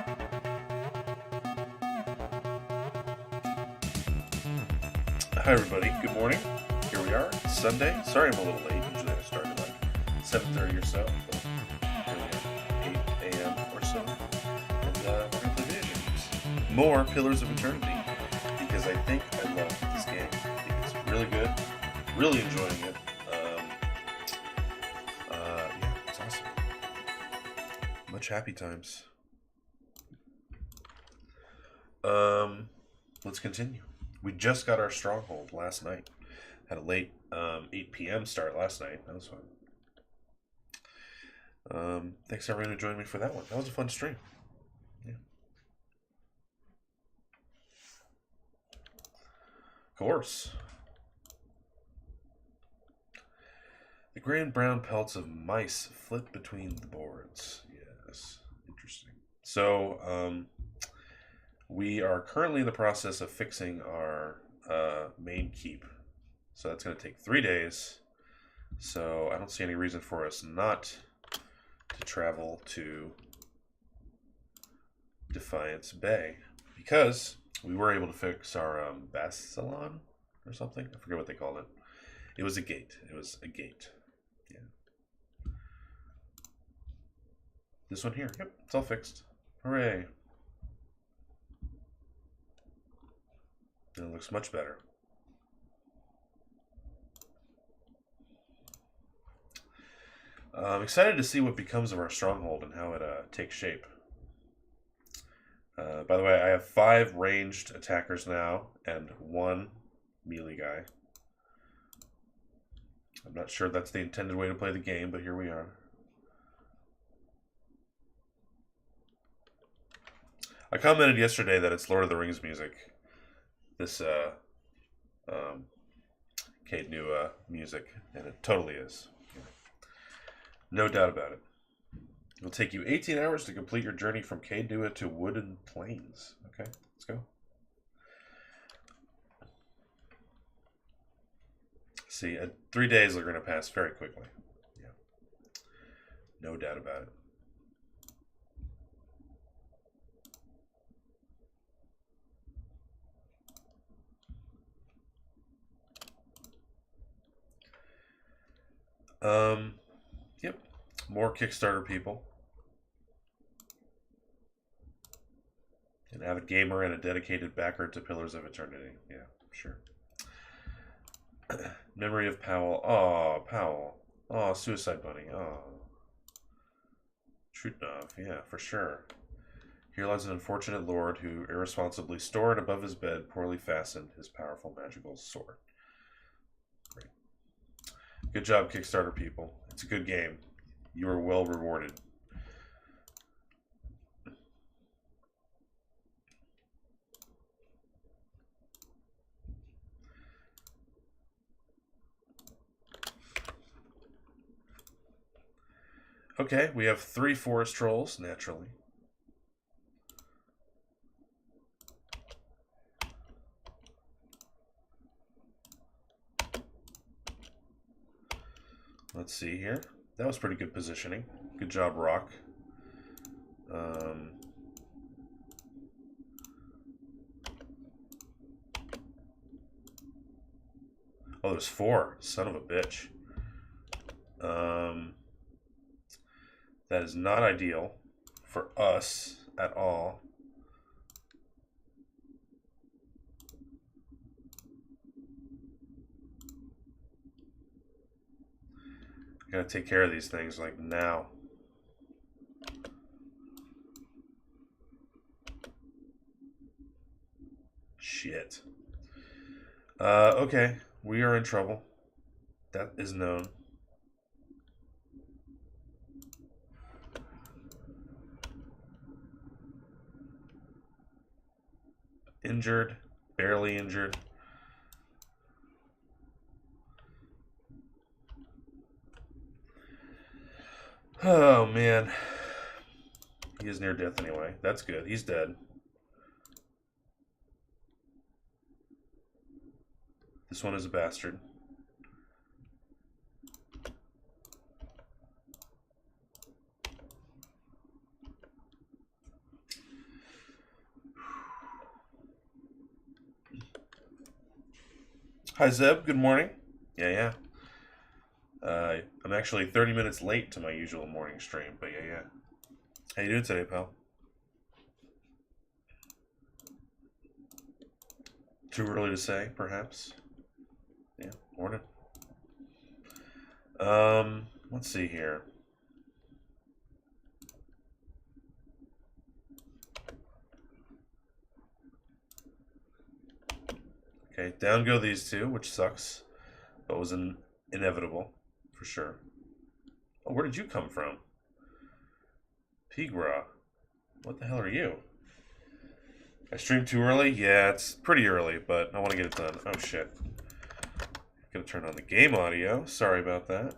Hi everybody, good morning. Here we are, it's Sunday. Sorry I'm a little late. Usually I start at like 7:30 or so, but here we are, 8 a.m. or so. And we're going to play video games. More Pillars of Eternity, because I think I love this game. I think it's really good, really enjoying it. Yeah, it's awesome. Much happy times. Let's continue. We just got our stronghold last night. Had a late 8 p.m. start last night. That was fun. Thanks everyone who joined me for that one. That was a fun stream. Yeah. Of course. The gray and brown pelts of mice flit between the boards. Yes. Interesting. So, we are currently in the process of fixing our main keep. So that's going to take 3 days. So I don't see any reason for us not to travel to Defiance Bay, because we were able to fix our Bassalon or something. I forget what they called it. It was a gate. Yeah. This one here. Yep, it's all fixed. Hooray. And it looks much better. I'm excited to see what becomes of our stronghold and how it takes shape. By the way, I have 5 ranged attackers now and 1 melee guy. I'm not sure that's the intended way to play the game, but here we are. I commented yesterday that it's Lord of the Rings music. This Caed Nua music, and it totally is. No doubt about it. It'll take you 18 hours to complete your journey from Caed Nua to Wooded Plains. Okay, let's go. See, 3 days are going to pass very quickly. Yeah, no doubt about it. Yep, more Kickstarter people. An avid gamer and a dedicated backer to Pillars of Eternity. Yeah, sure. Memory of Powell. Oh, Powell. Oh, Suicide Bunny. Oh. Trutnov. Yeah, for sure. Here lies an unfortunate lord who irresponsibly stored above his bed, poorly fastened, his powerful magical sword. Great. Good job, Kickstarter people. It's a good game. You are well rewarded. Okay, we have 3 forest trolls, naturally. Let's see here. That was pretty good positioning. Good job, Rock. Oh, there's 4. Son of a bitch. That is not ideal for us at all. Gotta take care of these things like now. Shit. Okay. We are in trouble. That is known. Injured. Barely injured. Oh, man. He is near death anyway. That's good. He's dead. This one is a bastard. Hi Zeb, good morning. Yeah. I'm actually 30 minutes late to my usual morning stream, but yeah. How you doing today, pal? Too early to say, perhaps? Yeah, morning. Let's see here. Okay, down go these two, which sucks, but was inevitable, for sure. Oh, where did you come from? Pigra. What the hell are you? I streamed too early? Yeah, it's pretty early, but I want to get it done. Oh, shit. Gonna turn on the game audio. Sorry about that.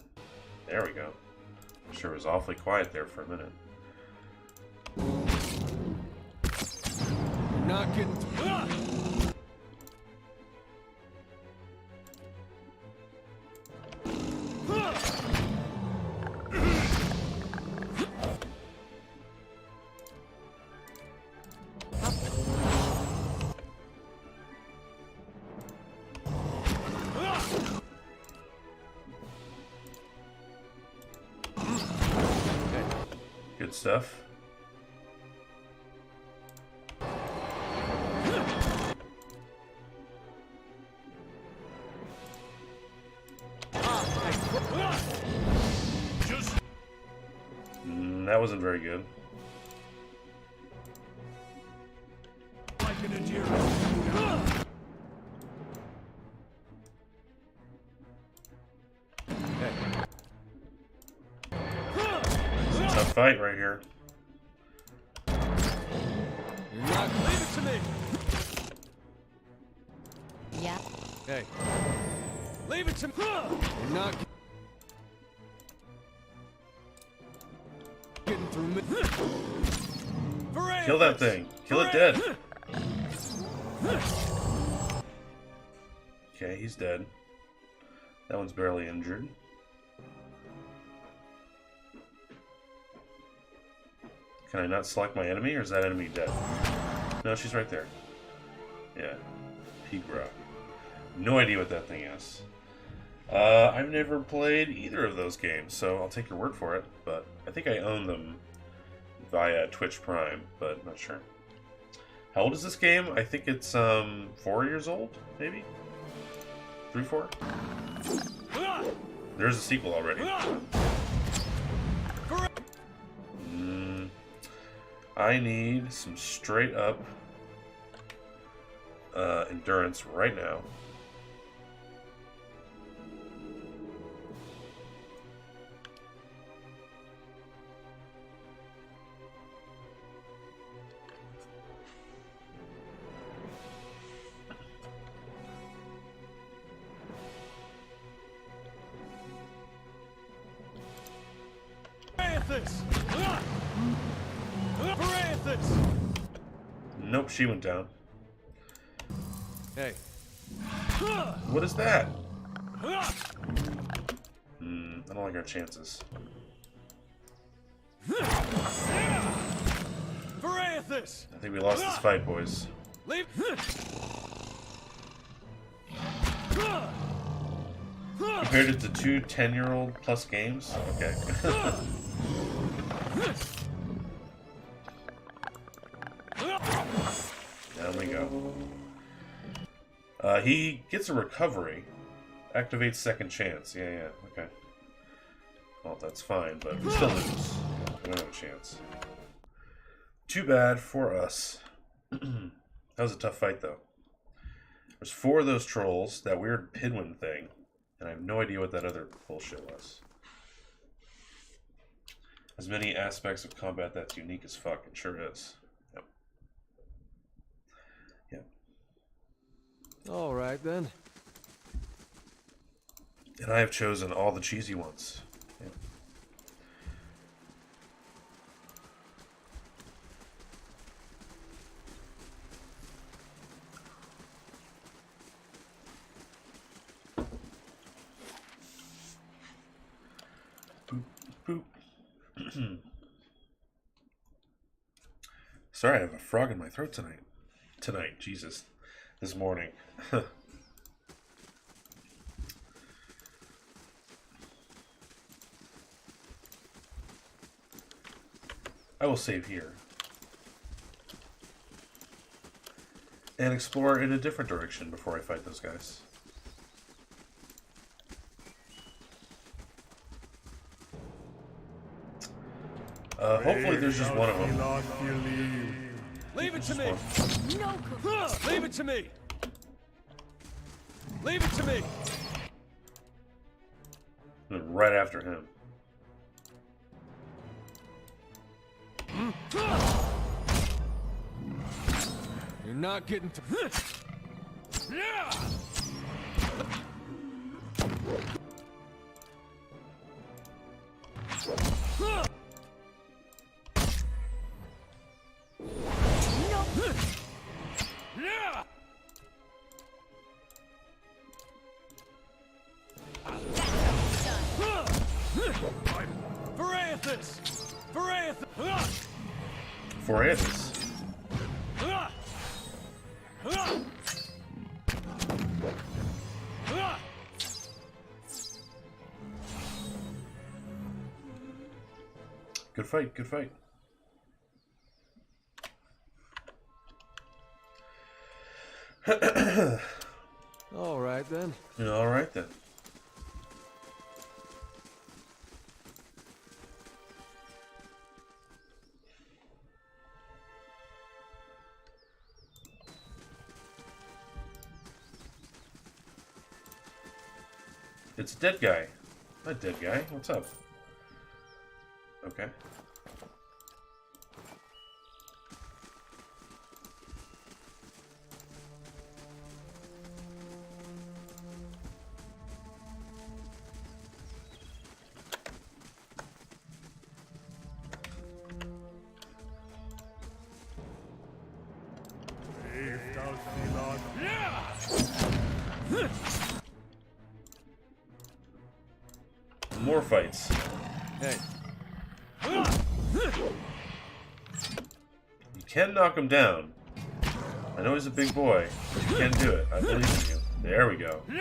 There we go. Sure was awfully quiet there for a minute. Not getting. Good stuff. That wasn't very good. Tough fight right here. You're not. Leave it to me. Yeah. Hey. Leave it to me. You're not getting through me. Kill that thing. Kill it dead. Okay, he's dead. That one's barely injured. Can I not select my enemy, or is that enemy dead? No, she's right there. Yeah. Pigra. No idea what that thing is. I've never played either of those games, so I'll take your word for it. But I think I own them via Twitch Prime, but not sure. How old is this game? I think it's 4 years old, maybe? 3, 4? There's a sequel already. I need some straight up endurance right now. Nope, she went down. Hey. What is that? I don't like our chances. Varanthus! I think we lost this fight, boys. Leave. Compared it to two 10-year-old plus games? Okay. Down we go. He gets a recovery. Activates second chance. Yeah, okay. Well, that's fine, but we still lose. We don't have a chance. Too bad for us. That was a tough fight, though. There's 4 of those trolls, that weird Pidwin thing, and I have no idea what that other bullshit was. As many aspects of combat that's unique as fuck. It sure is. Yep. All right, then. And I have chosen all the cheesy ones. Yep. Boop, boop. Sorry, I have a frog in my throat tonight. Jesus. This morning. I will save here. And explore in a different direction before I fight those guys. Hopefully there's just one of them. Leave it to me. No good. Leave it to me. Leave it to me. Right after him. You're not getting to. Varathis! Varathis! Varathis. Good fight, good fight. All right then. Yeah, all right then. It's a dead guy. A dead guy. What's up? Okay. More fights. Hey. You can knock him down. I know he's a big boy, but you can do it. I believe in you. There we go. You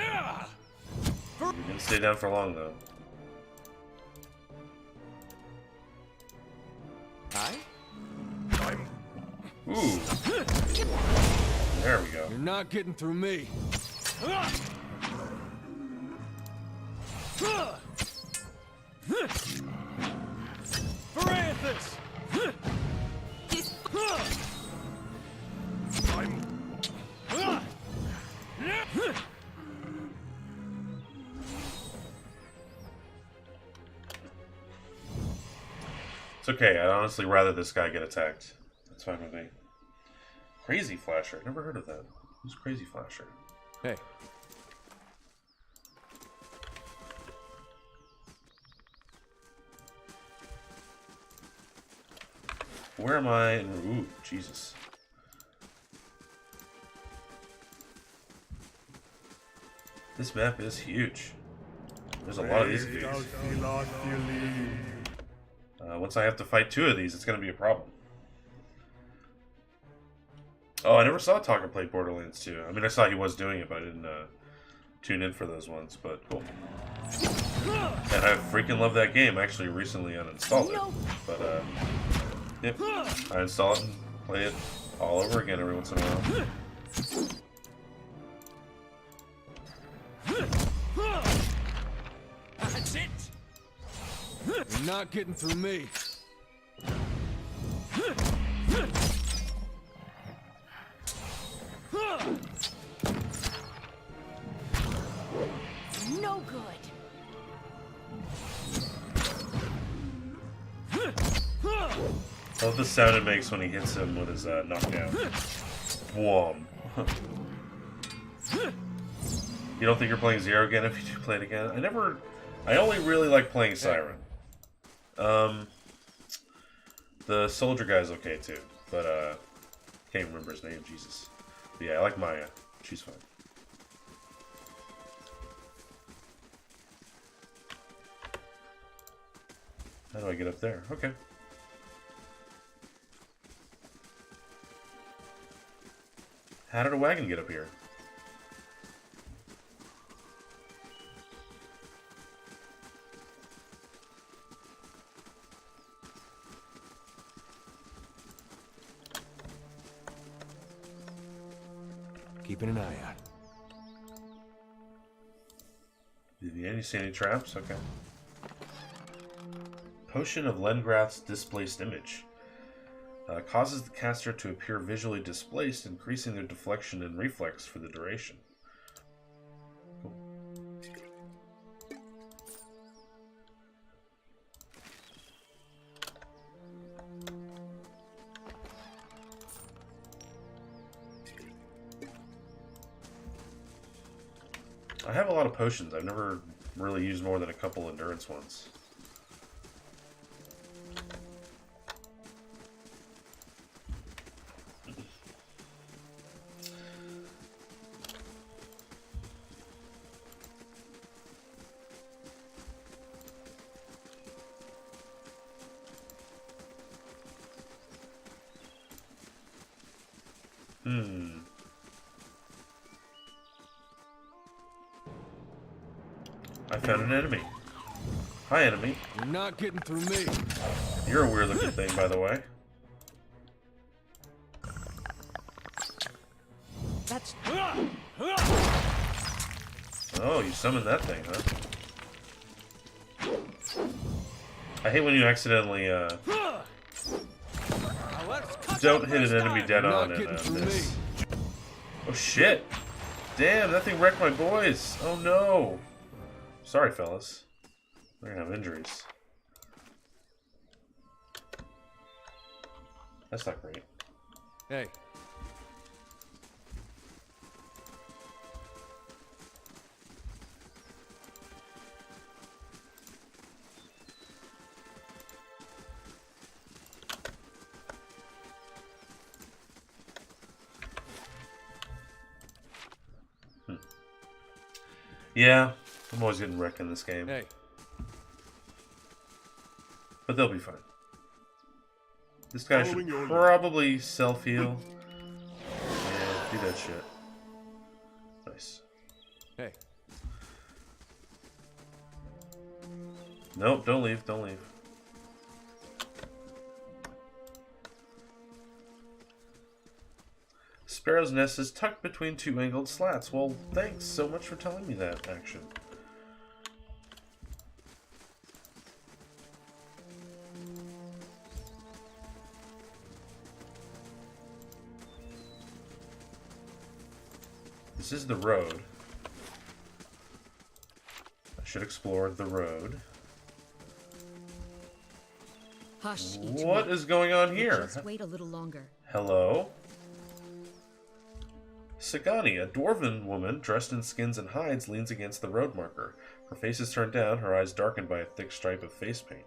didn't stay down for long, though. Hi? Ooh. There we go. You're not getting through me. Varathis! It's okay. I'd honestly rather this guy get attacked. That's fine with me. Crazy Flasher. Never heard of that. Who's Crazy Flasher? Hey. Where am I? Ooh, Jesus. This map is huge. There's a lot of these dudes. Once I have to fight two of these, it's going to be a problem. Oh, I never saw Talker play Borderlands 2. I mean, I saw he was doing it, but I didn't tune in for those ones. But cool. And I freaking love that game. I actually recently uninstalled it. But, yep. I install it and play it all over again every once in a while. That's it! You're not getting through me. No good. I love the sound it makes when he hits him with his knockdown. Whom. You don't think you're playing Zero again if you do play it again? I only really like playing Siren. The soldier guy's okay too, but can't remember his name, Jesus. But yeah, I like Maya. She's fine. How do I get up there? Okay. How did a wagon get up here? Keeping an eye out. You see any traps? Okay. Potion of Lengrath's Displaced Image. Causes the caster to appear visually displaced, increasing their deflection and reflex for the duration. Cool. I have a lot of potions. I've never really used more than a couple endurance ones. I found an enemy. Hi, enemy. You're not getting through me. You're a weird looking thing, by the way. That's Oh, you summoned that thing, huh? I hate when you accidentally, don't hit an enemy dead on in this. Oh, shit! Damn, that thing wrecked my boys! Oh, no! Sorry, fellas. We're gonna have injuries. That's not great. Hey. Yeah, I'm always getting wrecked in this game. Hey. But they'll be fine. This guy should probably self-heal. Yeah, do that shit. Nice. Hey. Nope, don't leave, don't leave. Sparrow's nest is tucked between two angled slats. Well, thanks so much for telling me that, action. This is the road. I should explore the road. hush. What is going on here? Just wait a little longer. Hello? Sagani, a dwarven woman dressed in skins and hides, leans against the road marker. Her face is turned down, her eyes darkened by a thick stripe of face paint.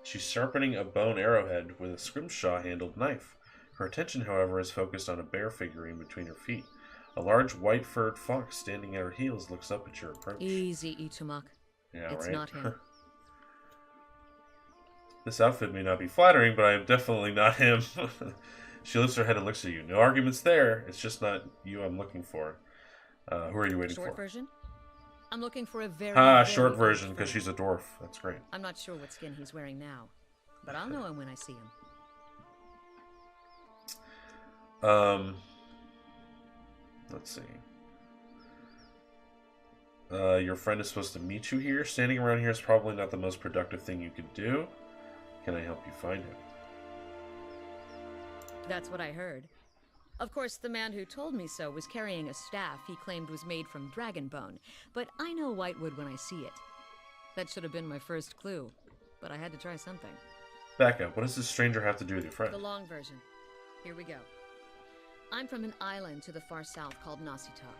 She's sharpening a bone arrowhead with a scrimshaw-handled knife. Her attention, however, is focused on a bear figurine between her feet. A large white-furred fox standing at her heels looks up at your approach. Easy, Itumak. Yeah, It's right? not him. This outfit may not be flattering, but I am definitely not him. She lifts her head and looks at you. No arguments there. It's just not you I'm looking for. Who are you waiting Short for? version? I'm looking for a very, Ah, very short old version, because friend. she's a dwarf. That's great. I'm not sure what skin he's wearing now, but I'll know him when I see him. Let's see. Your friend is supposed to meet you here. Standing around here is probably not the most productive thing you could do. Can I help you find him? That's what I heard. Of course, the man who told me so was carrying a staff he claimed was made from dragon bone, but I know Whitewood when I see it. That should have been my first clue, but I had to try something. Back up. What does this stranger have to do with your friend? The long version. Here we go. I'm from an island to the far south called Nasitar.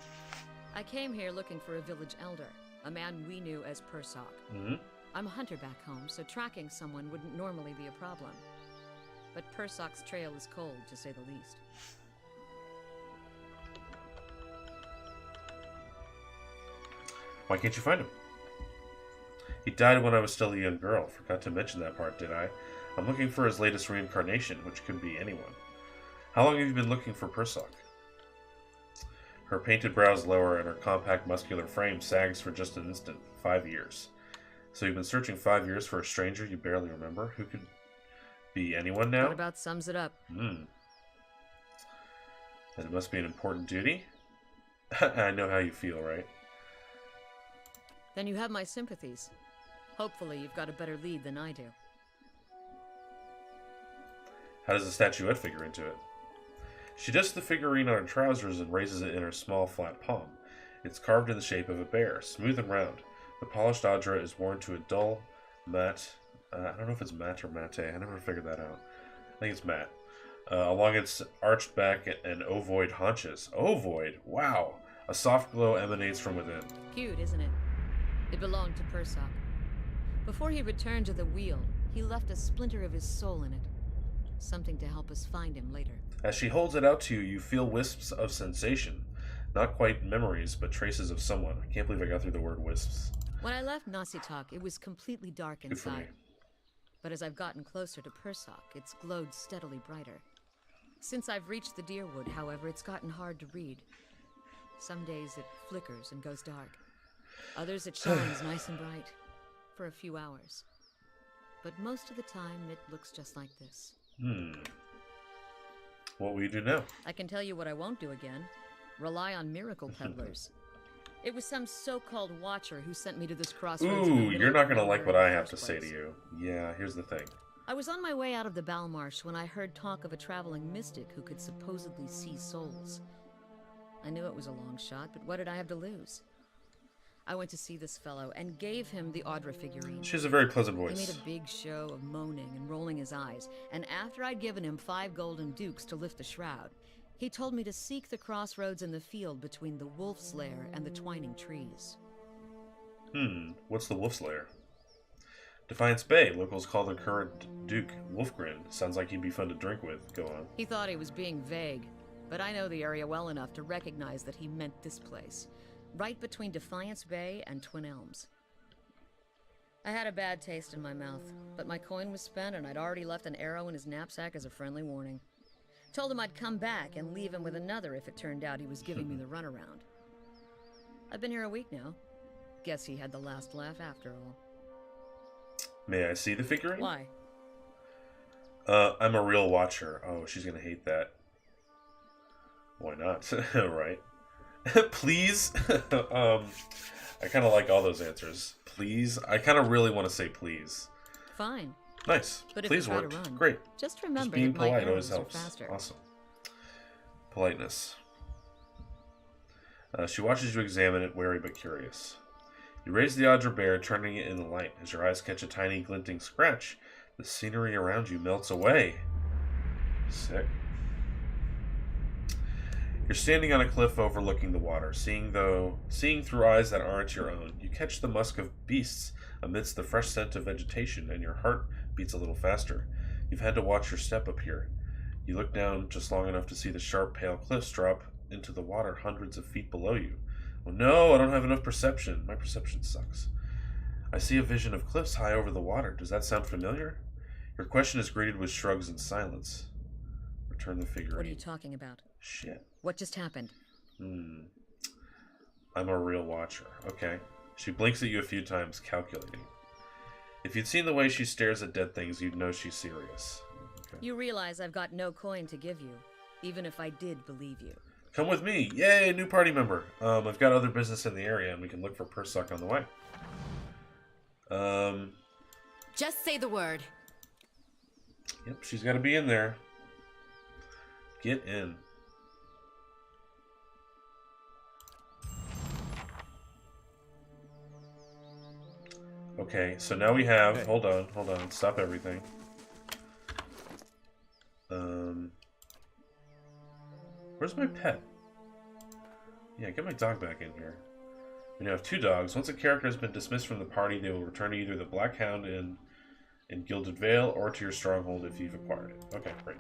I came here looking for a village elder, a man we knew as Persok. Mm-hmm. I'm a hunter back home, so tracking someone wouldn't normally be a problem. But Persok's trail is cold, to say the least. Why can't you find him? He died when I was still a young girl. Forgot to mention that part, did I? I'm looking for his latest reincarnation, which could be anyone. How long have you been looking for Persok? Her painted brows lower and her compact muscular frame sags for just an instant. 5 years. So you've been searching 5 years for a stranger you barely remember? Who could be anyone now? That about sums it up. Then it must be an important duty? I know how you feel, right? Then you have my sympathies. Hopefully you've got a better lead than I do. How does the statuette figure into it? She dusts the figurine on her trousers and raises it in her small, flat palm. It's carved in the shape of a bear, smooth and round. The polished Audra is worn to a dull, matte... I don't know if it's matte or matte. I never figured that out. I think it's matte. Along its arched back and ovoid haunches. Ovoid? Wow! A soft glow emanates from within. Cute, isn't it? It belonged to Persock. Before he returned to the wheel, he left a splinter of his soul in it. Something to help us find him later. As she holds it out to you, you feel wisps of sensation. Not quite memories, but traces of someone. I can't believe I got through the word wisps. When I left Nasitok, it was completely dark Good for me. inside. But as I've gotten closer to Persock, it's glowed steadily brighter. Since I've reached the Deerwood, however, it's gotten hard to read. Some days it flickers and goes dark. Others it shines nice and bright. For a few hours. But most of the time, it looks just like this. What will you do now? I can tell you what I won't do again. Rely on miracle peddlers. It was some so-called watcher who sent me to this crossroads. Ooh, you're not going to like what I have to say to you. Yeah, here's the thing. I was on my way out of the Balmarsh when I heard talk of a traveling mystic who could supposedly see souls. I knew it was a long shot, but what did I have to lose? I went to see this fellow and gave him the Audra figurine. She has a very pleasant He voice. made a big show of moaning and rolling his eyes, and after I'd given him 5 golden dukes to lift the shroud, he told me to seek the crossroads in the field between the Wolf's Lair and the twining trees. What's the Wolf's Lair? Defiance Bay. Locals call the current Duke Wolfgren. Sounds like he'd be fun to drink with. Go on. He thought he was being vague, but I know the area well enough to recognize that he meant this place. Right between Defiance Bay and Twin Elms. I had a bad taste in my mouth, but my coin was spent and I'd already left an arrow in his knapsack as a friendly warning. Told him I'd come back and leave him with another if it turned out he was giving me the runaround. I've been here a week now. Guess he had the last laugh after all. May I see the figurine? Why? I'm a real watcher. Oh, she's gonna hate that. Why not? Right. Please? I kind of like all those answers. Please? I kind of really want to say please. Fine. Nice. But if Please you try to worked. run, Great. just remember being that my polite always arrows are helps. faster. Awesome. Politeness. She watches you examine it, wary but curious. You raise the Audra bear, turning it in the light. As your eyes catch a tiny glinting scratch, the scenery around you melts away. Sick. You're standing on a cliff overlooking the water, seeing through eyes that aren't your own. You catch the musk of beasts amidst the fresh scent of vegetation, and your heart beats a little faster. You've had to watch your step up here. You look down just long enough to see the sharp, pale cliffs drop into the water hundreds of feet below you. Oh no, I don't have enough perception. My perception sucks. I see a vision of cliffs high over the water. Does that sound familiar? Your question is greeted with shrugs and silence. Return the figurine. What are you talking about? Shit. What just happened? I'm a real watcher. Okay. She blinks at you a few times, calculating. If you'd seen the way she stares at dead things, you'd know she's serious. Okay. You realize I've got no coin to give you, even if I did believe you. Come with me. Yay, new party member. I've got other business in the area, and we can look for Persock on the way. Just say the word. Yep, she's got to be in there. Get in. Okay, so now we have... Hey. Hold on. Stop everything. Where's my pet? Yeah, get my dog back in here. We now have 2 dogs. Once a character has been dismissed from the party, they will return to either the Black Hound in Gilded Vale or to your stronghold if you've acquired it. Okay, great.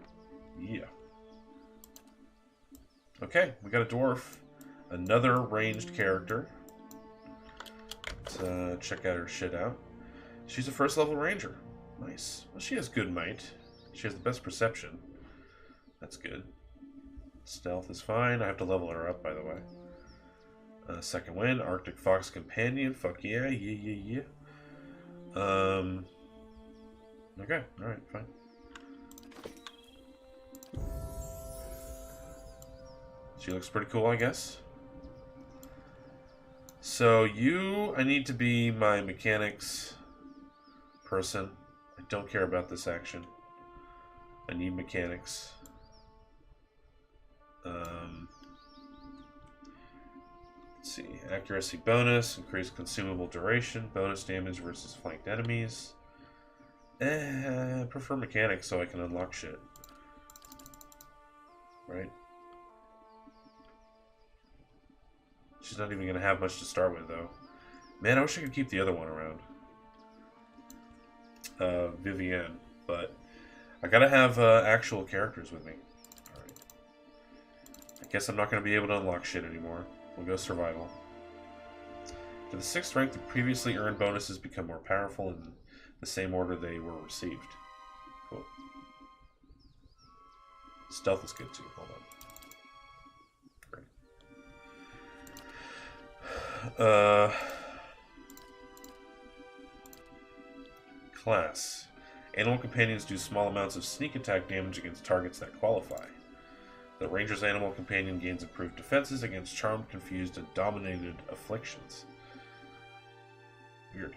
Yeah. Okay, we got a dwarf. Another ranged character. Let's check out her shit out. She's a 1st level ranger. Nice. Well, she has good might. She has the best perception. That's good. Stealth is fine. I have to level her up, by the way. 2nd win. Arctic Fox Companion. Fuck yeah. Yeah. Okay. Alright, fine. She looks pretty cool, I guess. So I need to be my mechanics person. I don't care about this action. I need mechanics. Let's see. Accuracy bonus, increased consumable duration, bonus damage versus flanked enemies. I prefer mechanics so I can unlock shit. Right? She's not even going to have much to start with, though. Man, I wish I could keep the other one around. Vivienne. But I gotta have actual characters with me. Alright. I guess I'm not going to be able to unlock shit anymore. We'll go survival. To the 6th rank, the previously earned bonuses become more powerful in the same order they were received. Cool. Stealth is good too. Hold on. Great. Class. Animal companions do small amounts of sneak attack damage against targets that qualify. The Ranger's animal companion gains improved defenses against charmed, confused, and dominated afflictions. Weird.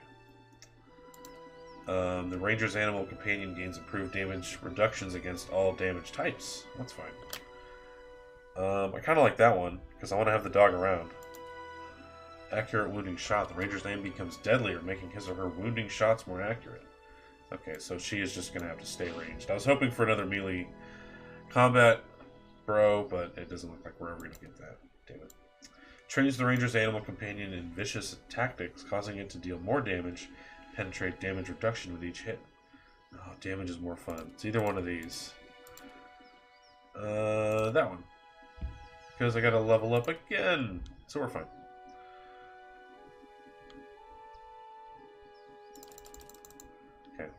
The Ranger's animal companion gains improved damage reductions against all damage types. That's fine. I kind of like that one, because I want to have the dog around. Accurate wounding shot. The Ranger's aim becomes deadlier, making his or her wounding shots more accurate. Okay, so she is just going to have to stay ranged. I was hoping for another melee combat bro, but it doesn't look like we're ever going to get that. Damn it. Trains the Ranger's animal companion in vicious tactics, causing it to deal more damage, penetrate damage reduction with each hit. Oh, damage is more fun. It's either one of these. That one. Because I got to level up again. So we're fine. Okay.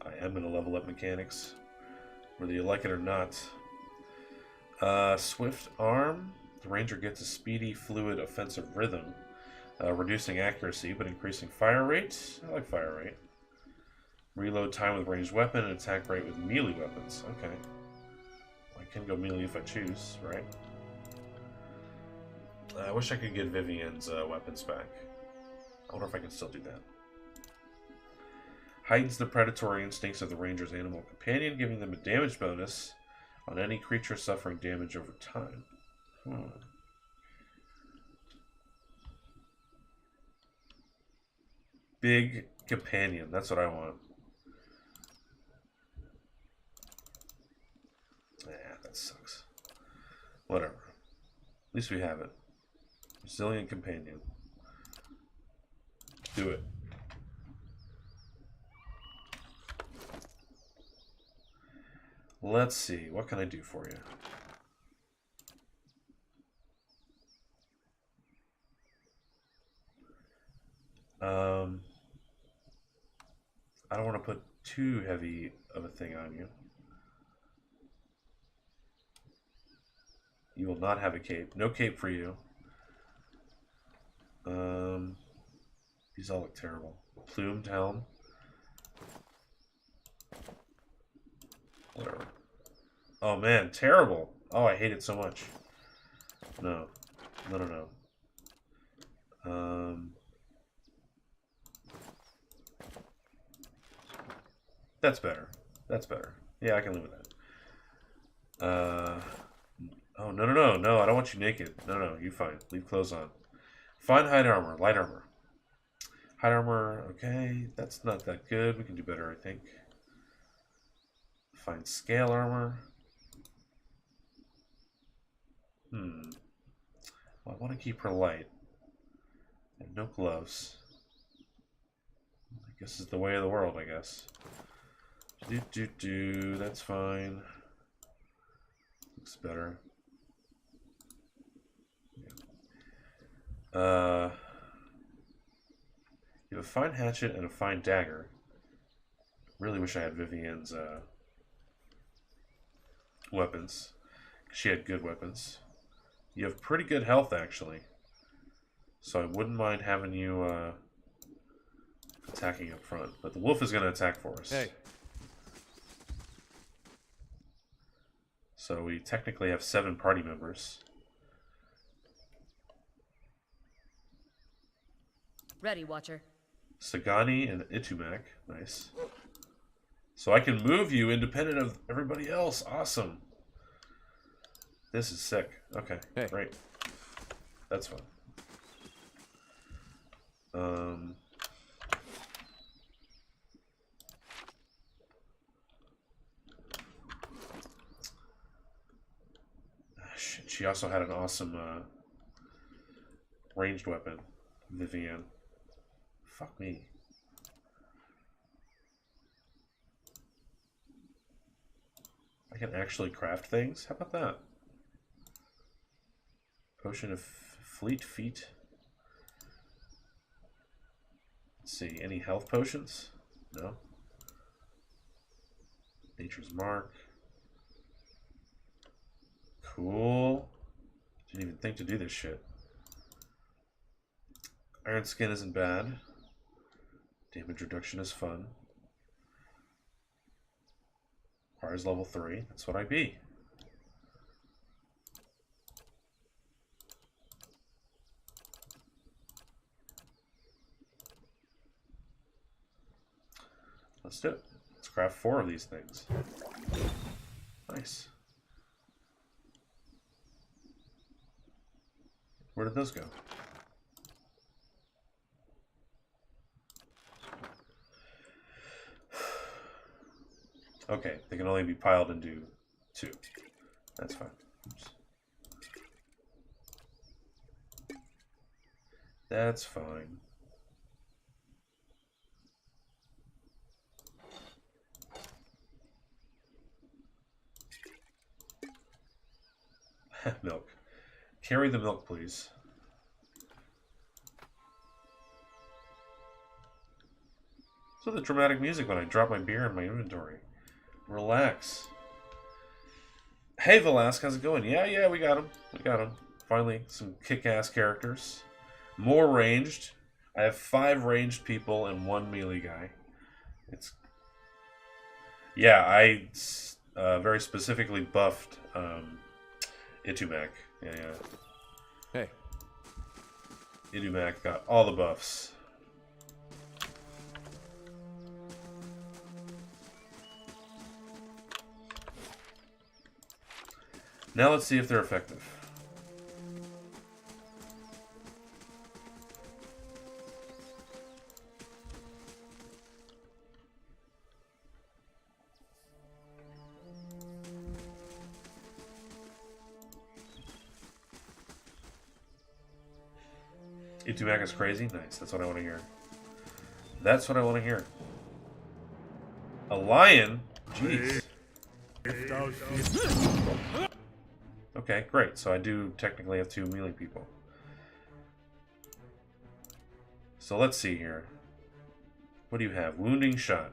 I am going to level up mechanics, whether you like it or not. Swift Arm. The Ranger gets a speedy, fluid, offensive rhythm, reducing accuracy but increasing fire rate. I like fire rate. Reload time with ranged weapon and attack rate with melee weapons. Okay. I can go melee if I choose, right? I wish I could get Vivienne's weapons back. I wonder if I can still do that. Heightens the predatory instincts of the Ranger's animal companion, giving them a damage bonus on any creature suffering damage over time. Big companion. That's what I want. That sucks. Whatever. At least we have it. Resilient companion. Do it. Let's see. What can I do for you? I don't want to put too heavy of a thing on you. You will not have a cape. No cape for you. These all look terrible. Plumed helm. Whatever. Oh man, terrible. Oh, I hate it so much. No. No, no, no. That's better. That's better. Yeah, I can live with that. Oh, no, no, no. No, I don't want you naked. No, no, you fine. Leave clothes on. Fine hide armor. Light armor. Hide armor. Okay, that's not that good. We can do better, I think. Fine scale armor. Well, I want to keep her light. And no gloves. I guess it's the way of the world, I guess. That's fine. Looks better. Yeah. You have a fine hatchet and a fine dagger. Really wish I had Vivienne's weapons. She had good weapons. You have pretty good health, actually. So I wouldn't mind having you attacking up front. But the wolf is going to attack for us. Hey. So we technically have 7 party members. Ready, Watcher. Sagani and Itumak. Nice. So I can move you independent of everybody else. Awesome. This is sick. Okay, Hey. Great. That's fun. Shit, she also had an awesome ranged weapon, Vivienne. Fuck me. I can actually craft things? How about that? Potion of Fleet Feet. Let's see, any health potions? No. Nature's Mark. Cool. Didn't even think to do this shit. Iron Skin isn't bad. Damage reduction is fun. Requires level 3. That's what I be. Let's do it. Let's craft 4 of these things. Nice. Where did those go? Okay, they can only be piled into 2. That's fine. Oops. That's fine. Milk. Carry the milk, please. So the dramatic music when I drop my beer in my inventory. Relax. Hey, Velasque, how's it going? Yeah, we got him. We got him. Finally, some kick-ass characters. More ranged. I have 5 ranged people and 1 melee guy. It's... Yeah, I very specifically buffed Itumak. Yeah. Hey. Itumak got all the buffs. Now let's see if they're effective. Itumak is crazy? Nice, that's what I want to hear. That's what I want to hear. A lion? Jeez. Okay, great. So I do technically have 2 melee people. So let's see here. What do you have? Wounding shot.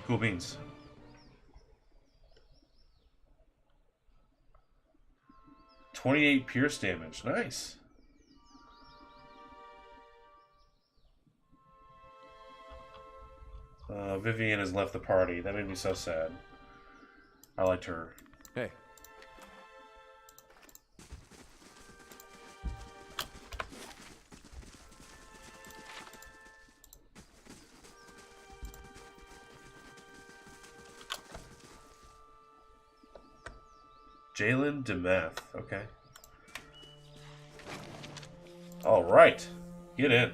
Cool beans. .28 pierce damage. Nice. Vivienne has left the party. That made me so sad. I liked her. Hey. Jalen DeMath. Okay. All right. Get in.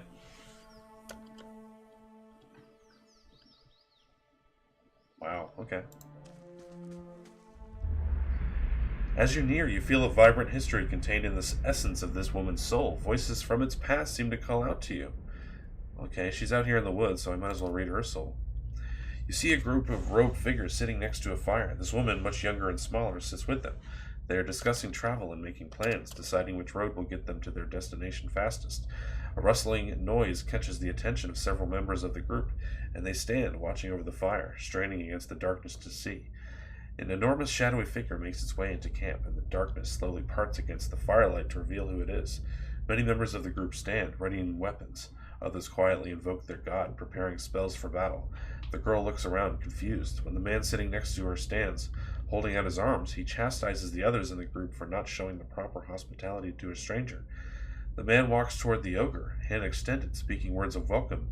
Wow. Okay. As you near, you feel a vibrant history contained in the essence of this woman's soul. Voices from its past seem to call out to you. Okay, she's out here in the woods, so I might as well read her soul. You see a group of robed figures sitting next to a fire. This woman, much younger and smaller, sits with them. They are discussing travel and making plans, deciding which road will get them to their destination fastest. A rustling noise catches the attention of several members of the group, and they stand, watching over the fire, straining against the darkness to see. An enormous shadowy figure makes its way into camp, and the darkness slowly parts against the firelight to reveal who it is. Many members of the group stand, readying weapons. Others quietly invoke their god, preparing spells for battle. The girl looks around, confused. When the man sitting next to her stands, Holding out his arms, he chastises the others in the group for not showing the proper hospitality to a stranger. The man walks toward the ogre, hand extended, speaking words of welcome.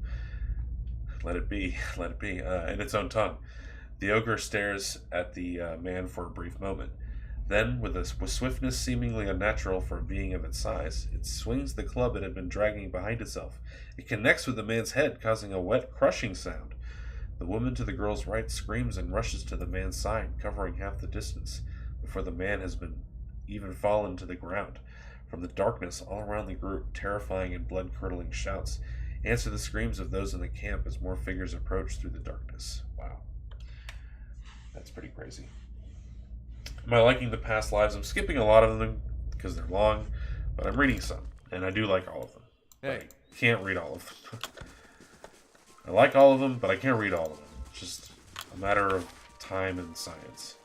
Let it be, in its own tongue. The ogre stares at the man for a brief moment. Then, with swiftness seemingly unnatural for a being of its size, it swings the club it had been dragging behind itself. It connects with the man's head, causing a wet, crushing sound. The woman to the girl's right screams and rushes to the man's side, covering half the distance, before the man has been even fallen to the ground. From the darkness all around the group, terrifying and blood-curdling shouts answer the screams of those in the camp as more figures approach through the darkness. Wow. That's pretty crazy. Am I liking the past lives? I'm skipping a lot of them because they're long, but I'm reading some, and I do like all of them. Hey. I can't read all of them. I like all of them, but I can't read all of them. It's just a matter of time and science.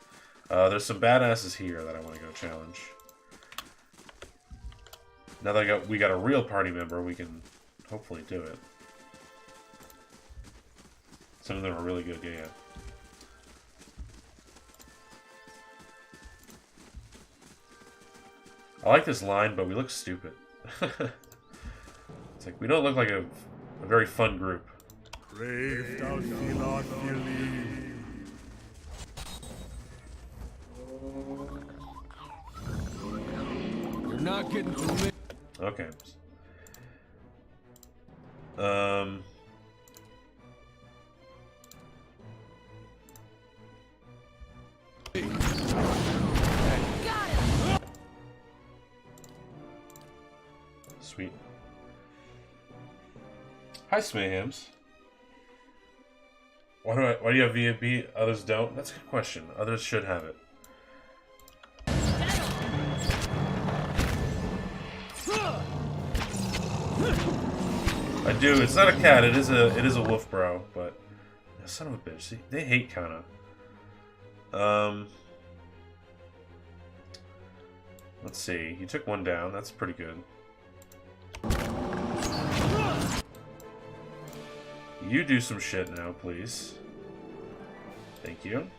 There's some badasses here that I want to go challenge. Now that we got a real party member, we can hopefully do it. Some of them are really good, yeah. I like this line, but we look stupid. It's like, we don't look like a very fun group. You're not getting through me. Okay. Sweet. Hi, Smayhams. Why do you have VIP? Others don't? That's a good question. Others should have it. I do. It's not a cat. It is a wolf, bro. But son of a bitch. See, they hate Kana. Let's see. He took one down. That's pretty good. You do some shit now, please. Thank you.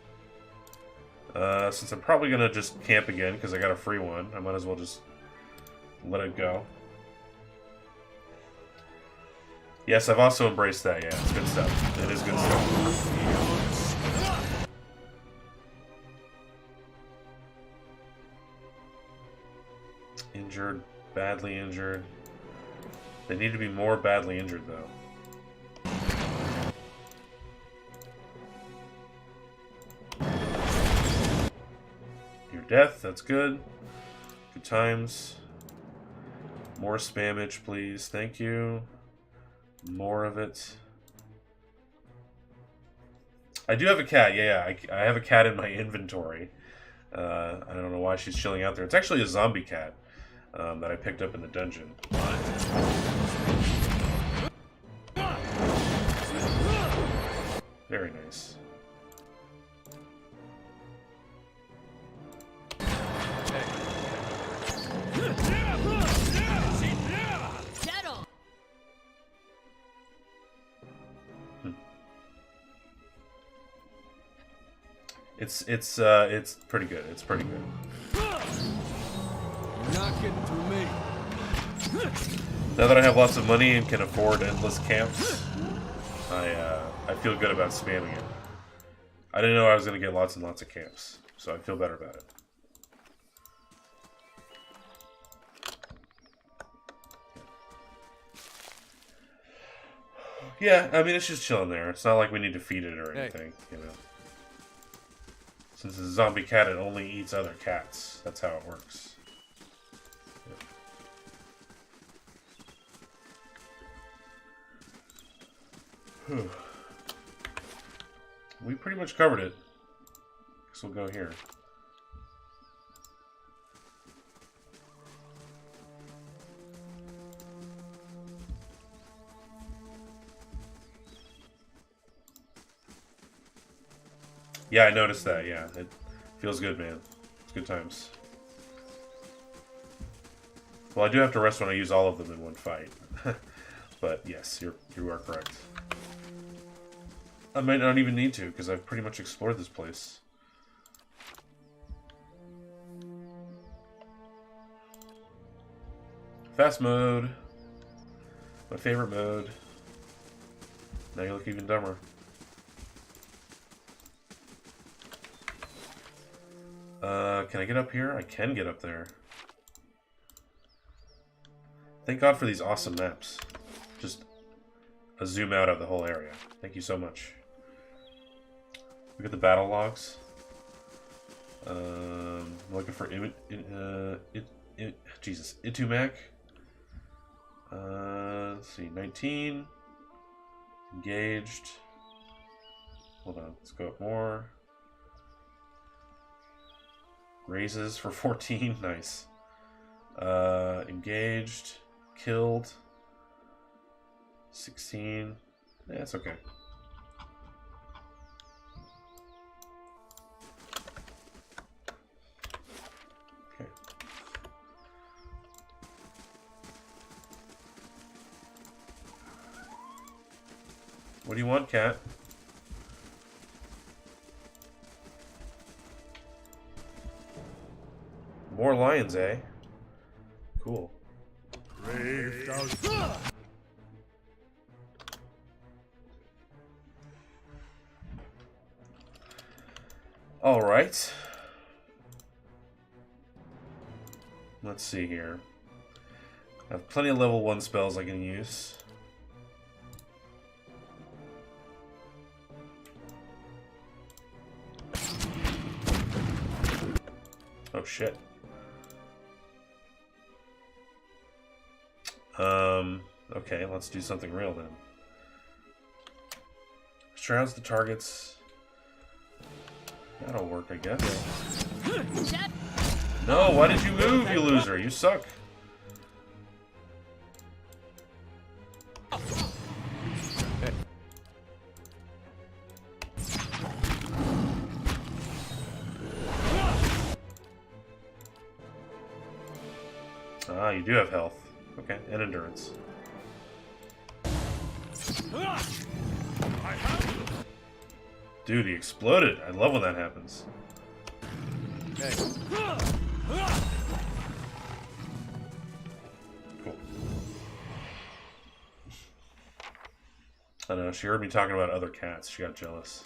Since I'm probably gonna just camp again because I got a free one, I might as well just let it go. Yes, I've also embraced that, yeah. It's good stuff. It is good stuff. Injured. Badly injured. They need to be more badly injured, though. Your death, that's good. Good times. More spammage, please. Thank you. More of it. I do have a cat. Yeah, I have a cat in my inventory. I don't know why she's chilling out there. It's actually a zombie cat that I picked up in the dungeon. Very nice. It's pretty good. It's pretty good. You're not getting through me. Now that I have lots of money and can afford endless camps, I feel good about spamming it. I didn't know I was gonna get lots and lots of camps, so I feel better about it. Yeah, I mean, it's just chilling there. It's not like we need to feed it or anything, you know. Since it's a zombie cat, it only eats other cats. That's how it works. Yeah. We pretty much covered it. Guess we'll go here. Yeah, I noticed that, yeah. It feels good, man. It's good times. Well, I do have to rest when I use all of them in one fight. But yes, you are correct. I might not even need to, because I've pretty much explored this place. Fast mode. My favorite mode. Now you look even dumber. Can I get up here? I can get up there. Thank God for these awesome maps. Just a zoom out of the whole area. Thank you so much. We got the battle logs. Looking for Itumac. Let's see, 19. Engaged. Hold on, let's go up more. Raises for 14, nice. Engaged, killed. 16. Yeah, it's okay. Okay. What do you want, cat? More lions, eh? Cool. All right. Let's see here. I have plenty of level 1 spells I can use. Oh shit. Okay, let's do something real then. Shrouds the targets. That'll work, I guess. No, why did you move, you loser? You suck. Ah, you do have health. Okay, and endurance. Dude, he exploded. I love when that happens. Cool. I don't know, she heard me talking about other cats. She got jealous.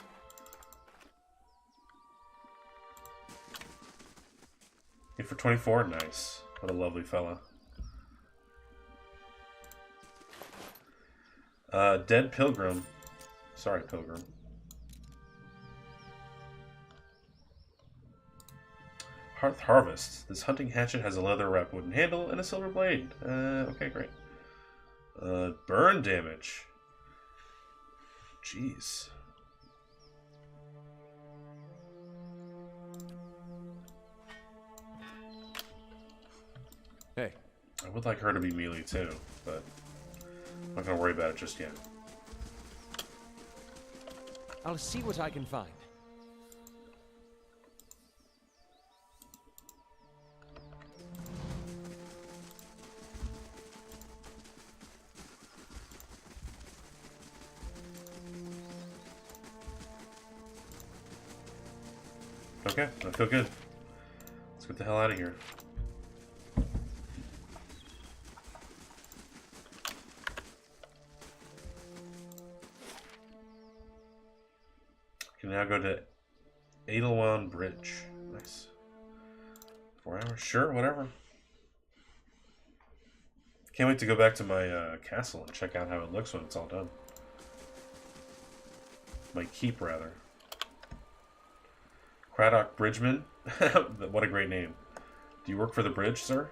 Hit for 24? Nice. What a lovely fella. Dead Pilgrim. Sorry, Pilgrim. Hearth Harvest. This hunting hatchet has a leather-wrapped wooden handle and a silver blade. Okay, great. Burn damage. Jeez. Hey. I would like her to be melee too, but I'm not gonna worry about it just yet. I'll see what I can find. Okay, I feel good. Let's get the hell out of here. Can now go to Edelwan Bridge. Nice. 4 hours? Sure, whatever. Can't wait to go back to my castle and check out how it looks when it's all done. My keep, rather. Craddock Bridgeman? What a great name. Do you work for the bridge, sir?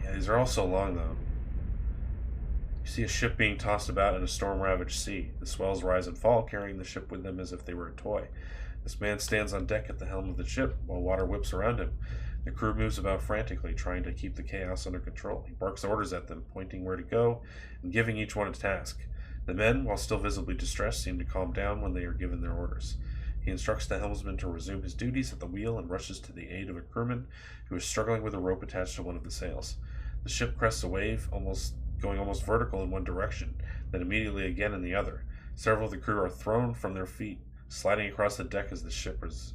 Yeah, these are all so long, though. You see a ship being tossed about in a storm-ravaged sea. The swells rise and fall, carrying the ship with them as if they were a toy. This man stands on deck at the helm of the ship, while water whips around him. The crew moves about frantically, trying to keep the chaos under control. He barks orders at them, pointing where to go, and giving each one a task. The men, while still visibly distressed, seem to calm down when they are given their orders. He instructs the helmsman to resume his duties at the wheel and rushes to the aid of a crewman who is struggling with a rope attached to one of the sails. The ship crests a wave, going almost vertical in one direction, then immediately again in the other. Several of the crew are thrown from their feet, sliding across the deck as the ship is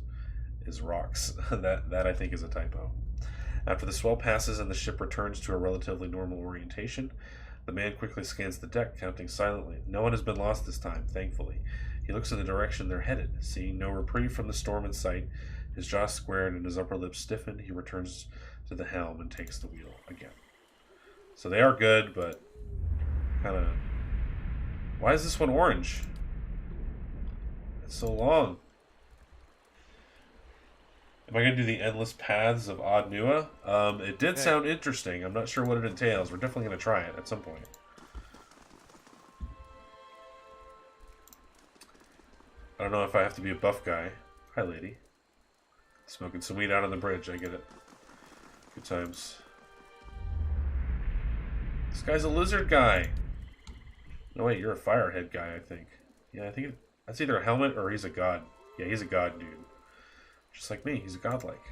rocks. that I think is a typo. After the swell passes and the ship returns to a relatively normal orientation, the man quickly scans the deck, counting silently. No one has been lost this time, thankfully. He looks in the direction they're headed. Seeing no reprieve from the storm in sight, his jaw squared and his upper lip stiffened, he returns to the helm and takes the wheel again. So they are good, but kind of... Why is this one orange? It's so long. Am I going to do the endless paths of Odd Nua? It did sound interesting. I'm not sure what it entails. We're definitely going to try it at some point. I don't know if I have to be a buff guy. Hi, lady. Smoking some weed out on the bridge. I get it. Good times. This guy's a lizard guy. No, wait, you're a firehead guy, I think. Yeah, I think that's either a helmet or he's a god. Yeah, he's a god dude. Just like me, he's a godlike.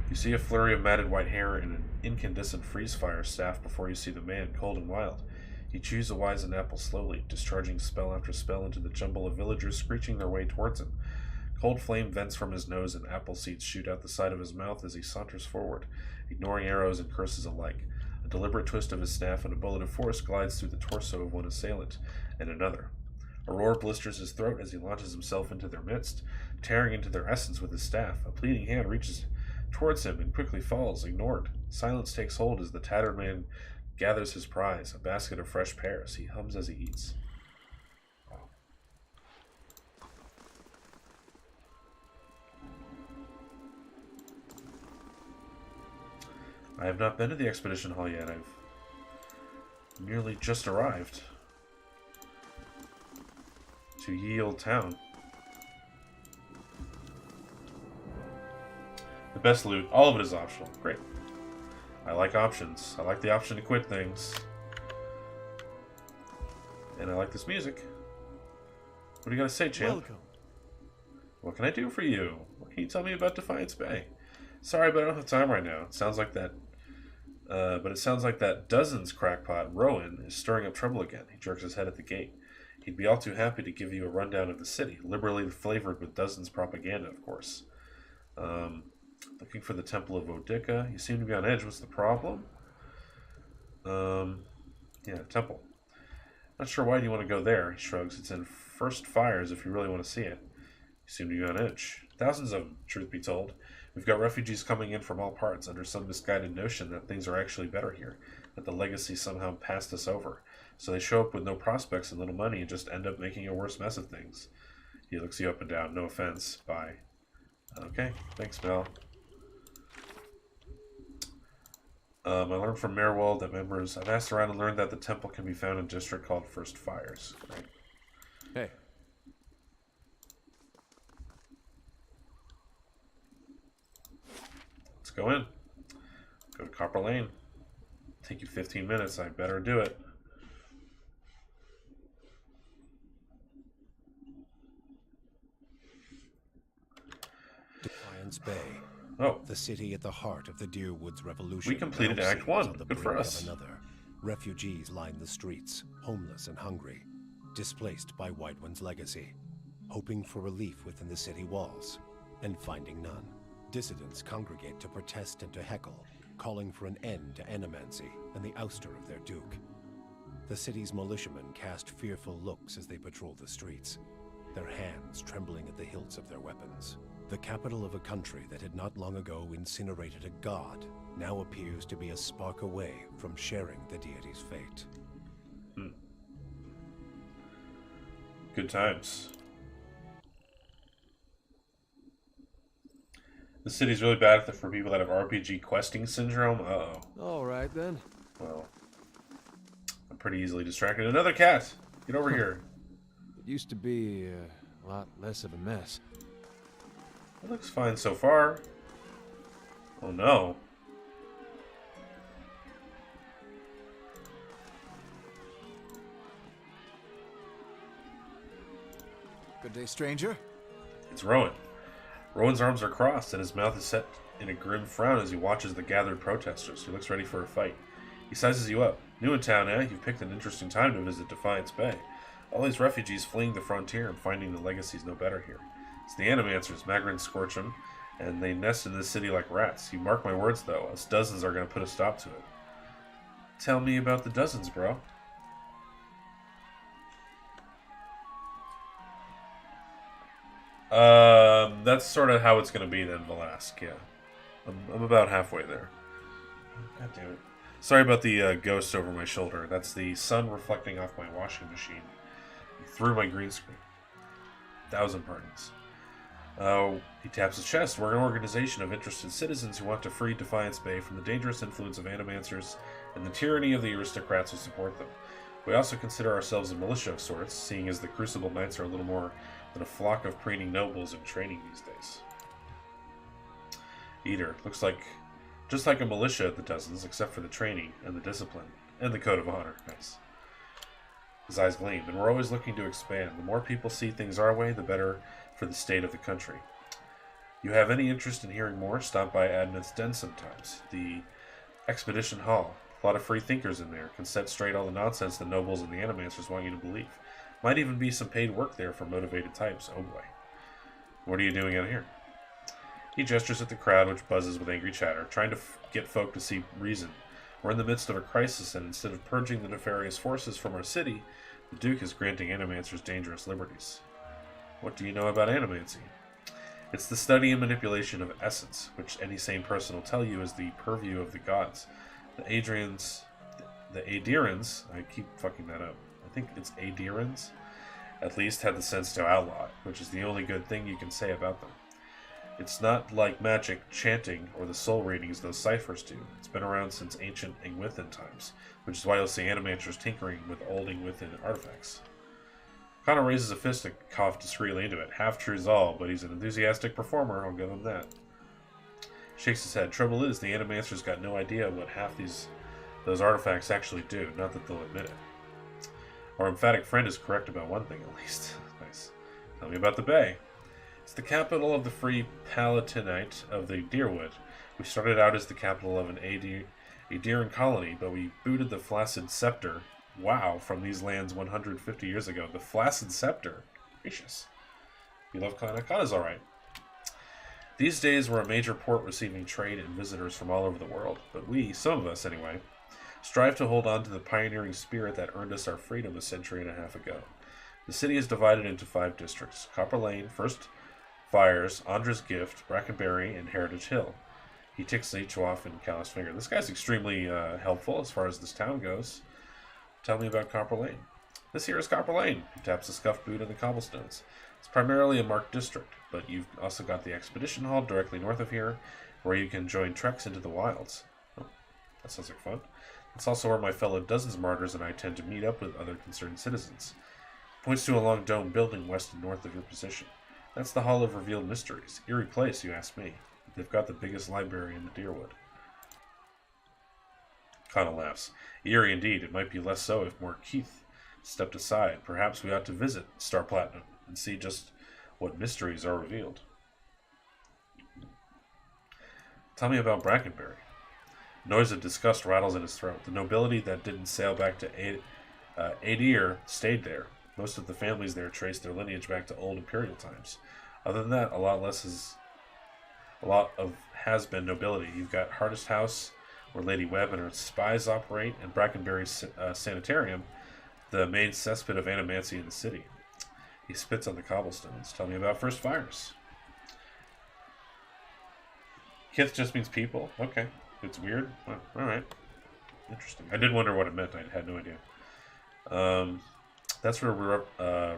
You see a flurry of matted white hair and an incandescent freeze fire staff before you see the man, cold and wild. He chews a wizened apple slowly, discharging spell after spell into the jumble of villagers screeching their way towards him. Cold flame vents from his nose and apple seeds shoot out the side of his mouth as he saunters forward, ignoring arrows and curses alike. A deliberate twist of his staff and a bullet of force glides through the torso of one assailant and another. A roar blisters his throat as he launches himself into their midst, tearing into their essence with his staff. A pleading hand reaches towards him and quickly falls, ignored. Silence takes hold as the tattered man gathers his prize, a basket of fresh pears. He hums as he eats. Wow. I have not been to the expedition hall yet. I've merely just arrived to Ye Olde Town. The best loot, all of it is optional. Great. I like options. I like the option to quit things. And I like this music. What do you gotta say, champ? Welcome. What can I do for you? What can you tell me about Defiance Bay? Sorry, but I don't have time right now. It sounds like that. But it sounds like that Dozens crackpot, Rowan, is stirring up trouble again. He jerks his head at the gate. He'd be all too happy to give you a rundown of the city, liberally flavored with Dozens propaganda, of course. Looking for the Temple of Odica. You seem to be on edge. What's the problem? Yeah, temple. Not sure why you want to go there, he shrugs. It's in First Fires if you really want to see it. You seem to be on edge. Thousands of them, truth be told. We've got refugees coming in from all parts under some misguided notion that things are actually better here, that the legacy somehow passed us over. So they show up with no prospects and little money and just end up making a worse mess of things. He looks you up and down. No offense. Bye. Okay. Thanks, Mel. I learned from Merwold that members... I've asked around and learned that the temple can be found in a district called First Fires. Right. Hey. Let's go in. Go to Copper Lane. Take you 15 minutes. I better do it. Defiance Bay. Oh. The city at the heart of the Deerwoods Revolution. We completed now Act seems 1. on the Good for brink us. of another. Refugees line the streets, homeless and hungry, displaced by White One's legacy, hoping for relief within the city walls, and finding none. Dissidents congregate to protest and to heckle, calling for an end to animancy and the ouster of their duke. The city's militiamen cast fearful looks as they patrol the streets, their hands trembling at the hilts of their weapons. The capital of a country that had not long ago incinerated a god now appears to be a spark away from sharing the deity's fate. Good times. The city's really bad for people that have RPG questing syndrome. Uh-oh. All right, then. Well, I'm pretty easily distracted. Another cat! Get over here. It used to be a lot less of a mess. It looks fine so far. Oh no. Good day, stranger. It's Rowan. Rowan's arms are crossed and his mouth is set in a grim frown as he watches the gathered protesters. He looks ready for a fight. He sizes you up. New in town, eh? You've picked an interesting time to visit Defiance Bay. All these refugees fleeing the frontier and finding the legacy's no better here. It's the Animancers, Magrin Scorchum, and they nest in this city like rats. You mark my words, though, us dozens are going to put a stop to it. Tell me about the dozens, bro. That's sort of how it's going to be then, Velasque, yeah. I'm about halfway there. God damn it. Sorry about the ghost over my shoulder. That's the sun reflecting off my washing machine through my green screen. 1,000 pardons. He taps his chest. We're an organization of interested citizens who want to free Defiance Bay from the dangerous influence of animancers and the tyranny of the aristocrats who support them. We also consider ourselves a militia of sorts, seeing as the Crucible Knights are a little more than a flock of preening nobles in training these days. Eater. Looks like just like a militia at the dozens, except for the training and the discipline and the code of honor. Nice. His eyes gleam, and we're always looking to expand. The more people see things our way, the better for the state of the country. You have any interest in hearing more? Stop by Adneth's Den sometimes. The Expedition Hall. A lot of free thinkers in there. Can set straight all the nonsense the nobles and the animancers want you to believe. Might even be some paid work there for motivated types. Oh boy. What are you doing out here? He gestures at the crowd, which buzzes with angry chatter, trying to get folk to see reason. We're in the midst of a crisis, and instead of purging the nefarious forces from our city, the Duke is granting animancers dangerous liberties. What do you know about animancy? It's the study and manipulation of essence, which any sane person will tell you is the purview of the gods. The Aedirans, I keep fucking that up. I think it's Aedirans, at least had the sense to outlaw it, which is the only good thing you can say about them. It's not like magic, chanting, or the soul readings those ciphers do. It's been around since ancient Ingwithan times, which is why you'll see animancers tinkering with old Ingwithan artifacts. Connor raises a fist and coughs discreetly into it. Half-truths all, but he's an enthusiastic performer, I'll give him that. Shakes his head. Trouble is, the animancers got no idea what half those artifacts actually do, not that they'll admit it. Our emphatic friend is correct about one thing, at least. Nice. Tell me about the Bay. It's the capital of the Free Palatinate of the Deerwood. We started out as the capital of an Aediran colony, but we booted the Flaccid Scepter, from these lands 150 years ago. The Flaccid Scepter? Gracious. You love Kana? Kana's alright. These days we're a major port receiving trade and visitors from all over the world, but we, some of us anyway, strive to hold on to the pioneering spirit that earned us our freedom a century and a half ago. The city is divided into 5 districts. Copper Lane, First Fires, Andra's Gift, Brackenberry, and Heritage Hill. He ticks each off in callous finger. This guy's extremely helpful as far as this town goes. Tell me about Copper Lane. This here is Copper Lane. He taps a scuffed boot in the cobblestones. It's primarily a marked district, but you've also got the Expedition Hall directly north of here, where you can join treks into the wilds. Oh, that sounds like fun. It's also where my fellow Dozens Martyrs and I tend to meet up with other concerned citizens. Points to a long dome building west and north of your position. That's the Hall of Revealed Mysteries. Eerie place, you ask me. They've got the biggest library in the Deerwood. Kana laughs. Eerie indeed. It might be less so if more Keith stepped aside. Perhaps we ought to visit Star Platinum and see just what mysteries are revealed. Tell me about Brackenberry. Noise of disgust rattles in his throat. The nobility that didn't sail back to Aedir stayed there. Most of the families there trace their lineage back to old imperial times. Other than that, a lot of has-been nobility. You've got Hardest House, where Lady Webb and her spies operate, and Brackenberry's Sanitarium, the main cesspit of animancy in the city. He spits on the cobblestones. Tell me about First Fires. Kith just means people? Okay. It's weird? Well, alright. Interesting. I did wonder what it meant. I had no idea. That's where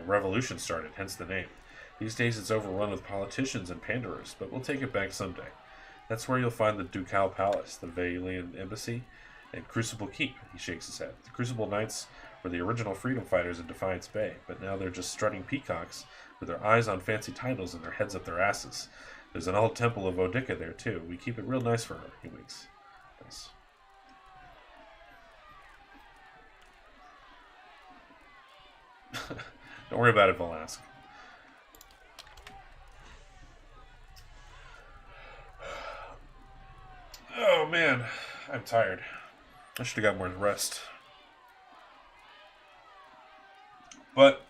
revolution started, hence the name. These days it's overrun with politicians and panderers, but we'll take it back someday. That's where you'll find the Ducal Palace, the Vailian Embassy, and Crucible Keep. He shakes his head. The Crucible Knights were the original freedom fighters in Defiance Bay, but now they're just strutting peacocks with their eyes on fancy titles and their heads up their asses. There's an old temple of Odica there, too. We keep it real nice for her, he winks. Nice. Don't worry about it, Velasque. Oh, man. I'm tired. I should have got more rest. But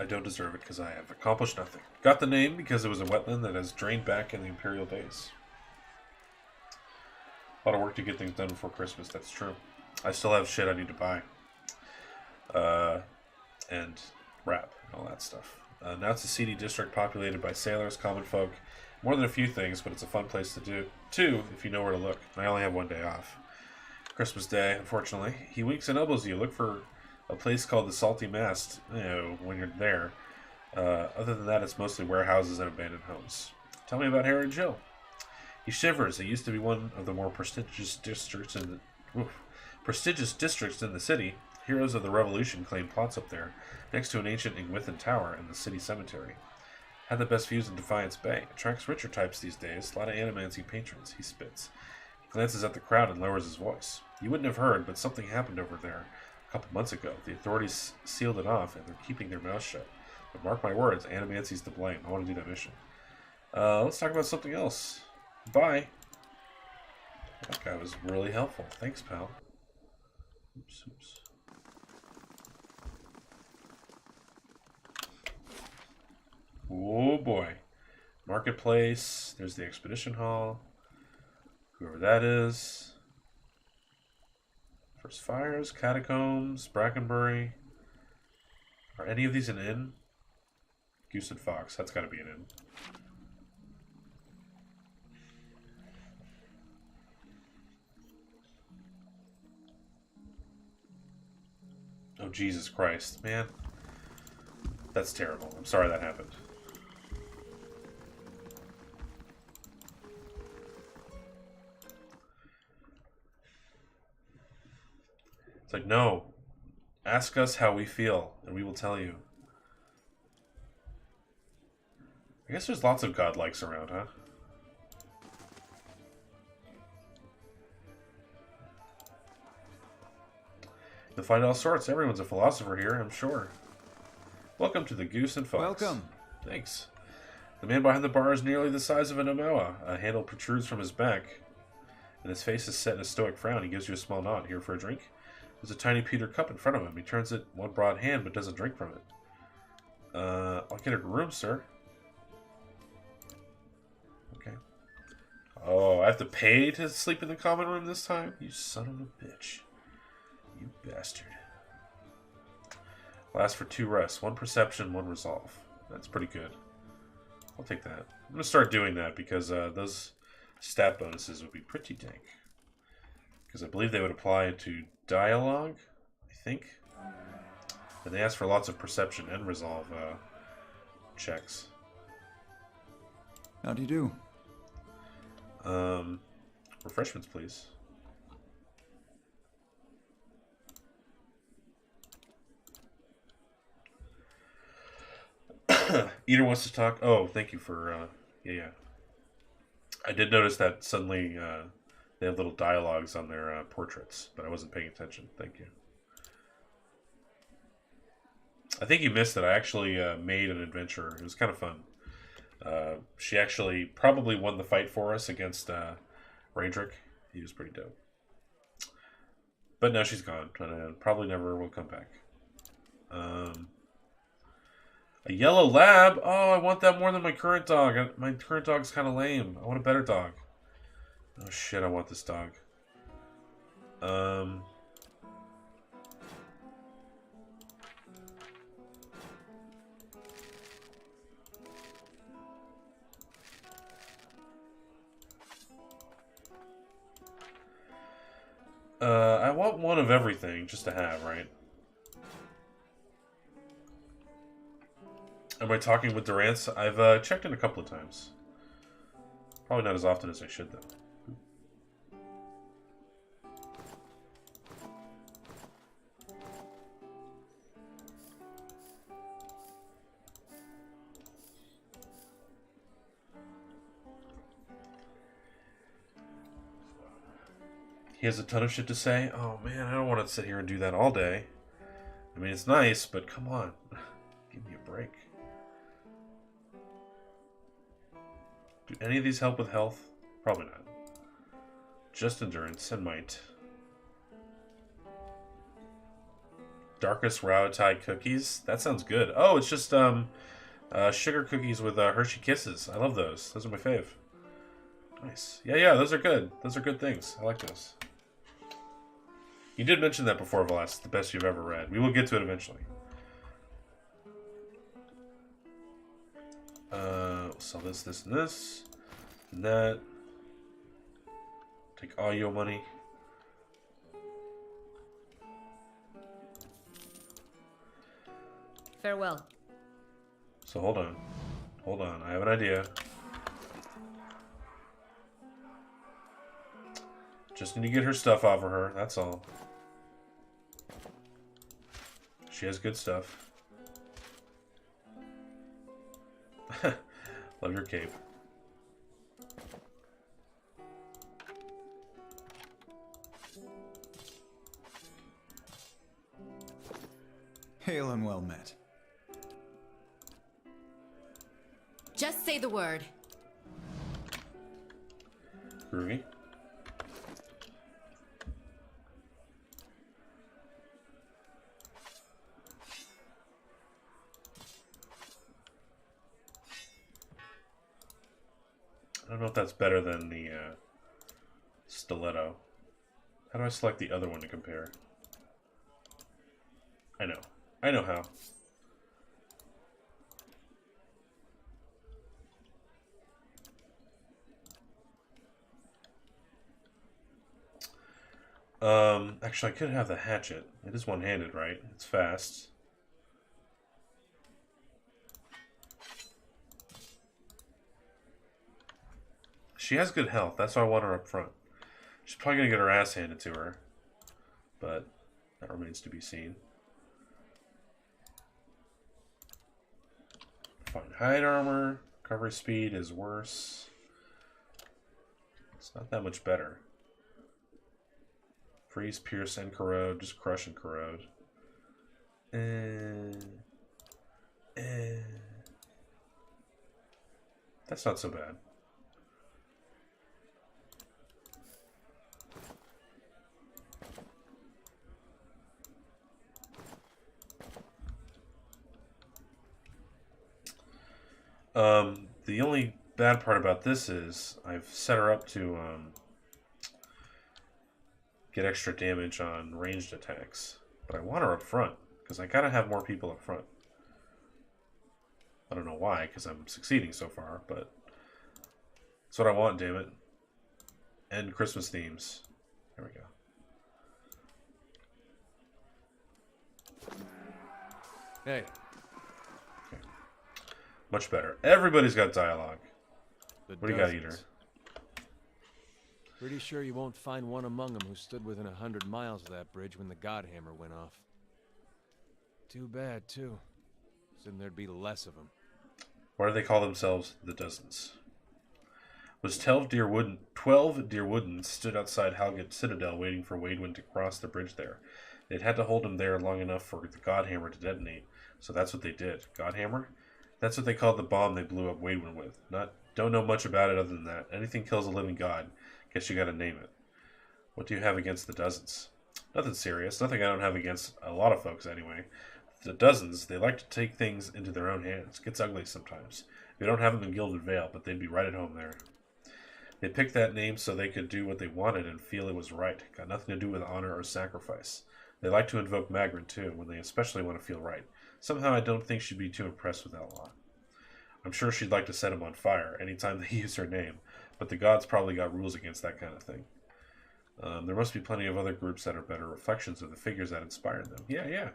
I don't deserve it because I have accomplished nothing. Got the name because it was a wetland that has drained back in the Imperial days. A lot of work to get things done before Christmas, that's true. I still have shit I need to buy. And wrap and all that stuff. Now it's a seedy district populated by sailors, common folk, more than a few things, but it's a fun place to do, too, if you know where to look. I only have one day off. Christmas Day, unfortunately. He winks and elbows you. Look for a place called the Salty Mast, when you're there. Other than that, it's mostly warehouses and abandoned homes. Tell me about Harry Jill. He shivers. It used to be one of the more prestigious districts in the city. Heroes of the Revolution claim plots up there, next to an ancient Ingwithan tower and the city cemetery. Had the best views in Defiance Bay. Attracts richer types these days. A lot of animancy patrons. He spits. He glances at the crowd and lowers his voice. You wouldn't have heard, but something happened over there a couple months ago. The authorities sealed it off, and they're keeping their mouths shut. But mark my words, animancy's to blame. I want to do that mission. Let's talk about something else. Bye. That guy was really helpful. Thanks, pal. Oops. Oh boy. Marketplace. There's the expedition hall. Whoever that is. First Fires, Catacombs, Brackenbury. Are any of these an inn? Goose and Fox. That's got to be an inn. Oh, Jesus Christ. Man. That's terrible. I'm sorry that happened. It's like, no. Ask us how we feel, and we will tell you. I guess there's lots of godlikes around, huh? You'll find all sorts. Everyone's a philosopher here, I'm sure. Welcome to the Goose and Fox. Welcome. Thanks. The man behind the bar is nearly the size of an Omoa. A handle protrudes from his back, and his face is set in a stoic frown. He gives you a small nod. Here for a drink? There's a tiny pewter cup in front of him. He turns it one broad hand, but doesn't drink from it. I'll get a room, sir. Okay. Oh, I have to pay to sleep in the common room this time? You son of a bitch. You bastard. Last for 2 rests. 1 perception, 1 resolve. That's pretty good. I'll take that. I'm going to start doing that because those stat bonuses would be pretty dank. Because I believe they would apply to dialogue, I think. And they ask for lots of perception and resolve checks. How do you do? Refreshments, please. Eater wants to talk. Oh, thank you for... yeah. I did notice that suddenly they have little dialogues on their portraits, but I wasn't paying attention. Thank you. I think you missed that I actually made an adventurer. It was kind of fun. She actually probably won the fight for us against Raedric. He was pretty dope. But no, she's gone. Probably never will come back. A yellow lab? Oh, I want that more than my current dog. My current dog's kind of lame. I want a better dog. Oh shit, I want this dog. I want one of everything just to have, right? Am I talking with Durance? I've checked in a couple of times. Probably not as often as I should, though. He has a ton of shit to say? Oh man, I don't want to sit here and do that all day. I mean, it's nice, but come on. Give me a break. Do any of these help with health? Probably not. Just endurance and might. Darkest Rautai cookies. That sounds good. Oh, it's just sugar cookies with Hershey Kisses. I love those. Those are my fave. Nice. Yeah, those are good. Those are good things. I like those. You did mention that before, Velas. The best you've ever read. We will get to it eventually. We'll sell this, this, and this. And that. Take all your money. Farewell. So hold on. Hold on. I have an idea. Just need to get her stuff off of her. That's all. She has good stuff. Love your cape. Hail and well met. Just say the word. Groovy. I don't know if that's better than the stiletto. How do I select the other one to compare? I know. I know how. Actually, I could have the hatchet. It is one-handed, right? It's fast. She has good health. That's why I want her up front. She's probably going to get her ass handed to her. But that remains to be seen. Fine hide armor. Recovery speed is worse. It's not that much better. Freeze, pierce, and corrode. Just crush and corrode. That's not so bad. The only bad part about this is I've set her up to get extra damage on ranged attacks. But I want her up front, because I gotta have more people up front. I don't know why, because I'm succeeding so far, but that's what I want, damn it. And Christmas themes. There we go. Hey, Much better. Everybody's got dialogue. the What do you got, Eater? dozens. Pretty sure you won't find one among them who stood within 100 miles of that bridge when the Godhammer went off. Too bad, too. Then there'd be less of them. Why do they call themselves the Dozens? Was 12 Deerwoodens stood outside Halgate Citadel waiting for Waidwen to cross the bridge there. They'd had to hold him there long enough for the Godhammer to detonate, so that's what they did. Godhammer? That's what they called the bomb they blew up Waidwen with. Don't know much about it other than that. Anything kills a living god. Guess you gotta name it. What do you have against the Dozens? Nothing serious. Nothing I don't have against a lot of folks anyway. The Dozens, they like to take things into their own hands. Gets ugly sometimes. We don't have them in Gilded Vale, but they'd be right at home there. They picked that name so they could do what they wanted and feel it was right. Got nothing to do with honor or sacrifice. They like to invoke Magrin too, when they especially want to feel right. Somehow I don't think she'd be too impressed with that law. I'm sure she'd like to set him on fire anytime they use her name, but the gods probably got rules against that kind of thing. There must be plenty of other groups that are better reflections of the figures that inspired them. Yeah.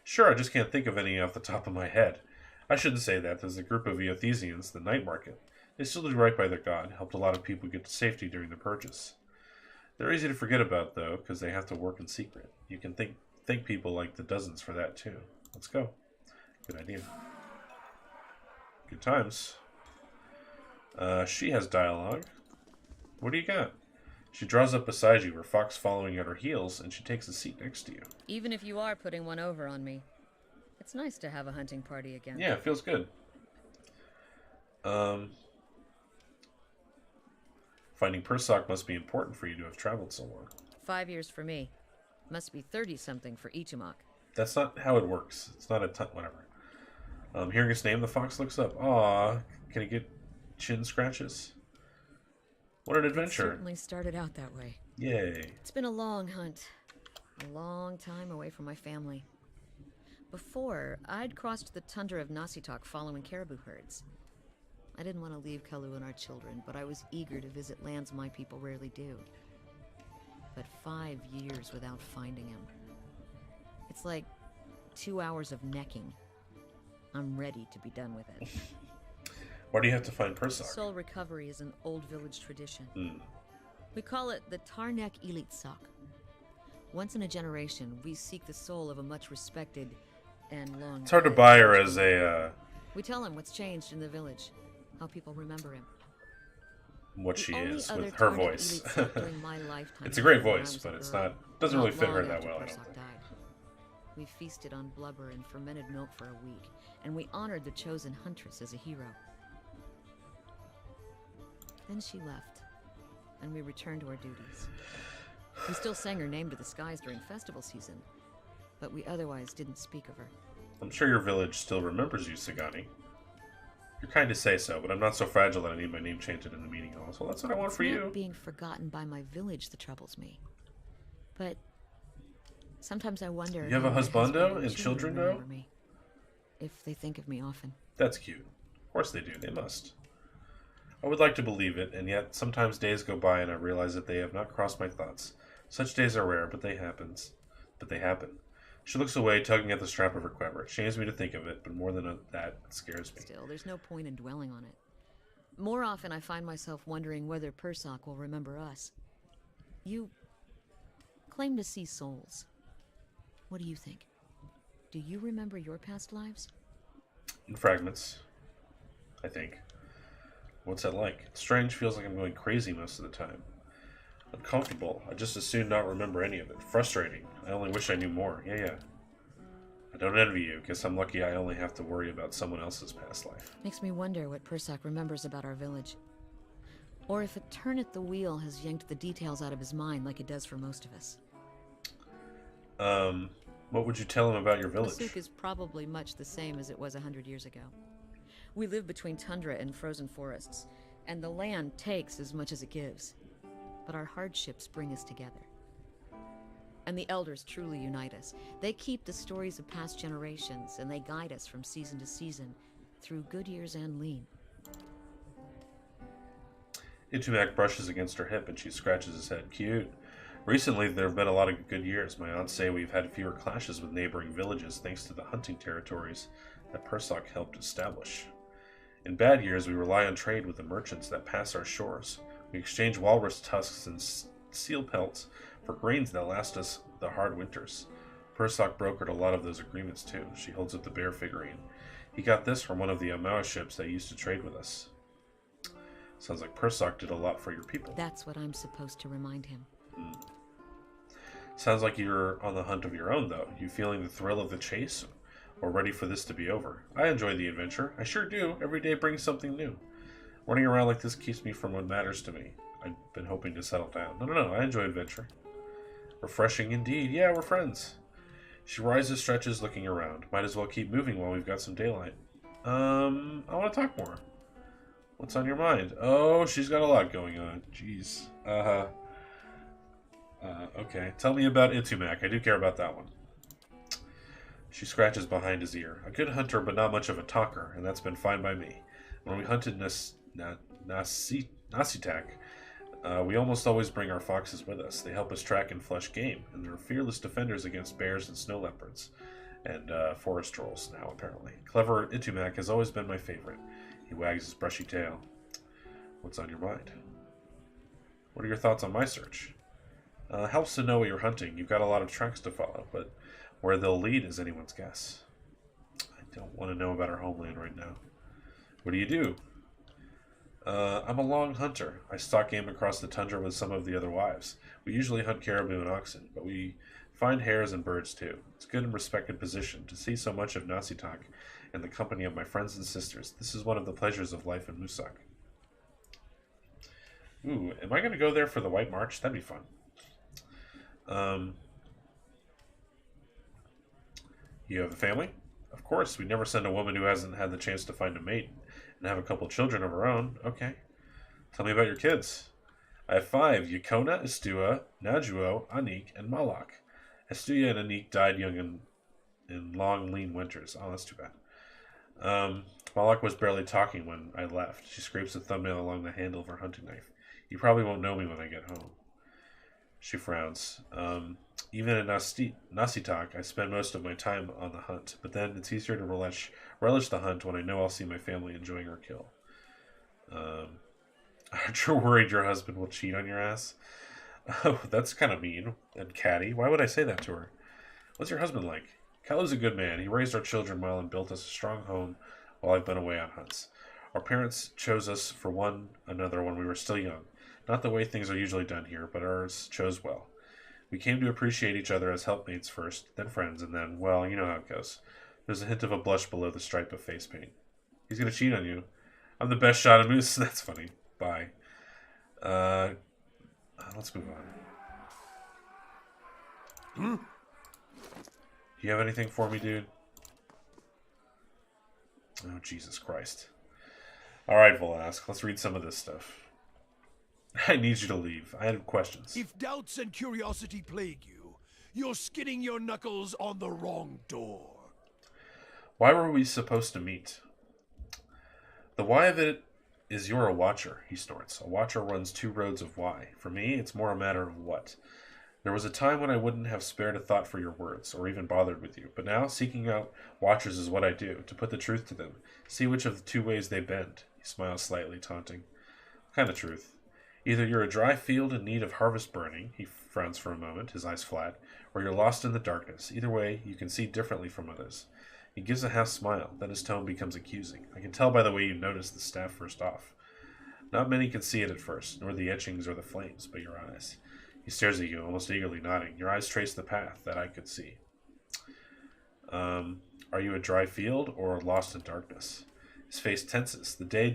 Sure, I just can't think of any off the top of my head. I shouldn't say that. There's a group of Eothesians, the Night Market. They still did right by their god, helped a lot of people get to safety during the purchase. They're easy to forget about, though, because they have to work in secret. You can thank people like the Dozens for that, too. Let's go. Good idea. Good times. She has dialogue. What do you got? She draws up beside you, her fox following at her heels, and she takes a seat next to you. Even if you are putting one over on me, it's nice to have a hunting party again. Yeah, it feels good. Finding Persock must be important for you to have traveled so long. 5 years for me. Must be 30-something for Ichimok. That's not how it works. It's not a whatever. Hearing his name, the fox looks up. Aw, can he get chin scratches? What an It adventure. certainly started out that way. Yay. It's been a long hunt. A long time away from my family. Before, I'd crossed the tundra of Nasitok following caribou herds. I didn't want to leave Kalu and our children, but I was eager to visit lands my people rarely do. But 5 years without finding him. It's like 2 hours of necking. I'm ready to be done with it. Why do you have to find Persak? Soul recovery is an old village tradition. Hmm. We call it the Tarnek Ilitsak. Once in a generation, we seek the soul of a much respected and long. It's hard to buy her as a, We tell him what's changed in the village, how people remember him. what The she only is other with her Tarnek voice. Ilitsak during my lifetime It's a great happened when I voice, was but a it's girl, doesn't really fit her long that after well, I don't Persak think. died. We feasted on blubber and fermented milk for a week, and we honored the chosen huntress as a hero. Then she left, and we returned to our duties. We still sang her name to the skies during festival season, but we otherwise didn't speak of her. I'm sure your village still remembers you, Sagani. You're kind to say so, but I'm not so fragile that I need my name chanted in the meeting hall, so that's what I want It's for not you. being forgotten by my village that troubles me. But sometimes I wonder. You have a how my husbando husband and children, remember though? me, if they think of me often. That's cute. Of course they do, they must. I would like to believe it, and yet sometimes days go by and I realize that they have not crossed my thoughts. Such days are rare, but they happen. She looks away, tugging at the strap of her quiver. It shames me to think of it, but more than that, it scares me. Still, there's no point in dwelling on it. More often, I find myself wondering whether Persak will remember us. You claim to see souls. What do you think? Do you remember your past lives? In fragments, I think. What's that like? It's strange, feels like I'm going crazy most of the time. Uncomfortable. I just as soon not remember any of it. Frustrating. I only wish I knew more. Yeah. I don't envy you. Guess I'm lucky I only have to worry about someone else's past life. Makes me wonder what Persak remembers about our village. Or if a turn at the wheel has yanked the details out of his mind like it does for most of us. What would you tell him about your village? Asuk is probably much the same as it was 100 years ago. We live between tundra and frozen forests, and the land takes as much as it gives. But our hardships bring us together. And the elders truly unite us. They keep the stories of past generations, and they guide us from season to season, through good years and lean. Itumak brushes against her hip and she scratches his head. Cute. Recently, there have been a lot of good years. My aunts say we've had fewer clashes with neighboring villages thanks to the hunting territories that Persak helped establish. In bad years, we rely on trade with the merchants that pass our shores. We exchange walrus tusks and seal pelts for grains that last us the hard winters. Persak brokered a lot of those agreements too. She holds up the bear figurine. He got this from one of the Amawa ships that used to trade with us. Sounds like Persak did a lot for your people. That's what I'm supposed to remind him. Sounds like you're on the hunt of your own, though. You feeling the thrill of the chase, or ready for this to be over? I enjoy the adventure. I sure do. Every day brings something new. Running around like this keeps me from what matters to me. I've been hoping to settle down. No. I enjoy adventure. Refreshing indeed. Yeah, we're friends. She rises, stretches, looking around. Might as well keep moving while we've got some daylight. I want to talk more. What's on your mind? Oh, she's got a lot going on. Jeez. Okay. Tell me about Itumak. I do care about that one. She scratches behind his ear. A good hunter, but not much of a talker, and that's been fine by me. When we hunted Nasitak, we almost always bring our foxes with us. They help us track and flush game, and they're fearless defenders against bears and snow leopards, and forest trolls now, apparently. Clever Itumak has always been my favorite. He wags his brushy tail. What's on your mind? What are your thoughts on my search? Helps to know what you're hunting. You've got a lot of tracks to follow, but where they'll lead is anyone's guess. I don't want to know about our homeland right now. What do you do? I'm a long hunter. I stalk game across the tundra with some of the other wives. We usually hunt caribou and oxen, but we find hares and birds too. It's a good and respected position. To see so much of Nasitak in the company of my friends and sisters, this is one of the pleasures of life in Musak. Ooh, am I going to go there for the White March? That'd be fun. You have a family? Of course, we never send a woman who hasn't had the chance to find a mate and have a couple children of her own. Okay. Tell me about your kids. I have 5. Yukona, Estua, Najuo, Anik, and Malak. Estuya and Anik died young in long, lean winters. Oh, that's too bad. Malak was barely talking when I left. She scrapes a thumbnail along the handle of her hunting knife. You probably won't know me when I get home. She frowns. Even in Nasitak, I spend most of my time on the hunt, but then it's easier to relish the hunt when I know I'll see my family enjoying our kill. Aren't you worried your husband will cheat on your ass? Oh, that's kind of mean and catty. Why would I say that to her? What's your husband like? Kalu's a good man. He raised our children well and built us a strong home while I've been away on hunts. Our parents chose us for one another when we were still young. Not the way things are usually done here, but ours chose well. We came to appreciate each other as helpmates first, then friends, and then, well, you know how it goes. There's a hint of a blush below the stripe of face paint. He's going to cheat on you. I'm the best shot of moose. That's funny. Bye. Let's move on. You have anything for me, dude? Oh, Jesus Christ. Alright, Volask, let's read some of this stuff. I need you to leave. I have questions. If doubts and curiosity plague you, you're skinning your knuckles on the wrong door. Why were we supposed to meet? The why of it is you're a watcher, he snorts. A watcher runs 2 roads of why. For me, it's more a matter of what. There was a time when I wouldn't have spared a thought for your words, or even bothered with you. But now, seeking out watchers is what I do, to put the truth to them. See which of the 2 ways they bend. He smiles slightly, taunting. What kind of truth? Either you're a dry field in need of harvest burning, he frowns for a moment, his eyes flat, or you're lost in the darkness. Either way, you can see differently from others. He gives a half smile, then his tone becomes accusing. I can tell by the way you notice the staff first off. Not many can see it at first, nor the etchings or the flames, but your eyes. He stares at you, almost eagerly nodding. Your eyes trace the path that I could see. Are you a dry field or lost in darkness? His face tenses. The day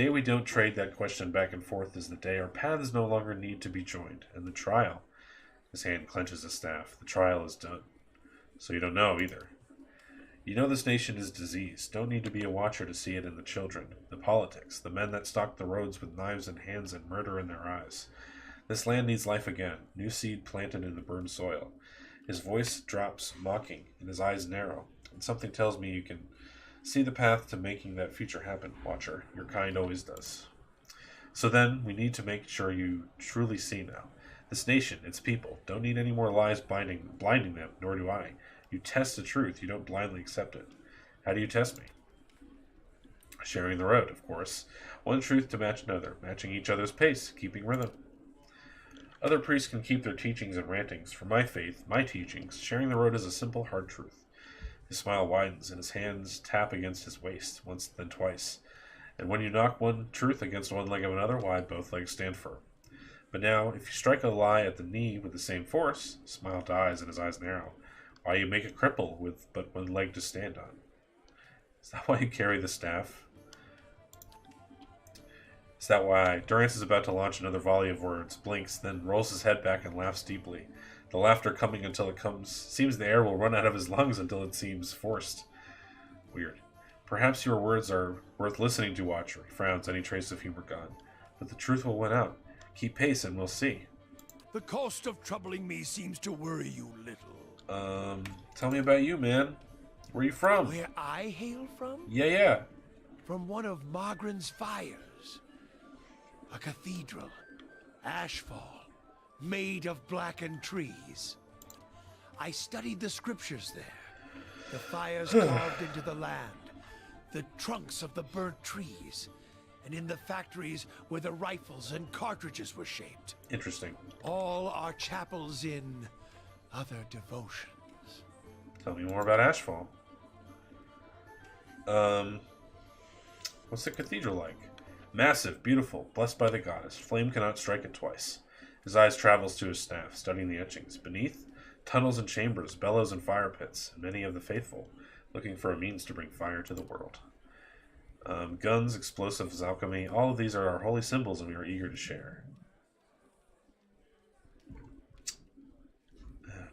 we don't trade that question back and forth is the day our paths no longer need to be joined. And the trial. His hand clenches his staff. The trial is done. So you don't know either. You know this nation is diseased. Don't need to be a watcher to see it in the children, the politics, the men that stalk the roads with knives in hands and murder in their eyes. This land needs life again, new seed planted in the burned soil. His voice drops, mocking, and his eyes narrow, and something tells me you can see the path to making that future happen, Watcher. Your kind always does. So then, we need to make sure you truly see now. This nation, its people, don't need any more lies blinding them, nor do I. You test the truth, you don't blindly accept it. How do you test me? Sharing the road, of course. One truth to match another, matching each other's pace, keeping rhythm. Other priests can keep their teachings and rantings. For my faith, my teachings, sharing the road is a simple, hard truth. His smile widens, and his hands tap against his waist, once then twice. And when you knock one truth against one leg of another, why, both legs stand firm. But now, if you strike a lie at the knee with the same force, smile dies and his eyes narrow. Why you make a cripple with but one leg to stand on? Is that why you carry the staff? Is that why? Durrance is about to launch another volley of words, blinks, then rolls his head back and laughs deeply. The laughter coming until it seems the air will run out of his lungs until it seems forced. Weird. Perhaps your words are worth listening to, Watcher. He frowns, any trace of humor gone. But the truth will win out. Keep pace and we'll see. The cost of troubling me seems to worry you little. Tell me about you, man. Where are you from? Where I hail from? Yeah. From one of Margren's fires. A cathedral. Ashfall. Made of blackened trees. I studied the scriptures there. The fires carved into the land. The trunks of the burnt trees. And in the factories where the rifles and cartridges were shaped. Interesting. All are chapels in other devotions. Tell me more about Ashfall. What's the cathedral like? Massive, beautiful, blessed by the goddess. Flame cannot strike it twice. His eyes travels to his staff, studying the etchings. Beneath, tunnels and chambers, bellows and fire pits, and many of the faithful, looking for a means to bring fire to the world. Guns, explosives, alchemy, all of these are our holy symbols and we are eager to share.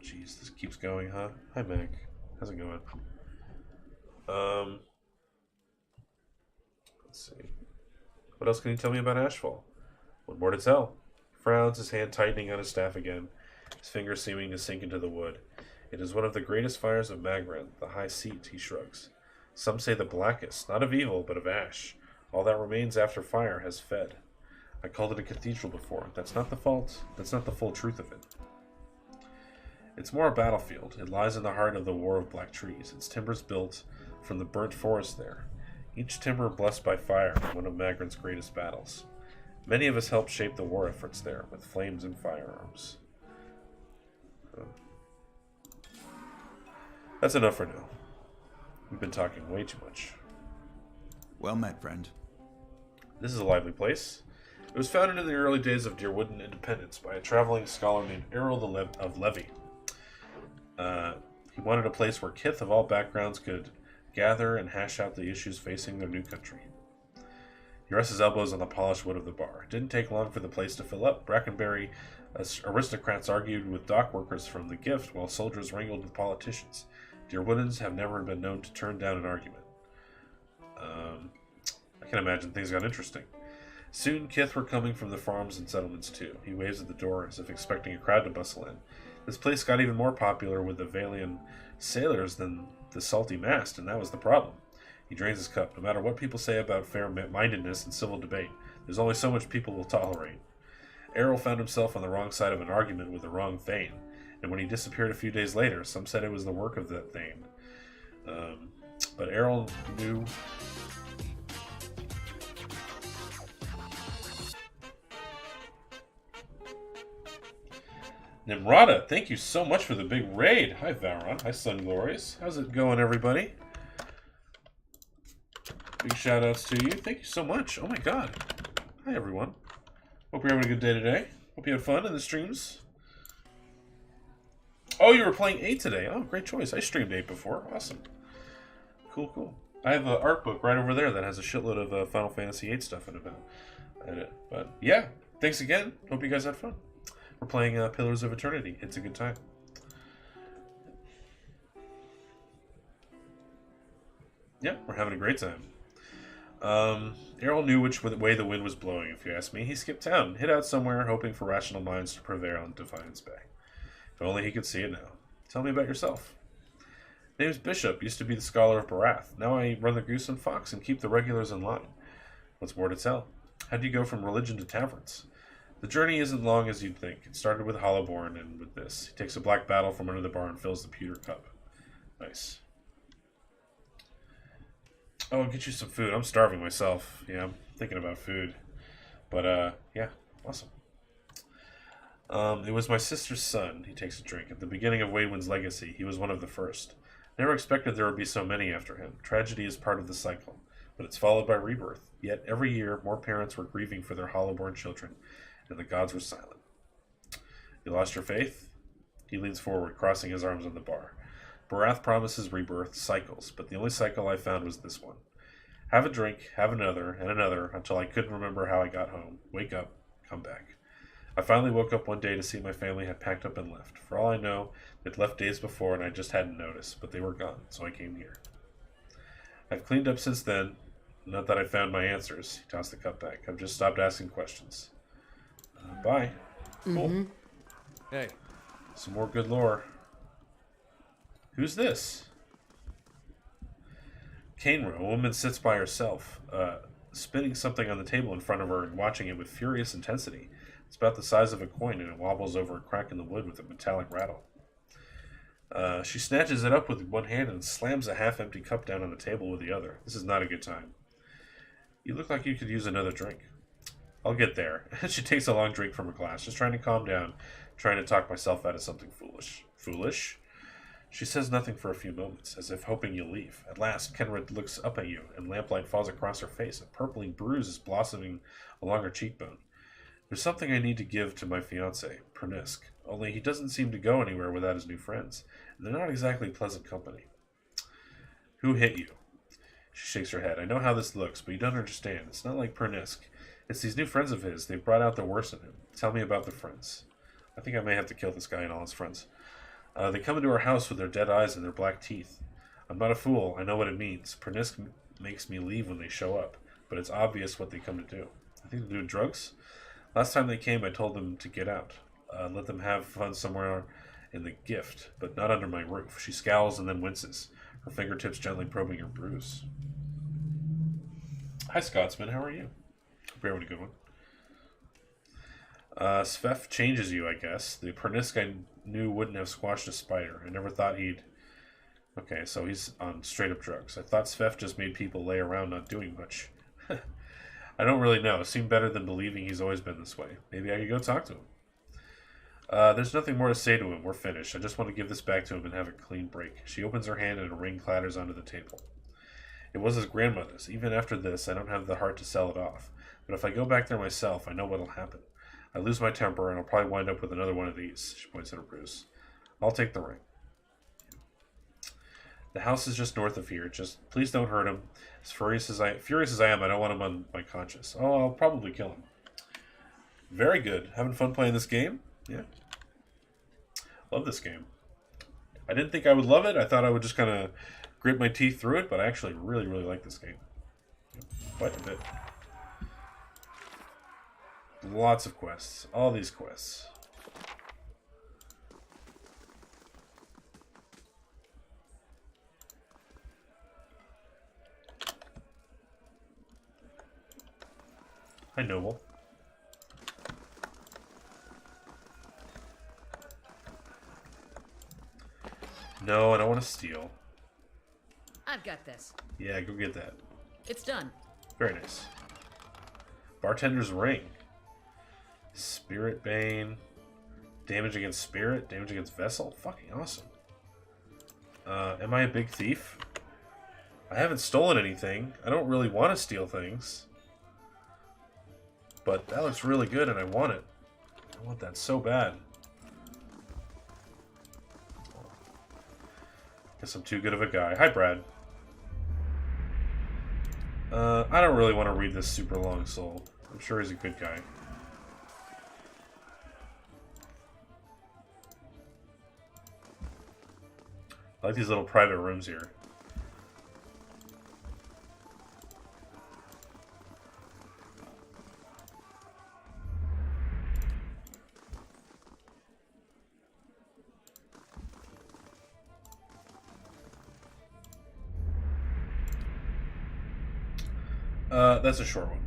jeez, this keeps going, huh? Hi, Meg. How's it going? Let's see. What else can you tell me about Ashfall? What more to tell? He frowns, his hand tightening on his staff again, his fingers seeming to sink into the wood. It is one of the greatest fires of Magran, the high seat, he shrugs. Some say the blackest, not of evil, but of ash. All that remains after fire has fed. I called it a cathedral before. That's not the full truth of it. It's more a battlefield. It lies in the heart of the War of Black Trees. Its timbers built from the burnt forest there. Each timber blessed by fire, one of Magran's greatest battles. Many of us helped shape the war efforts there, with flames and firearms. That's enough for now. We've been talking way too much. Well met, friend. This is a lively place. It was founded in the early days of Deerwooden independence by a traveling scholar named Errol of Levy. He wanted a place where kith of all backgrounds could gather and hash out the issues facing their new country. He rests his elbows on the polished wood of the bar. It didn't take long for the place to fill up. Brackenbury aristocrats argued with dock workers from the Gift, while soldiers wrangled with politicians. Deerwoodens have never been known to turn down an argument. I can imagine things got interesting. Soon, kith were coming from the farms and settlements too. He waves at the door as if expecting a crowd to bustle in. This place got even more popular with the Valian sailors than the salty mast, and that was the problem. He drains his cup. No matter what people say about fair-mindedness and civil debate, there's only so much people will tolerate. Errol found himself on the wrong side of an argument with the wrong Thane, and when he disappeared a few days later, some said it was the work of that Thane. But Errol knew... Nimrata, thank you so much for the big raid. Hi, Varon. Hi, Sunglories. How's it going, everybody? Big shout-outs to you. Thank you so much. Oh, my God. Hi, everyone. Hope you're having a good day today. Hope you had fun in the streams. Oh, you were playing 8 today. Oh, great choice. I streamed 8 before. Awesome. Cool, cool. I have an art book right over there that has a shitload of Final Fantasy 8 stuff in it. But, yeah. Thanks again. Hope you guys had fun. We're playing Pillars of Eternity. It's a good time. Yeah, we're having a great time. Errol knew which way the wind was blowing, if you ask me. He skipped town, hid out somewhere, hoping for rational minds to prevail on Defiance Bay. If only he could see it now. Tell me about yourself. Name's Bishop, used to be the Scholar of Barath. Now I run the Goose and Fox and keep the regulars in line. What's more to tell? How do you go from religion to taverns? The journey isn't long as you'd think. It started with Hollowborn and with this. He takes a black battle from under the bar and fills the pewter cup. Nice. Oh, I'll get you some food. I'm starving myself. Yeah, I'm thinking about food. But, yeah, awesome. It was my sister's son. He takes a drink. At the beginning of Waywind's legacy, he was one of the first. Never expected there would be so many after him. Tragedy is part of the cycle, but it's followed by rebirth. Yet, every year, more parents were grieving for their Hollowborn children, and the gods were silent. You lost your faith? He leans forward, crossing his arms on the bar. Barath promises rebirth, cycles, but the only cycle I found was this one. Have a drink, have another, and another, until I couldn't remember how I got home. Wake up, come back. I finally woke up one day to see my family had packed up and left. For all I know, they'd left days before and I just hadn't noticed, but they were gone, so I came here. I've cleaned up since then. Not that I found my answers. He tossed the cup back. I've just stopped asking questions. Bye. Cool. Hey. Some more good lore. Who's this? Kainra, a woman sits by herself, spinning something on the table in front of her and watching it with furious intensity. It's about the size of a coin and it wobbles over a crack in the wood with a metallic rattle. She snatches it up with one hand and slams a half-empty cup down on the table with the other. This is not a good time. You look like you could use another drink. I'll get there. She takes a long drink from her glass, just trying to calm down, trying to talk myself out of something foolish. Foolish? She says nothing for a few moments, as if hoping you'll leave. At last, Kenred looks up at you, and lamplight falls across her face. A purpling bruise is blossoming along her cheekbone. There's something I need to give to my fiancé, Pernisk, only he doesn't seem to go anywhere without his new friends, and they're not exactly pleasant company. Who hit you? She shakes her head. I know how this looks, but you don't understand. It's not like Pernisk. It's these new friends of his. They've brought out the worst in him. Tell me about the friends. I think I may have to kill this guy and all his friends. They come into our house with their dead eyes and their black teeth. I'm not a fool. I know what it means. Pernisk makes me leave when they show up, but it's obvious what they come to do. I think they're doing drugs. Last time they came, I told them to get out. Let them have fun somewhere in the gift, but not under my roof. She scowls and then winces, her fingertips gently probing her bruise. Hi, Scotsman. How are you? Hope you're having a good one. Svef changes you, I guess. The Pernisk I knew wouldn't have squashed a spider. I never thought he'd... Okay, so he's on straight-up drugs. I thought Svef just made people lay around not doing much. I don't really know. It seemed better than believing he's always been this way. Maybe I could go talk to him. There's nothing more to say to him. We're finished. I just want to give this back to him and have a clean break. She opens her hand and a ring clatters onto the table. It was his grandmother's. Even after this, I don't have the heart to sell it off. But if I go back there myself, I know what'll happen. I lose my temper, and I'll probably wind up with another one of these. She points at her bruise. I'll take the ring. The house is just north of here. Just please don't hurt him. As furious as I am, I don't want him on my conscience. Oh, I'll probably kill him. Very good. Having fun playing this game? Yeah. Love this game. I didn't think I would love it. I thought I would just kind of grit my teeth through it, but I actually really, really like this game. Quite a bit. Lots of quests. All these quests. Hi, Noble. No, I don't want to steal. I've got this. Yeah, go get that. It's done. Very nice. Bartender's Ring. Spirit Bane. Damage against Spirit. Damage against Vessel. Fucking awesome. Am I a big thief? I haven't stolen anything. I don't really want to steal things. But that looks really good and I want it. I want that so bad. Guess I'm too good of a guy. Hi, Brad. I don't really want to read this super long soul. I'm sure he's a good guy. I like these little private rooms here. That's a short one.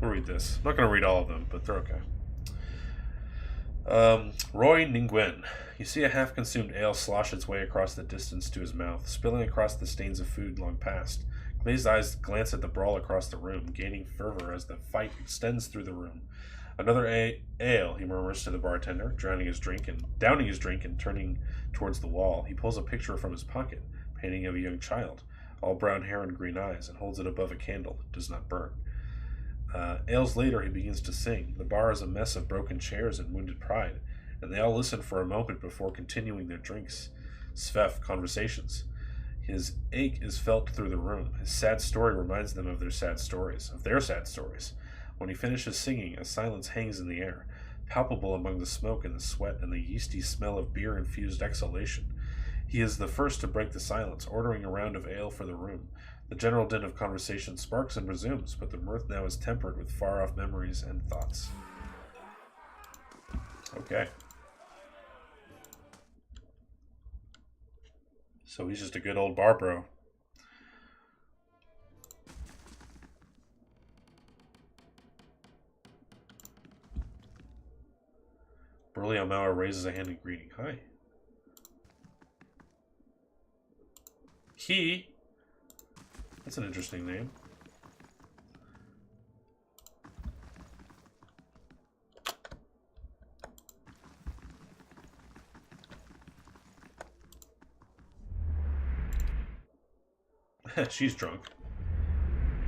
We'll read this. I'm not going to read all of them, but they're okay. Roy Ningwen. You see a half-consumed ale slosh its way across the distance to his mouth, spilling across the stains of food long past. Glazed eyes glance at the brawl across the room, gaining fervor as the fight extends through the room. Another ale, he murmurs to the bartender, downing his drink and turning towards the wall. He pulls a picture from his pocket, painting of a young child, all brown hair and green eyes, and holds it above a candle. It does not burn. Ales later, he begins to sing. The bar is a mess of broken chairs and wounded pride, and they all listen for a moment before continuing their drinks. Svef, conversations. His ache is felt through the room. His sad story reminds them of their sad stories. When he finishes singing, a silence hangs in the air, palpable among the smoke and the sweat and the yeasty smell of beer-infused exhalation. He is the first to break the silence, ordering a round of ale for the room. The general din of conversation sparks and resumes, but the mirth now is tempered with far-off memories and thoughts. Okay. So he's just a good old bar bro. Burly Almauer raises a hand in greeting. Hi. He. That's an interesting name. She's drunk.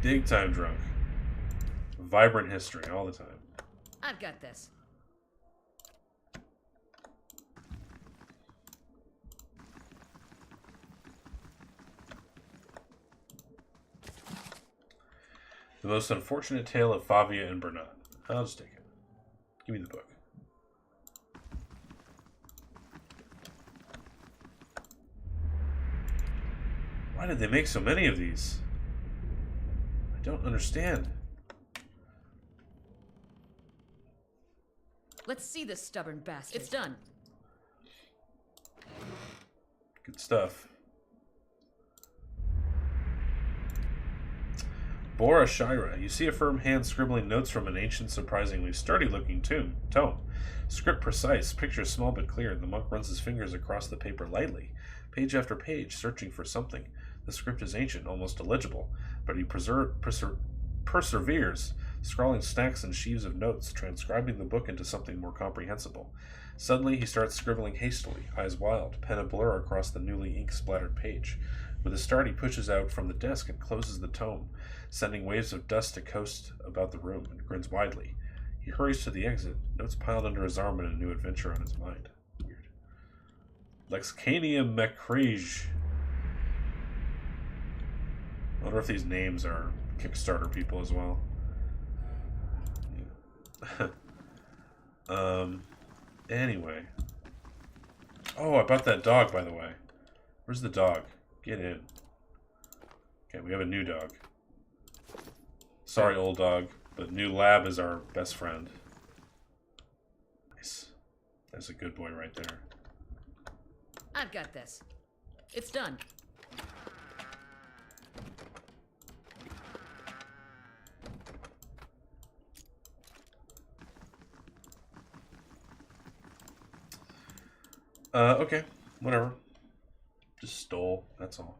Big time drunk. Vibrant history all the time. I've got this. The most unfortunate tale of Favia and Bernard. I'll just take it. Give me the book. Why did they make so many of these? I don't understand. Let's see this stubborn bastard. It's done. Good stuff. Bora Shira. You see a firm hand scribbling notes from an ancient, surprisingly sturdy-looking tome. Script precise, pictures small but clear. The monk runs his fingers across the paper lightly, page after page, searching for something. The script is ancient, almost illegible, but he perseveres, scrawling stacks and sheaves of notes, transcribing the book into something more comprehensible. Suddenly, he starts scribbling hastily, eyes wild, pen ablur across the newly ink-splattered page. With a start, he pushes out from the desk and closes the tome, sending waves of dust to coast about the room, and grins widely. He hurries to the exit, notes piled under his arm and a new adventure on his mind. Weird. Lexcania MacCreage. I wonder if these names are Kickstarter people as well. Yeah. Anyway. Oh, I bought that dog, by the way. Where's the dog? Get in. Okay, we have a new dog. Sorry, old dog, but new lab is our best friend. Nice. That's a good boy right there. I've got this. It's done. Okay, whatever. Just stole, that's all.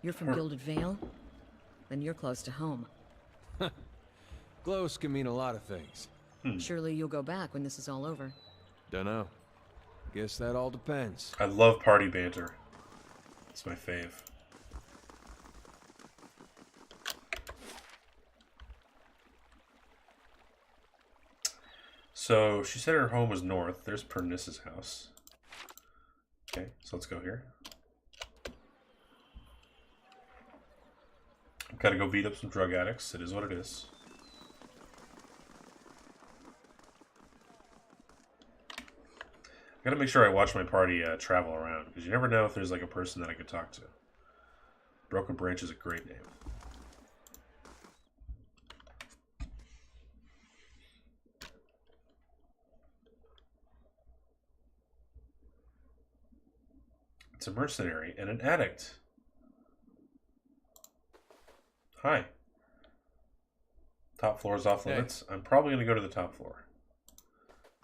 You're from Gilded Vale? Then you're close to home. Close can mean a lot of things. Surely you'll go back when this is all over. Dunno. Guess that all depends. I love party banter. It's my fave. So, she said her home was north. There's Pernis's house. Okay, so let's go here. Gotta go beat up some drug addicts. It is what it is. Gotta make sure I watch my party travel around, because you never know if there's like a person that I could talk to. Broken Branch is a great name. It's a mercenary and an addict. Hi. Top floor is off limits. I'm probably going to go to the top floor.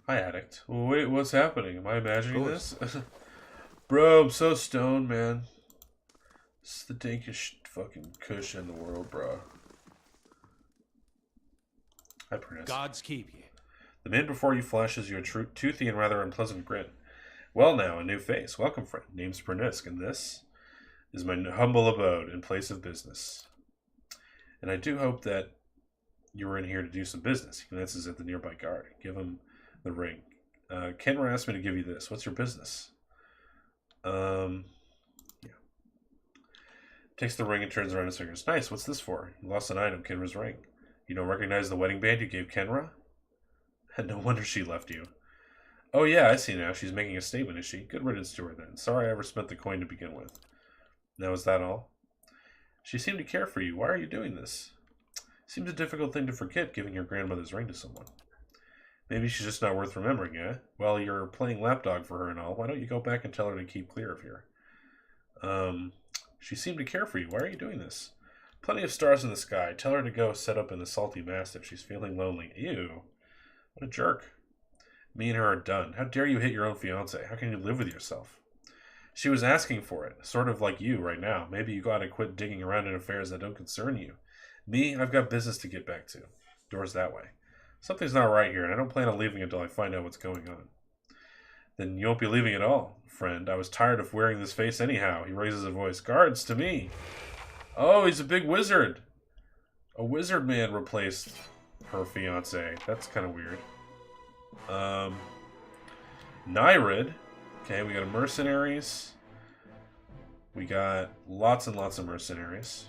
Hi, addict. Wait, what's happening? Am I imagining this? Bro, I'm so stoned, man. This is the dankest fucking kush in the world, bro. Hi, Pernis. Gods keep you. The man before you flashes you a toothy and rather unpleasant grin. Well now, a new face. Welcome, friend. Name's Pernisk, and this is my humble abode and place of business. And I do hope that you were in here to do some business. He glances at the nearby guard. Give him the ring. Kenra asked me to give you this. What's your business? Yeah. Takes the ring and turns around his fingers. Nice. What's this for? You lost an item, Kenra's ring. You don't recognize the wedding band you gave Kenra? And no wonder she left you. Oh yeah, I see now. She's making a statement, is she? Good riddance to her then. Sorry I ever spent the coin to begin with. Now is that all? She seemed to care for you. Why are you doing this? Seems a difficult thing to forget, giving your grandmother's ring to someone. Maybe she's just not worth remembering, eh? Well, you're playing lapdog for her and all. Why don't you go back and tell her to keep clear of here? She seemed to care for you. Why are you doing this? Plenty of stars in the sky. Tell her to go set up in the salty mastiff. She's feeling lonely. Ew. What a jerk. Me and her are done. How dare you hit your own fiancé? How can you live with yourself? She was asking for it, sort of like you right now. Maybe you gotta quit digging around in affairs that don't concern you. Me, I've got business to get back to. Door's that way. Something's not right here, and I don't plan on leaving until I find out what's going on. Then you won't be leaving at all, friend. I was tired of wearing this face anyhow. He raises a voice. Guards, to me. Oh, he's a big wizard. A wizard man replaced her fiancé. That's kind of weird. Nyrid. Okay, we got a mercenaries. We got lots and lots of mercenaries.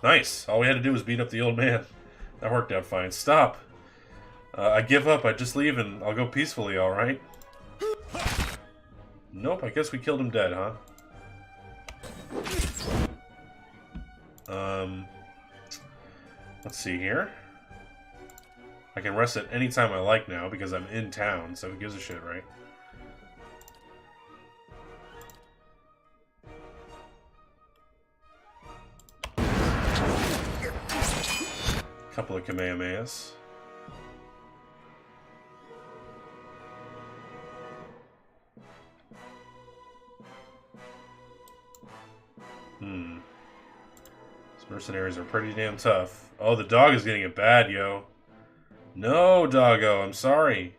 Nice. All we had to do was beat up the old man. That worked out fine. Stop. I give up. I just leave and I'll go peacefully, alright? Nope, I guess we killed him dead, huh? Let's see here. I can rest at any time I like now because I'm in town, so who gives a shit, right? Couple of Kamehamehas. These mercenaries are pretty damn tough. Oh, the dog is getting it bad, yo. No, doggo, I'm sorry.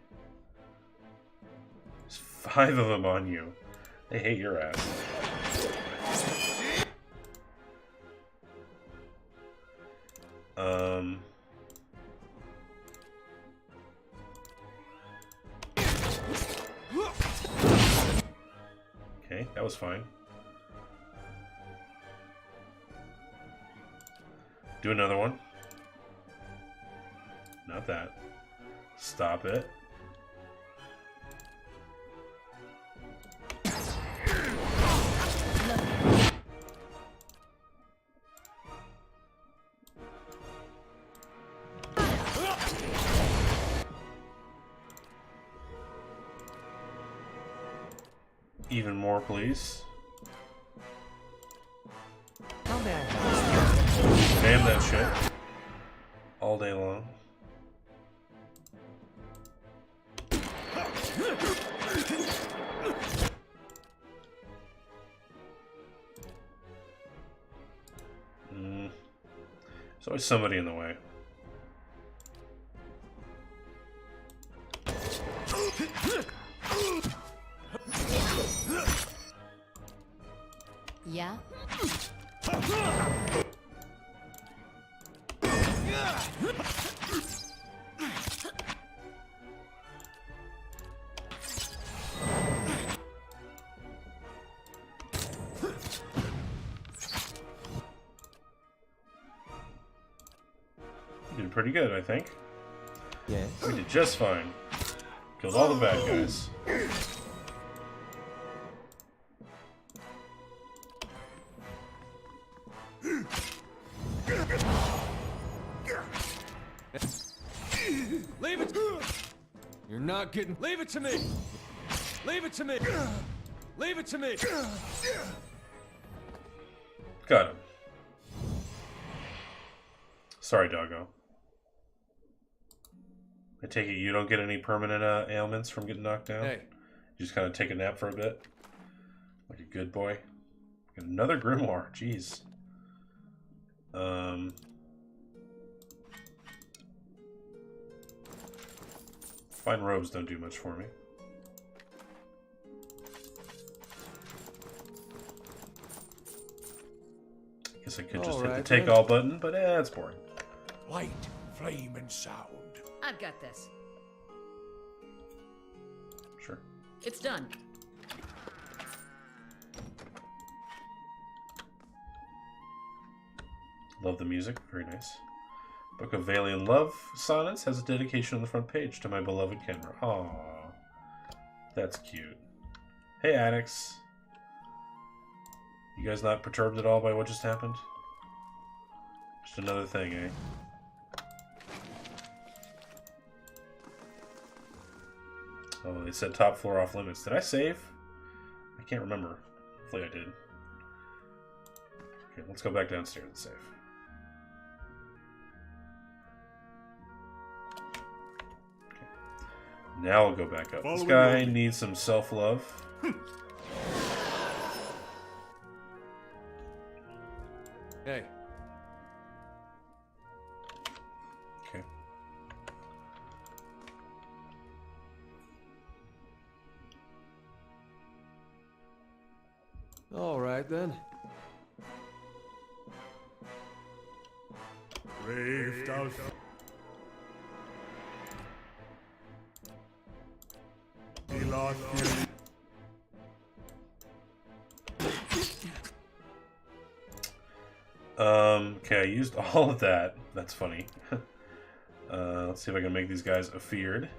There's 5 of them on you. They hate your ass. Okay, that was fine. Do another one. Not that. Stop it. Even more, please. Damn that shit. All day long. There's always somebody in the way. Yeah? You did pretty good, I think. Yes. We did just fine. Killed all the bad guys. Leave it! You're not getting... Leave it to me! Leave it to me! Leave it to me! Got him. Sorry, doggo. I take it you don't get any permanent ailments from getting knocked down? Hey. You just kind of take a nap for a bit? Like a good boy? Got another grimoire. Jeez. Fine robes don't do much for me. Guess I could just hit the take all button, but it's boring. Light, flame, and sound. I've got this. Sure. It's done. Love the music. Very nice. Book of Valiant Love Sonnets has a dedication on the front page to my beloved Kenra. Aww. That's cute. Hey, addicts. You guys not perturbed at all by what just happened? Just another thing, eh? Oh, they said top floor off limits. Did I save? I can't remember. Hopefully I did. Okay, let's go back downstairs and save. Okay. Now I'll go back up. This guy needs some self-love. Hey. Okay. All right, then. Okay, I used all of that. That's funny. Let's see if I can make these guys afeared.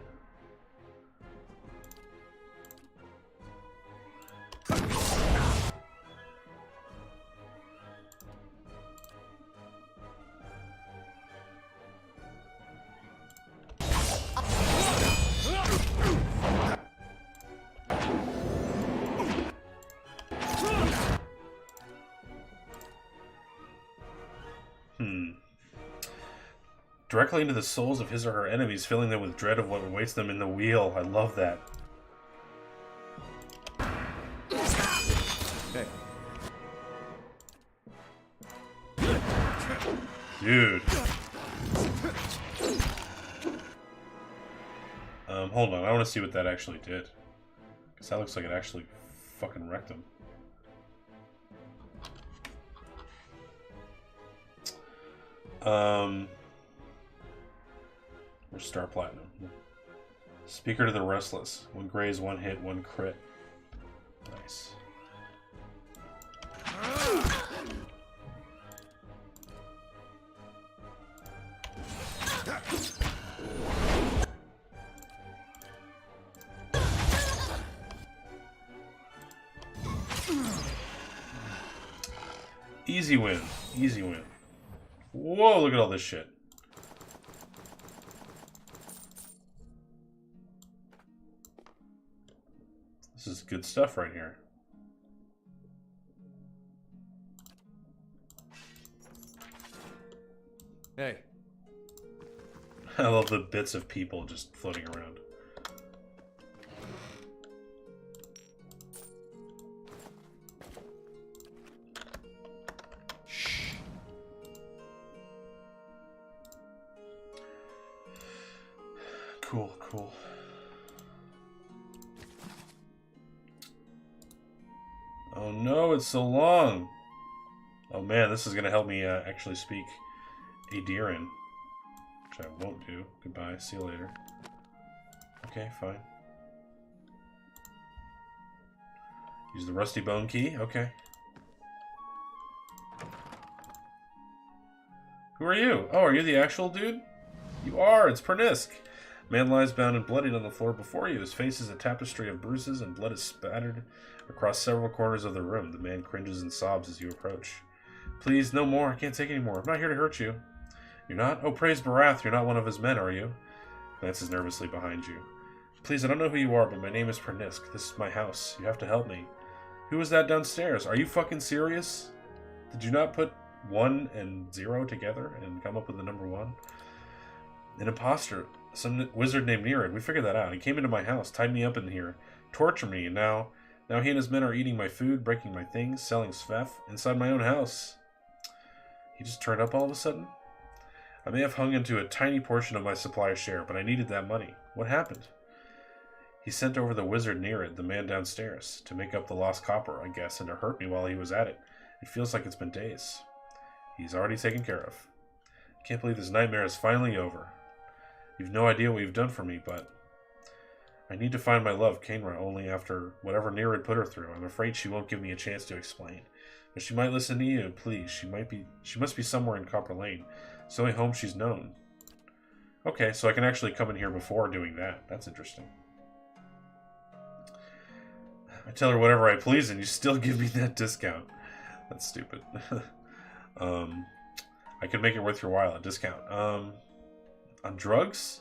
Directly into the souls of his or her enemies, filling them with dread of what awaits them in the wheel. I love that. Hey. Dude. Hold on. I want to see what that actually did. Because that looks like it actually fucking wrecked him. Where's Star Platinum? Speaker to the Restless. One graze, one hit, one crit. Nice. Easy win. Easy win. Whoa, look at all this shit. This is good stuff right here. Hey. I love the bits of people just floating around. Cool, cool. Oh no, it's so long. Oh man, this is gonna help me actually speak Adiran, which I won't do. Goodbye, see you later. Okay, fine. Use the rusty bone key, okay. Who are you? Oh, are you the actual dude? You are, it's Pernisk. Man lies bound and bloodied on the floor before you. His face is a tapestry of bruises, and blood is spattered across several corners of the room. The man cringes and sobs as you approach. Please, no more. I can't take any more. I'm not here to hurt you. You're not? Oh, praise Barath. You're not one of his men, are you? Glances nervously behind you. Please, I don't know who you are, but my name is Pernisk. This is my house. You have to help me. Who is that downstairs? Are you fucking serious? Did you not put 1 and 0 together and come up with the number 1? An imposter. Some wizard named Nerid. We figured that out. He came into my house, tied me up in here, tortured me, and now he and his men are eating my food, breaking my things, selling Svef inside my own house. He just turned up all of a sudden? I may have hung into a tiny portion of my supply share, but I needed that money. What happened? He sent over the wizard Nerid, the man downstairs, to make up the lost copper, I guess, and to hurt me while he was at it. It feels like it's been days. He's already taken care of. I can't believe this nightmare is finally over. You've no idea what you've done for me, but I need to find my love, Kainra, only after whatever Nerid put her through. I'm afraid she won't give me a chance to explain. But she might listen to you, please. She must be somewhere in Copper Lane. It's the only home she's known. Okay, so I can actually come in here before doing that. That's interesting. I tell her whatever I please and you still give me that discount. That's stupid. I could make it worth your while, a discount. On drugs?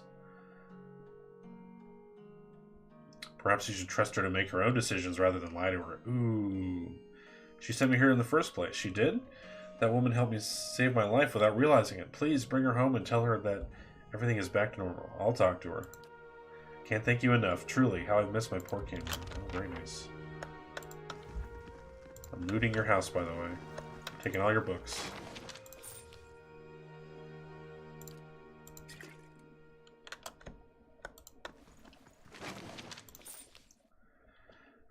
Perhaps you should trust her to make her own decisions rather than lie to her. Ooh. She sent me here in the first place. She did? That woman helped me save my life without realizing it. Please bring her home and tell her that everything is back to normal. I'll talk to her. Can't thank you enough. Truly, how I've missed my poor Kainra. Oh, very nice. I'm looting your house, by the way. Taking all your books.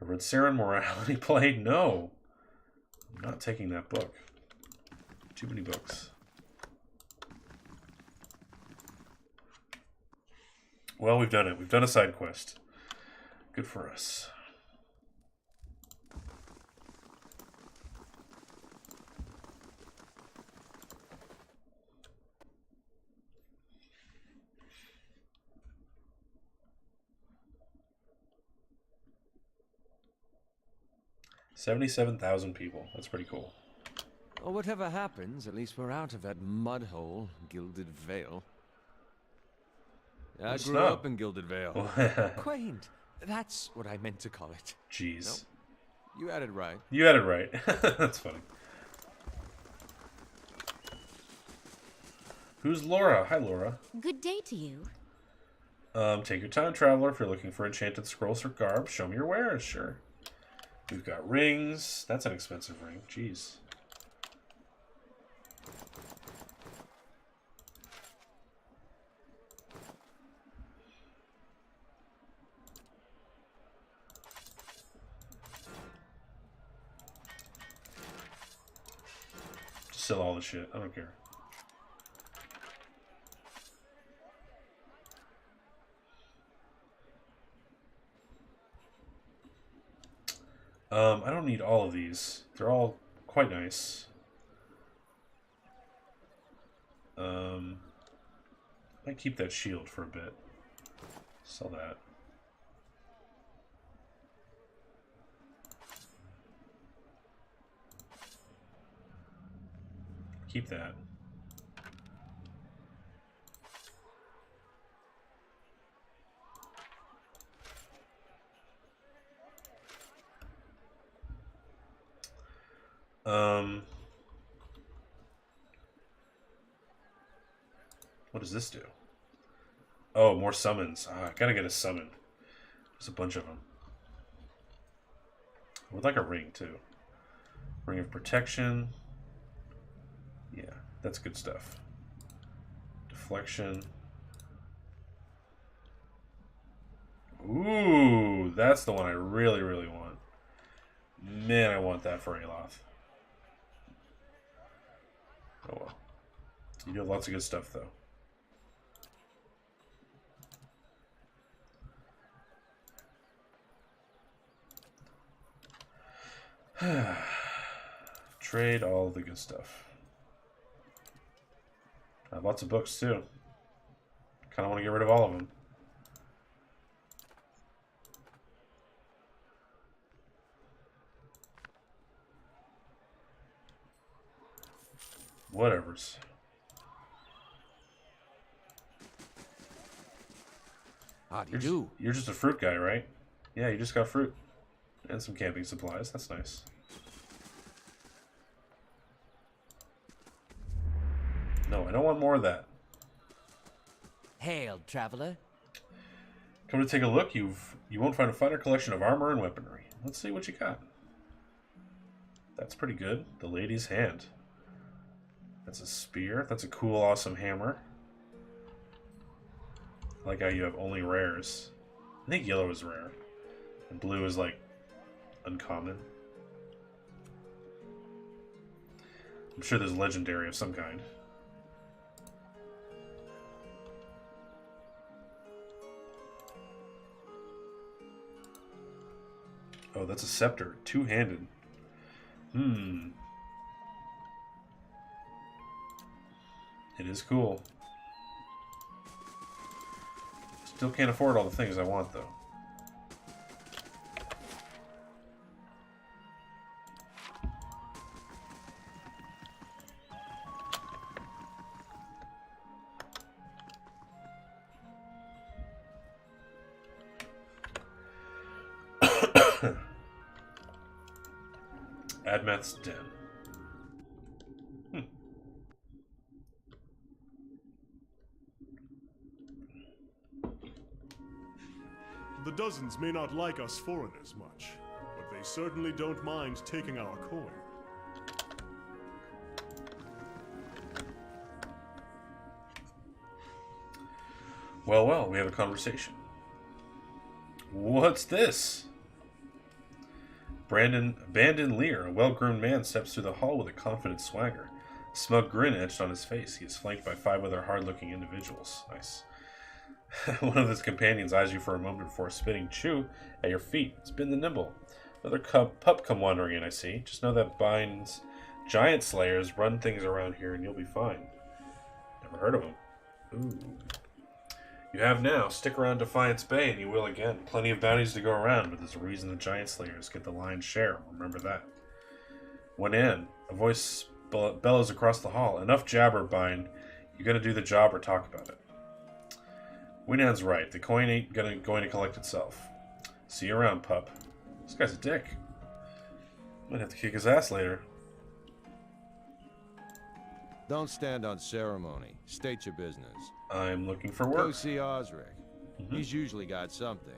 I read Saren Morality Play? No. I'm not taking that book. Too many books. Well, we've done it. We've done a side quest. Good for us. $77,000 people. That's pretty cool. Well, whatever happens, at least we're out of that mud hole, Gilded Vale. I It's grew not. up in Gilded Vale. Quaint. That's what I meant to call it. Jeez. Nope. You had it right. You had it right. That's funny. Who's Laura? Hi, Laura. Good day to you. Take your time, traveler. If you're looking for enchanted scrolls or garb, show me your wares. Sure. We've got rings. That's an expensive ring. Jeez. Just sell all the shit. I don't care. I don't need all of these. They're all quite nice. Might keep that shield for a bit. Sell that. Keep that. What does this do? Oh, more summons. I gotta get a summon. There's a bunch of them. I would like a ring, too. Ring of protection. Yeah, that's good stuff. Deflection. Ooh, that's the one I really, really want. Man, I want that for Aloth. Oh well. You do have lots of good stuff, though. Trade all the good stuff. I have lots of books, too. Kind of want to get rid of all of them. Whatevers. How do you do? You're just a fruit guy, right? Yeah, you just got fruit. And some camping supplies. That's nice. No, I don't want more of that. Hail, traveler. Come to take a look. You won't find a finer collection of armor and weaponry. Let's see what you got. That's pretty good. The Lady's Hand. That's a spear. That's a cool, awesome hammer. I like how you have only rares. I think yellow is rare. And blue is like uncommon. I'm sure there's legendary of some kind. Oh, that's a scepter. Two-handed. It is cool. Still can't afford all the things I want, though. Admeth's Den. The dozens may not like us foreigners much, but they certainly don't mind taking our coin. Well, well, we have a conversation. What's this? Bandon Lear, a well-groomed man, steps through the hall with a confident swagger. A smug grin etched on his face. He is flanked by 5 other hard-looking individuals. Nice. One of his companions eyes you for a moment before spitting chew at your feet. It's been the nimble. Another pup come wandering in, I see. Just know that binds giant slayers run things around here and you'll be fine. Never heard of them. Ooh. You have now. Stick around Defiance Bay and you will again. Plenty of bounties to go around, but there's a reason the giant slayers get the lion's share. Remember that. When in, a voice bellows across the hall. Enough jabber, Bind. You gonna do the job or talk about it? Winan's right. The coin ain't going to collect itself. See you around, pup. This guy's a dick. Might have to kick his ass later. Don't stand on ceremony. State your business. I'm looking for Go work. see Osric. He's usually got something.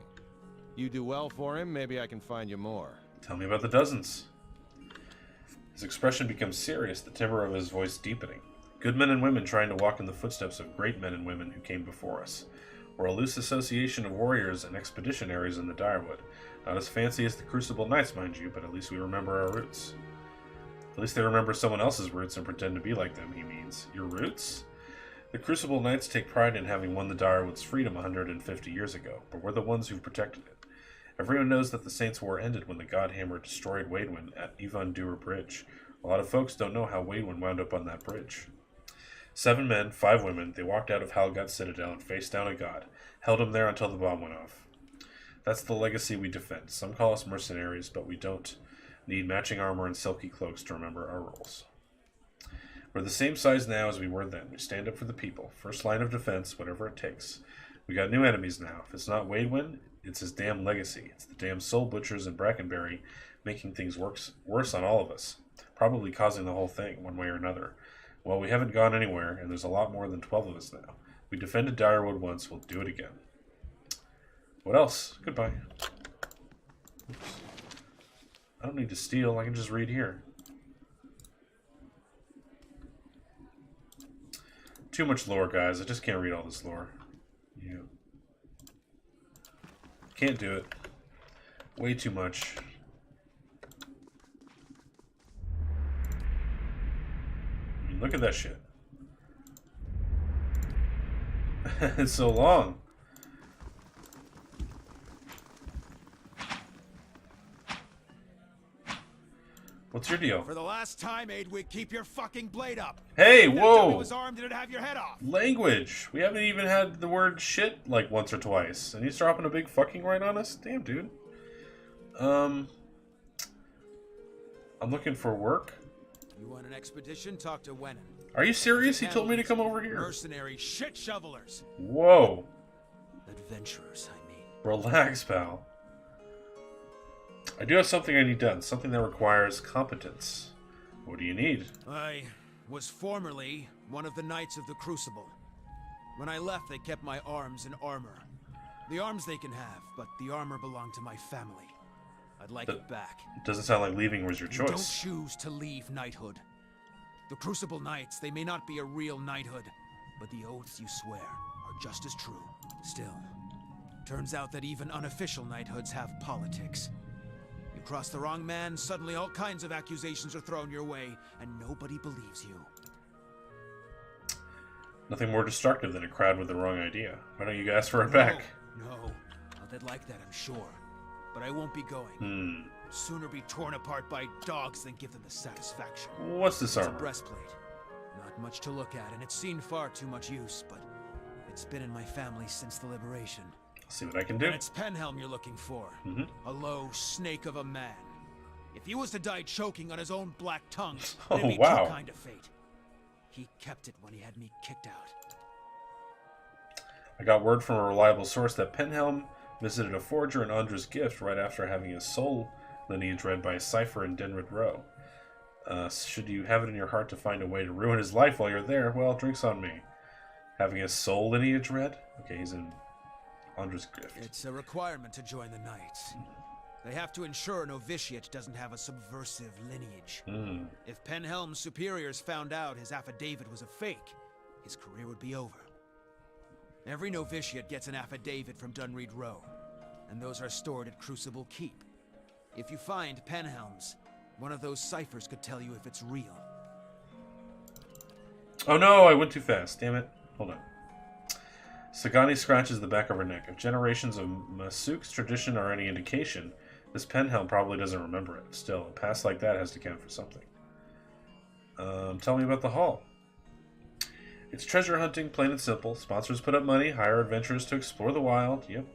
You do well for him, maybe I can find you more. Tell me about the dozens. His expression becomes serious, the timbre of his voice deepening. Good men and women trying to walk in the footsteps of great men and women who came before us. We're a loose association of warriors and expeditionaries in the Direwood. Not as fancy as the Crucible Knights, mind you, but at least we remember our roots. At least they remember someone else's roots and pretend to be like them, he means. Your roots? The Crucible Knights take pride in having won the Direwood's freedom 150 years ago, but we're the ones who've protected it. Everyone knows that the Saints' War ended when the Godhammer destroyed Waidwen at Yvon Dewar Bridge. A lot of folks don't know how Waidwen wound up on that bridge. 7 men, 5 women, they walked out of Halgut Citadel and faced down a god, held him there until the bomb went off. That's the legacy we defend. Some call us mercenaries, but we don't need matching armor and silky cloaks to remember our roles. We're the same size now as we were then. We stand up for the people. First line of defense, whatever it takes. We got new enemies now. If it's not Waidwen, it's his damn legacy. It's the damn soul butchers in Brackenbury making things worse on all of us. Probably causing the whole thing, one way or another. Well, we haven't gone anywhere, and there's a lot more than 12 of us now. We defended Direwood once, we'll do it again. What else? Goodbye. Oops. I don't need to steal, I can just read here. Too much lore, guys. I just can't read all this lore. Yeah. Can't do it. Way too much. I mean, look at that shit. It's so long. What's your deal? For the last time, Aidwig, keep your fucking blade up. Hey, If that dummy whoa! was armed, it'd have your head off. Language! We haven't even had the word shit like once or twice. And he's dropping a big fucking right on us? Damn, dude. I'm looking for work. You want an expedition? Talk to Wenin. Are you serious? He told me to come over here. Mercenary shit shovelers. Whoa. Adventurers, I mean. Relax, pal. I do have something I need done. Something that requires competence. What do you need? I was formerly one of the Knights of the Crucible. When I left, they kept my arms and armor. The arms they can have, but the armor belonged to my family. I'd like it back. Doesn't sound like leaving was your You choice. don't choose to leave knighthood. The Crucible Knights, they may not be a real knighthood, but the oaths you swear are just as true. Still, turns out that even unofficial knighthoods have politics. You cross the wrong man, suddenly all kinds of accusations are thrown your way, and nobody believes you. Nothing more destructive than a crowd with the wrong idea. Why don't you ask for it back? No. Well, they'd like that, I'm sure. But I won't be going. Sooner be torn apart by dogs than give them the satisfaction. What's this It's a armor? breastplate. Not much to look at, and it's seen far too much use, but it's been in my family since the liberation. I'll see what I can do. And it's Penhelm you're looking for. A low snake of a man. If he was to die choking on his own black tongue, Oh, it'd be wow. too kind of fate. He kept it when he had me kicked out. I got word from a reliable source that Penhelm visited a forger in Andra's Gift right after having his soul lineage read by a cipher in Denrid Row. Should you have it in your heart to find a way to ruin his life while you're there, well, drinks on me. Having his soul lineage read? Okay, he's in Andra's Gift. It's a requirement to join the Knights. They have to ensure a novitiate doesn't have a subversive lineage. If Penhelm's superiors found out his affidavit was a fake, his career would be over. Every novitiate gets an affidavit from Dunreed Row, and those are stored at Crucible Keep. If you find Penhelm's, one of those ciphers could tell you if it's real. Oh no, I went too fast. Damn it. Hold on. Sagani scratches the back of her neck. If generations of Masuk's tradition are any indication, this penhelm probably doesn't remember it. Still, a past like that has to count for something. Tell me about the hall. It's treasure hunting, plain and simple. Sponsors put up money, hire adventurers to explore the wild. Yep.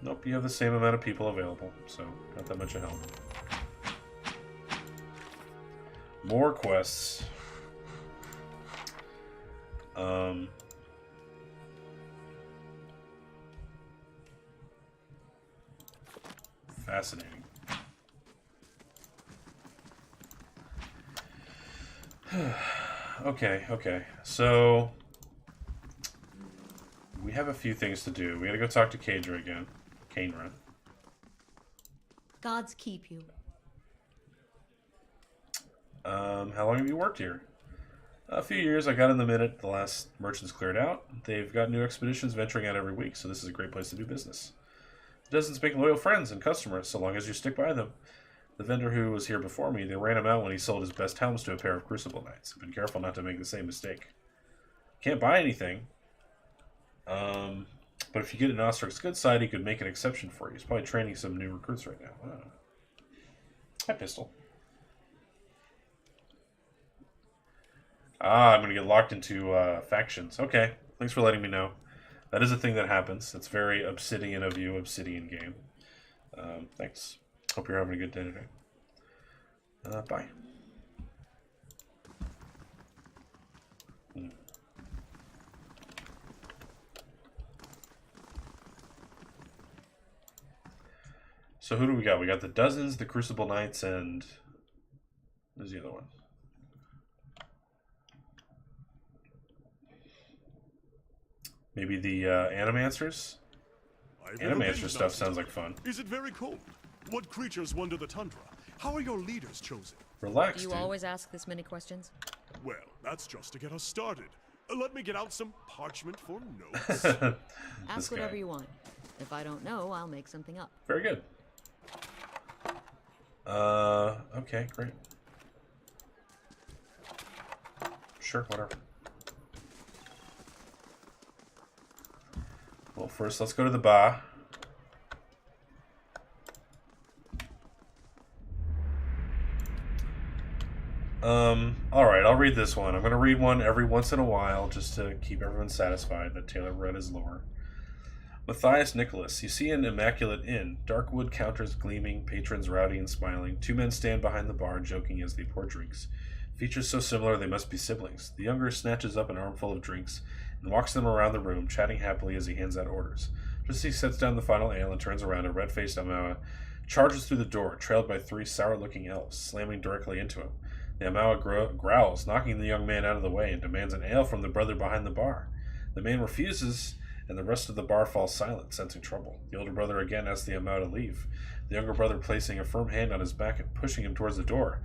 Nope, you have the same amount of people available, so not that much of help. More quests. Fascinating. Okay. So we have a few things to do. We gotta go talk to Kainra again. Kainra. Gods keep you. How long have you worked here? A few years. I got in the minute the last merchants cleared out. They've got new expeditions venturing out every week, so this is a great place to do business. Dozens make loyal friends and customers, so long as you stick by them. The vendor who was here before me, they ran him out when he sold his best helms to a pair of Crucible Knights. I've been careful not to make the same mistake. Can't buy anything. But if you get an Ostric's good side, he could make an exception for you. He's probably training some new recruits right now. Oh. Hi, Pistol. I'm going to get locked into factions. Okay, thanks for letting me know. That is a thing that happens. That's very Obsidian of you, Obsidian game. Thanks. Hope you're having a good day today. Bye. So who do we got? We got the Dozens, the Crucible Knights, and... Who's the other one? Maybe the Animancers? Animancer stuff sounds like fun. Is it very cold? What creatures wander the tundra? How are your leaders chosen? Relax, Do you dude. always ask this many questions? Well, that's just to get us started. Let me get out some parchment for notes. Ask whatever you want. If I don't know, I'll make something up. Very good. Okay, great. Sure, whatever. Well, first, let's go to the bar. Alright, I'll read this one. I'm going to read one every once in a while just to keep everyone satisfied that Taylor read his lore. Matthias Nicholas. You see an immaculate inn. Dark wood counters gleaming, patrons rowdy and smiling. Two men stand behind the bar, joking as they pour drinks. Features so similar they must be siblings. The younger snatches up an armful of drinks and walks them around the room, chatting happily as he hands out orders. Just as he sets down the final ale and turns around, a red-faced Amawa charges through the door, trailed by three sour-looking elves, slamming directly into him. The Amawa growls, knocking the young man out of the way, and demands an ale from the brother behind the bar. The man refuses, and the rest of the bar falls silent, sensing trouble. The older brother again asks the Amawa to leave, the younger brother placing a firm hand on his back and pushing him towards the door.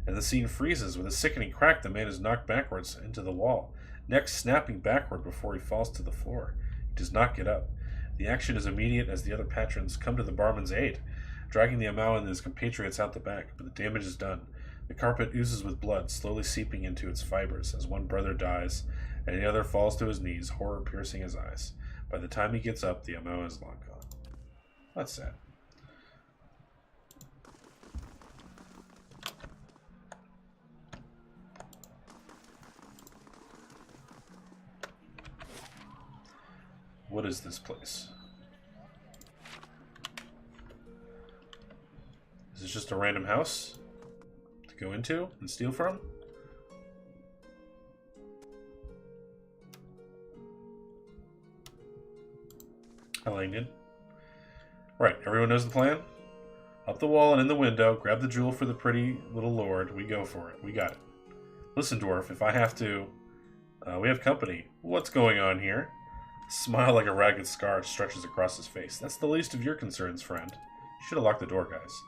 And the scene freezes. With a sickening crack, the man is knocked backwards into the wall, neck snapping backward before he falls to the floor. He does not get up. The action is immediate as the other patrons come to the barman's aid, dragging the Amawa and his compatriots out the back, but the damage is done. The carpet oozes with blood, slowly seeping into its fibers as one brother dies, and the other falls to his knees, horror piercing his eyes. By the time he gets up, the Amawa is long gone. That's sad. What is this place? Is this just a random house to go into and steal from? Hi, Langdon. Right, everyone knows the plan? Up the wall and in the window, grab the jewel for the pretty little lord. We go for it. We got it. Listen, dwarf, if I have to... we have company. What's going on here? A smile like a ragged scar stretches across his face. That's the least of your concerns, friend. You should have locked the door, guys.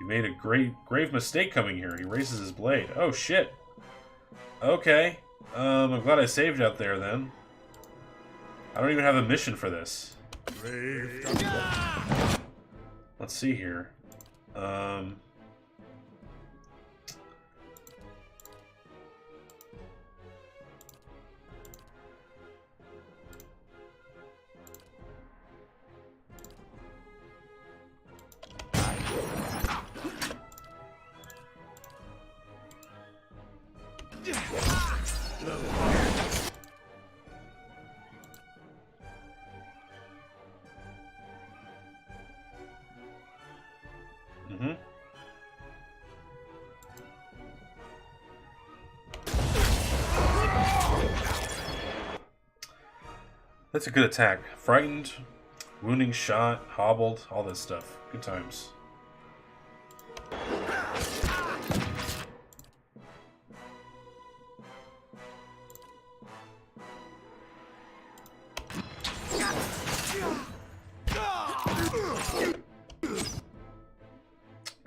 You made a grave mistake coming here. He raises his blade. Oh, shit. Okay. I'm glad I saved you out there, then. I don't even have a mission for this. Let's see here. Mm-hmm. That's a good attack. Frightened, wounding shot, hobbled, all this stuff. Good times.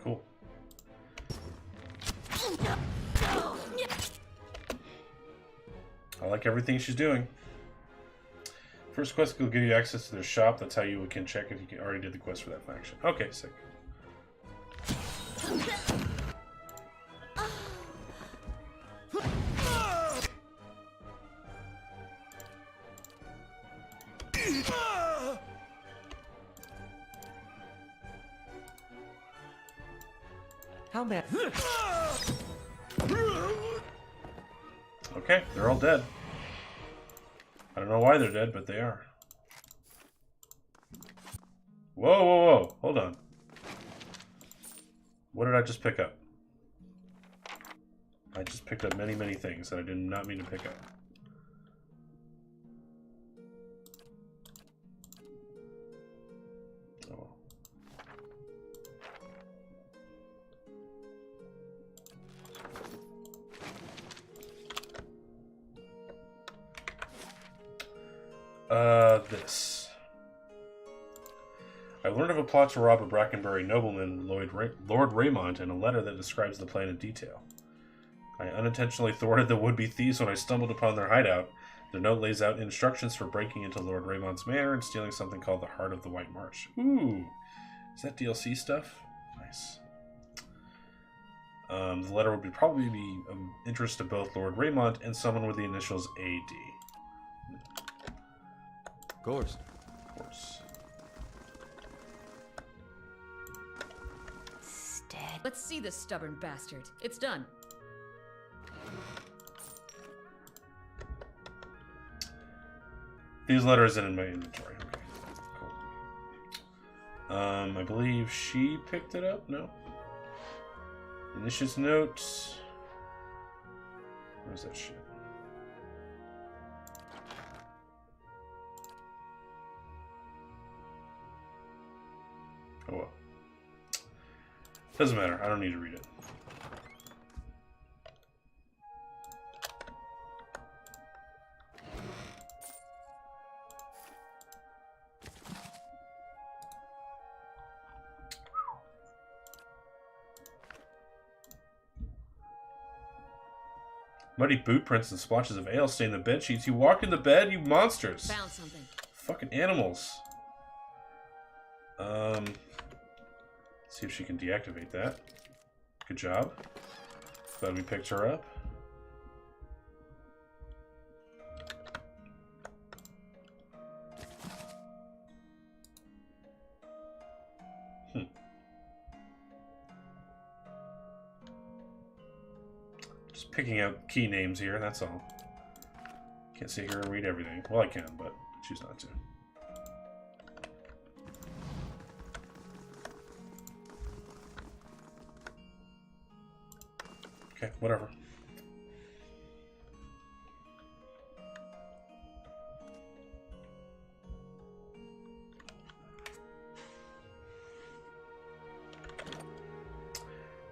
Cool. I like everything she's doing. First quest will give you access to their shop. That's how you can check if you already did the quest for that faction. Okay, sick. How bad? Okay, they're all dead. I don't know why they're dead, but they are. Whoa, whoa, whoa. Hold on. What did I just pick up? I just picked up many, many things that I did not mean to pick up. Oh. This. I learned of a plot to rob a Brackenbury nobleman, Lord Raymond, in a letter that describes the plan in detail. I unintentionally thwarted the would-be thieves when I stumbled upon their hideout. The note lays out instructions for breaking into Lord Raymond's manor and stealing something called the Heart of the White Marsh. Ooh! Is that DLC stuff? Nice. The letter would probably be of interest to both Lord Raymond and someone with the initials AD. Of course. Of course. Let's see this stubborn bastard. It's done. These letters in my inventory. Okay, cool. I believe she picked it up. No. Initia's notes. Where's that shit? Oh well. Doesn't matter. I don't need to read it. Muddy boot prints and splotches of ale stain the bed sheets. You walked in the bed, you monsters! Found something. Fucking animals. See if she can deactivate that. Good job. Glad we picked her up. Just picking out key names here, that's all. Can't sit here and read everything. Well, I can, but choose not to. Okay, whatever.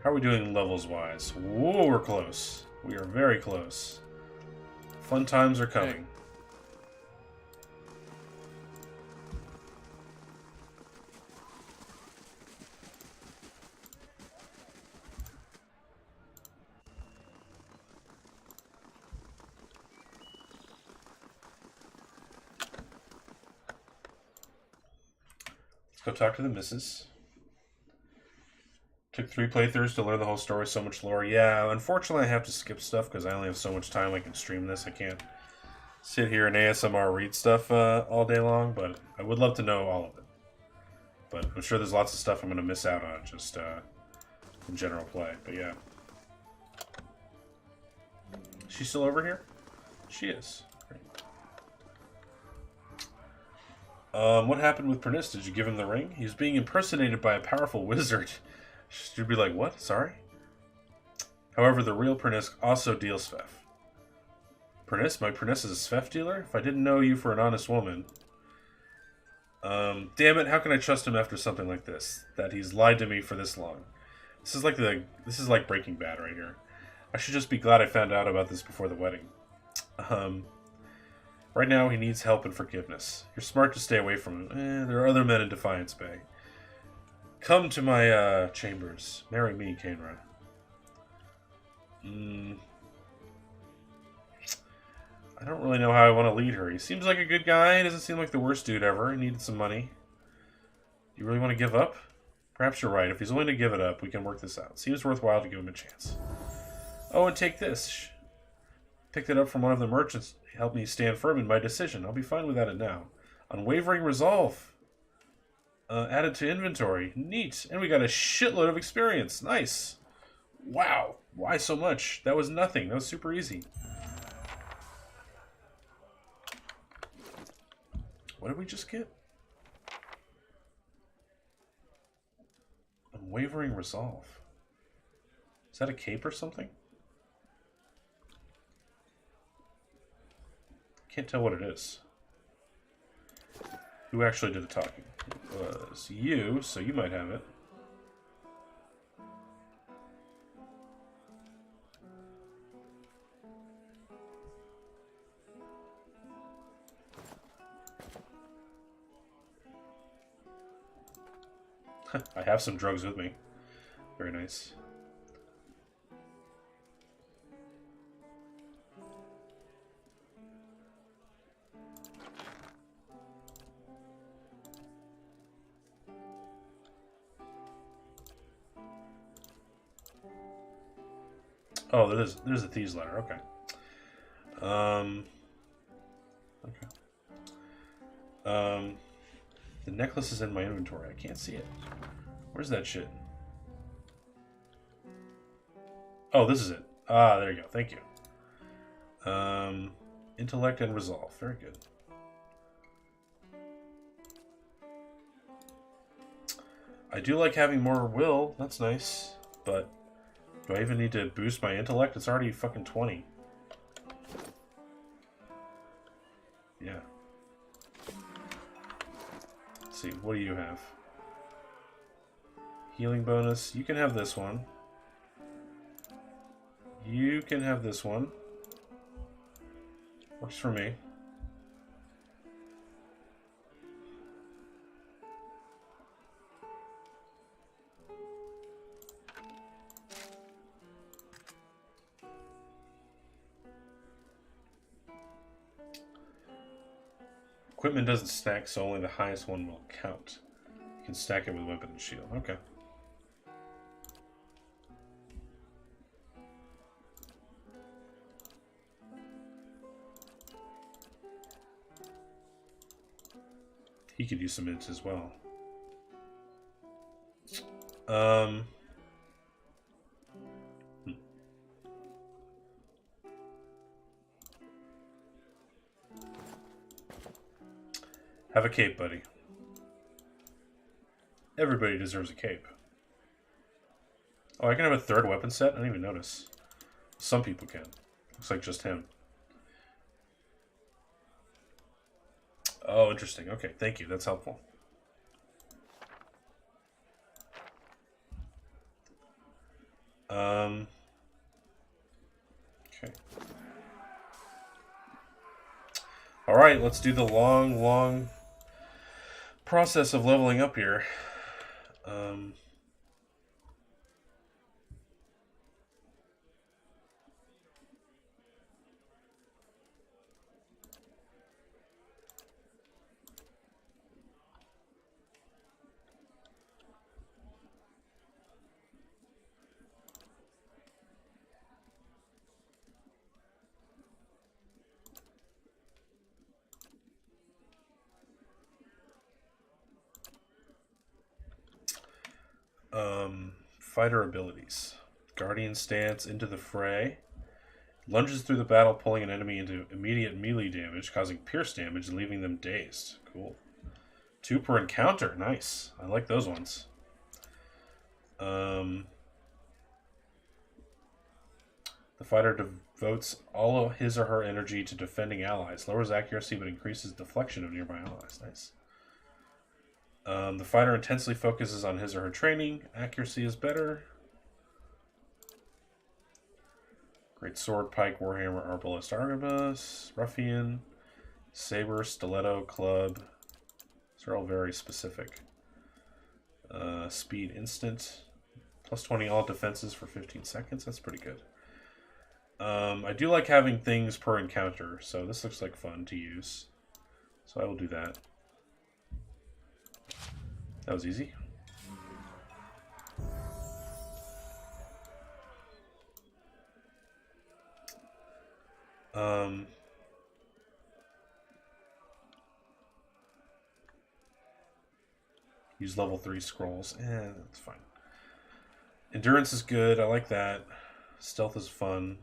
How are we doing levels-wise? Whoa, we're close. We are very close. Fun times are coming. Hey. Go talk to the missus. Took 3 playthroughs to learn the whole story, so much lore. Yeah, unfortunately I have to skip stuff because I only have so much time I can stream this. I can't sit here and ASMR read stuff all day long, but I would love to know all of it. But I'm sure there's lots of stuff I'm going to miss out on just in general play. But yeah. She's still over here? She is. Great. What happened with Pernis? Did you give him the ring? He was being impersonated by a powerful wizard. She'd be like, what? Sorry? However, the real Pernis also deals Sfef. Pernis? My Pernis is a Sfef dealer? If I didn't know you for an honest woman... damn it, how can I trust him after something like this? That he's lied to me for this long. This is like Breaking Bad right here. I should just be glad I found out about this before the wedding. Right now he needs help and forgiveness. You're smart to stay away from him. There are other men in Defiance Bay. Come to my chambers. Marry me, Kainra. I don't really know how I want to lead her. He seems like a good guy. He doesn't seem like the worst dude ever. He needed some money. You really want to give up? Perhaps you're right. If he's willing to give it up, we can work this out. Seems worthwhile to give him a chance. Oh, and take this. Picked it up from one of the merchants. He helped me stand firm in my decision. I'll be fine without it now. Unwavering resolve. Added to inventory. Neat. And we got a shitload of experience. Nice. Wow. Why so much? That was nothing. That was super easy. What did we just get? Unwavering resolve. Is that a cape or something? Can't tell what it is. Who actually did the talking? It was you, so you might have it. I have some drugs with me. Very nice. Oh, there's a thieves ladder. Okay. The necklace is in my inventory. I can't see it. Where's that shit? Oh, this is it. Ah, there you go. Thank you. Intellect and resolve. Very good. I do like having more will. That's nice. But do I even need to boost my intellect? It's already fucking 20. Yeah. Let's see. What do you have? Healing bonus. You can have this one. You can have this one. Works for me. Equipment doesn't stack, so only the highest one will count. You can stack it with weapon and shield. Okay. He could use some int as well. Have a cape, buddy. Everybody deserves a cape. Oh, I can have a third weapon set? I didn't even notice. Some people can. Looks like just him. Oh, interesting. Okay, thank you. That's helpful. Okay. All right, let's do the long process of leveling up here. Fighter abilities. Guardian stance, into the fray. Lunges through the battle, pulling an enemy into immediate melee damage, causing pierce damage and leaving them dazed. Cool. 2 per encounter. Nice. I like those ones. The fighter devotes all of his or her energy to defending allies. Lowers accuracy but increases deflection of nearby allies. Nice. The fighter intensely focuses on his or her training. Accuracy is better. Great sword, pike, warhammer, arbalest, arquebus, ruffian, saber, stiletto, club. These are all very specific. Speed instant. Plus 20 all defenses for 15 seconds. That's pretty good. I do like having things per encounter, so this looks like fun to use. So I will do that. That was easy. Use level 3 scrolls. That's fine. Endurance is good. I like that. Stealth is fun.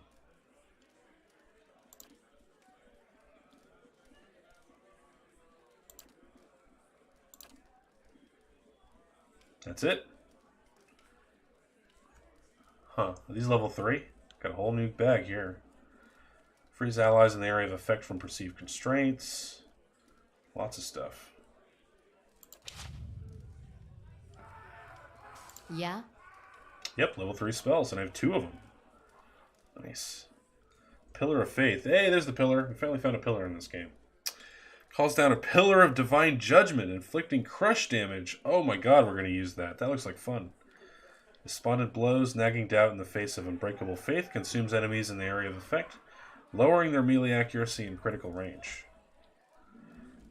That's it. Huh. Are these level 3? Got a whole new bag here. Freeze allies in the area of effect from perceived constraints. Lots of stuff. Yeah? Yep, level 3 spells, and I have 2 of them. Nice. Pillar of Faith. Hey, there's the pillar. We finally found a pillar in this game. Calls down a Pillar of Divine Judgment, inflicting crush damage. Oh my god, we're going to use that. That looks like fun. Despondent blows, nagging doubt in the face of unbreakable faith, consumes enemies in the area of effect, lowering their melee accuracy and critical range.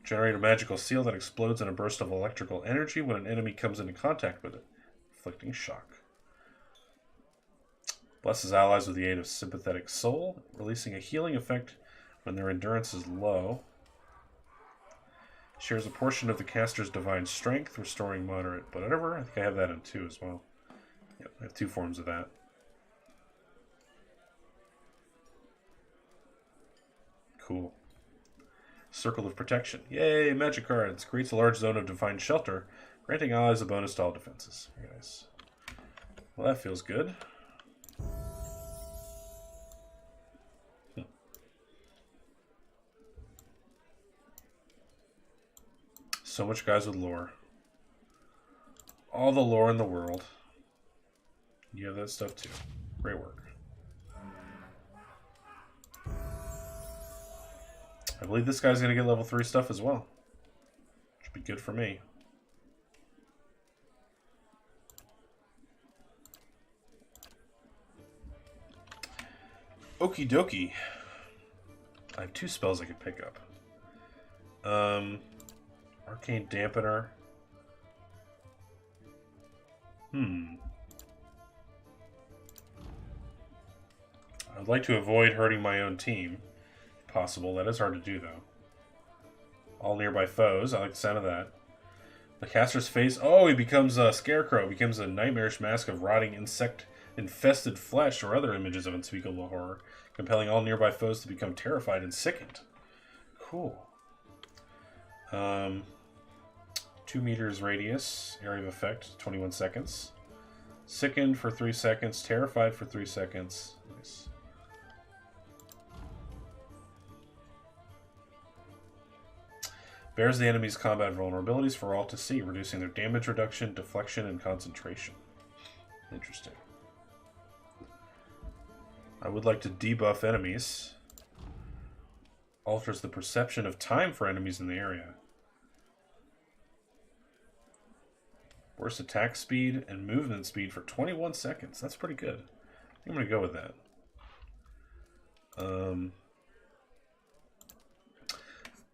Generate a magical seal that explodes in a burst of electrical energy when an enemy comes into contact with it, inflicting shock. Blesses allies with the aid of Sympathetic Soul, releasing a healing effect when their endurance is low. Shares a portion of the caster's divine strength, restoring moderate whatever. I think I have that in 2 as well. Yep, I have 2 forms of that. Cool. Circle of Protection. Yay, magic cards. Creates a large zone of divine shelter, granting allies a bonus to all defenses. Very nice. Well, that feels good. So much guys with lore. All the lore in the world. You have that stuff too. Great work. I believe this guy's going to get level 3 stuff as well. Should be good for me. Okie dokie. I have 2 spells I could pick up. Arcane Dampener. I'd like to avoid hurting my own team. If possible. That is hard to do, though. All nearby foes. I like the sound of that. The caster's face. Oh, he becomes a scarecrow. Becomes a nightmarish mask of rotting insect-infested flesh or other images of unspeakable horror, compelling all nearby foes to become terrified and sickened. Cool. 2 meters radius, area of effect, 21 seconds. Sickened for 3 seconds, terrified for 3 seconds. Nice. Bears the enemy's combat vulnerabilities for all to see, reducing their damage reduction, deflection, and concentration. Interesting. I would like to debuff enemies. Alters the perception of time for enemies in the area. Worst attack speed and movement speed for 21 seconds. That's pretty good. I'm going to go with that.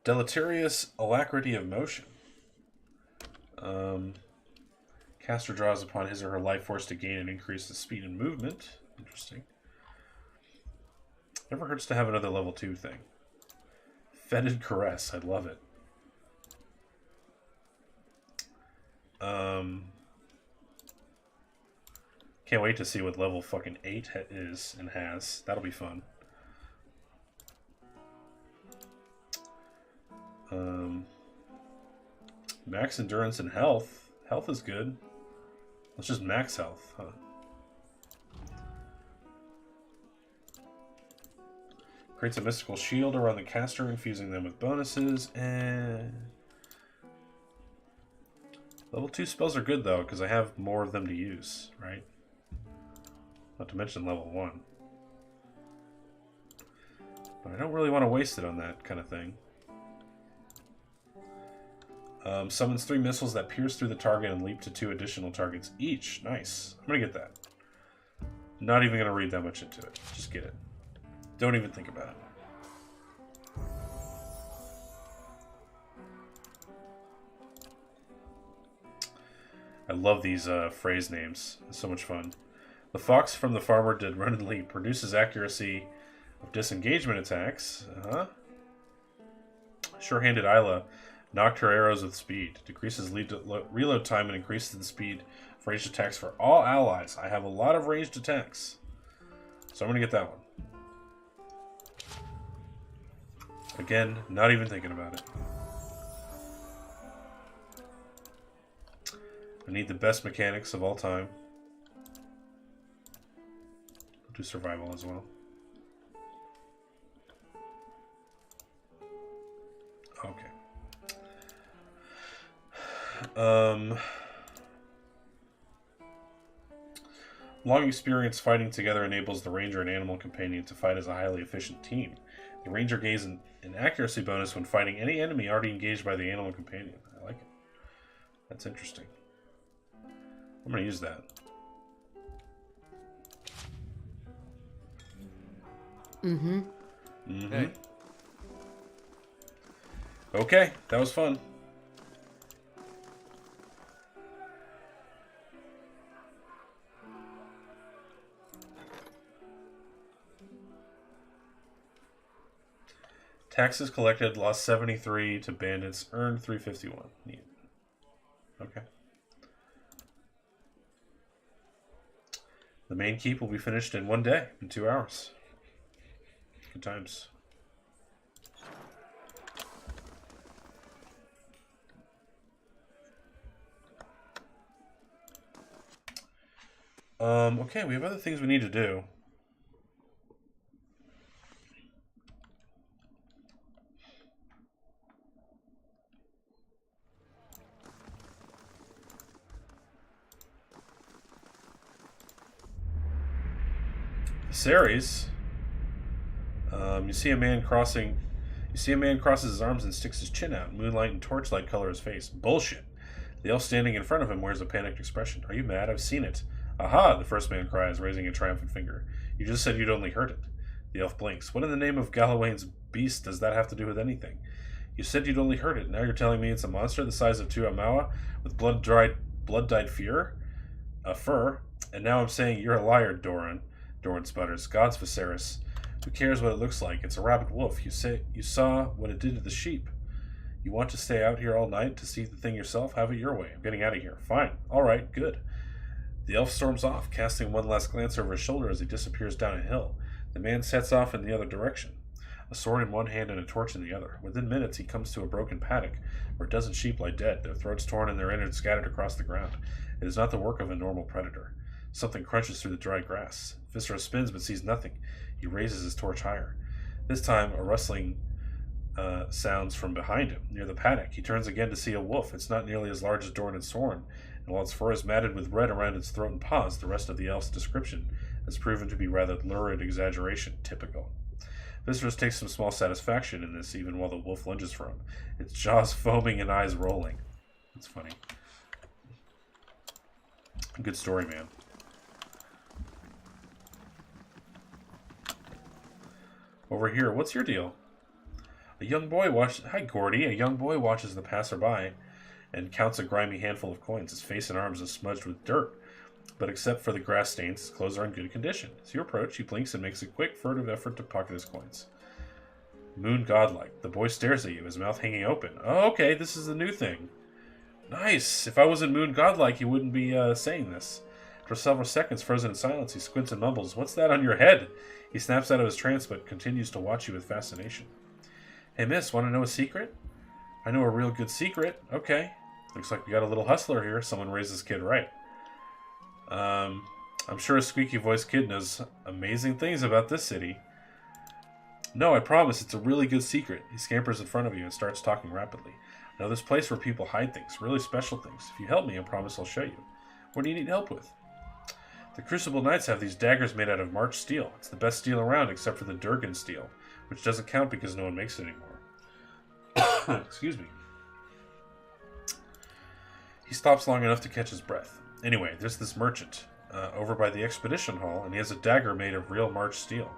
Deleterious Alacrity of Motion. Caster draws upon his or her life force to gain and increase the speed and movement. Interesting. Never hurts to have another level 2 thing. Fetid Caress. I love it. Can't wait to see what level fucking 8 is and has. That'll be fun. Max endurance and health. Health is good. Let's just max health, huh? Creates a mystical shield around the caster, infusing them with bonuses. And level 2 spells are good though, because I have more of them to use, right? Not to mention level 1. But I don't really want to waste it on that kind of thing. Summons 3 missiles that pierce through the target and leap to 2 additional targets each. Nice. I'm going to get that. Not even going to read that much into it. Just get it. Don't even think about it. I love these phrase names. It's so much fun. The fox from the farmer did run and leap. Produces accuracy of disengagement attacks. Sure-handed Isla knocked her arrows with speed. Decreases reload time and increases the speed of ranged attacks for all allies. I have a lot of ranged attacks. So I'm going to get that one. Again, not even thinking about it. I need the best mechanics of all time. I'll do survival as well. Okay. Long experience fighting together enables the ranger and animal companion to fight as a highly efficient team. The ranger gains an accuracy bonus when fighting any enemy already engaged by the animal companion. I like it. That's interesting. I'm going to use that. Hey. Okay, that was fun. Taxes collected, lost 73 to bandits, earned 351. Neat. Okay. The main keep will be finished in 1 day, in 2 hours. Good times. Okay, we have other things we need to do. Ceres. You see a man crosses his arms and sticks his chin out. Moonlight and torchlight color his face. Bullshit. The elf standing in front of him wears a panicked expression. Are you mad? I've seen it. Aha! The first man cries, raising a triumphant finger. You just said you'd only heard it. The elf blinks. What in the name of Galawain's beast does that have to do with anything? You said you'd only heard it. Now you're telling me it's a monster the size of Tuamawa with blood-dyed fur? And now I'm saying you're a liar, Doran. Doran sputters. God's Viserys. Who cares what it looks like? It's a rabid wolf. You saw what it did to the sheep. You want to stay out here all night to see the thing yourself? Have it your way. I'm getting out of here. Fine. All right. Good. The elf storms off, casting one last glance over his shoulder as he disappears down a hill. The man sets off in the other direction, a sword in one hand and a torch in the other. Within minutes, he comes to a broken paddock, where a dozen sheep lie dead, their throats torn and their innards scattered across the ground. It is not the work of a normal predator. Something crunches through the dry grass. Viserys spins but sees nothing. He raises his torch higher. This time, a rustling sounds from behind him, near the paddock. He turns again to see a wolf. It's not nearly as large as Dorn and Soren, and while its fur is matted with red around its throat and paws, the rest of the elf's description has proven to be rather lurid exaggeration, typical. Viserys takes some small satisfaction in this, even while the wolf lunges for him, its jaws foaming and eyes rolling. It's funny. Good story, man. Over here, what's your deal? Hi, Gordy. A young boy watches the passerby and counts a grimy handful of coins. His face and arms are smudged with dirt, but except for the grass stains, his clothes are in good condition. As you approach, he blinks and makes a quick, furtive effort to pocket his coins. Moon godlike. The boy stares at you, his mouth hanging open. Oh, okay, this is the new thing. Nice. If I wasn't moon godlike, he wouldn't be saying this. For several seconds, frozen in silence, he squints and mumbles, "What's that on your head?" He snaps out of his trance, but continues to watch you with fascination. Hey, miss, want to know a secret? I know a real good secret. Okay. Looks like we got a little hustler here. Someone raised this kid right. I'm sure a squeaky-voiced kid knows amazing things about this city. No, I promise, it's a really good secret. He scampers in front of you and starts talking rapidly. I know this place where people hide things, really special things. If you help me, I promise I'll show you. What do you need help with? The Crucible Knights have these daggers made out of March steel. It's the best steel around except for the Durgan steel, which doesn't count because no one makes it anymore. Excuse me. He stops long enough to catch his breath. Anyway, there's this merchant over by the Expedition Hall, and he has a dagger made of real March steel.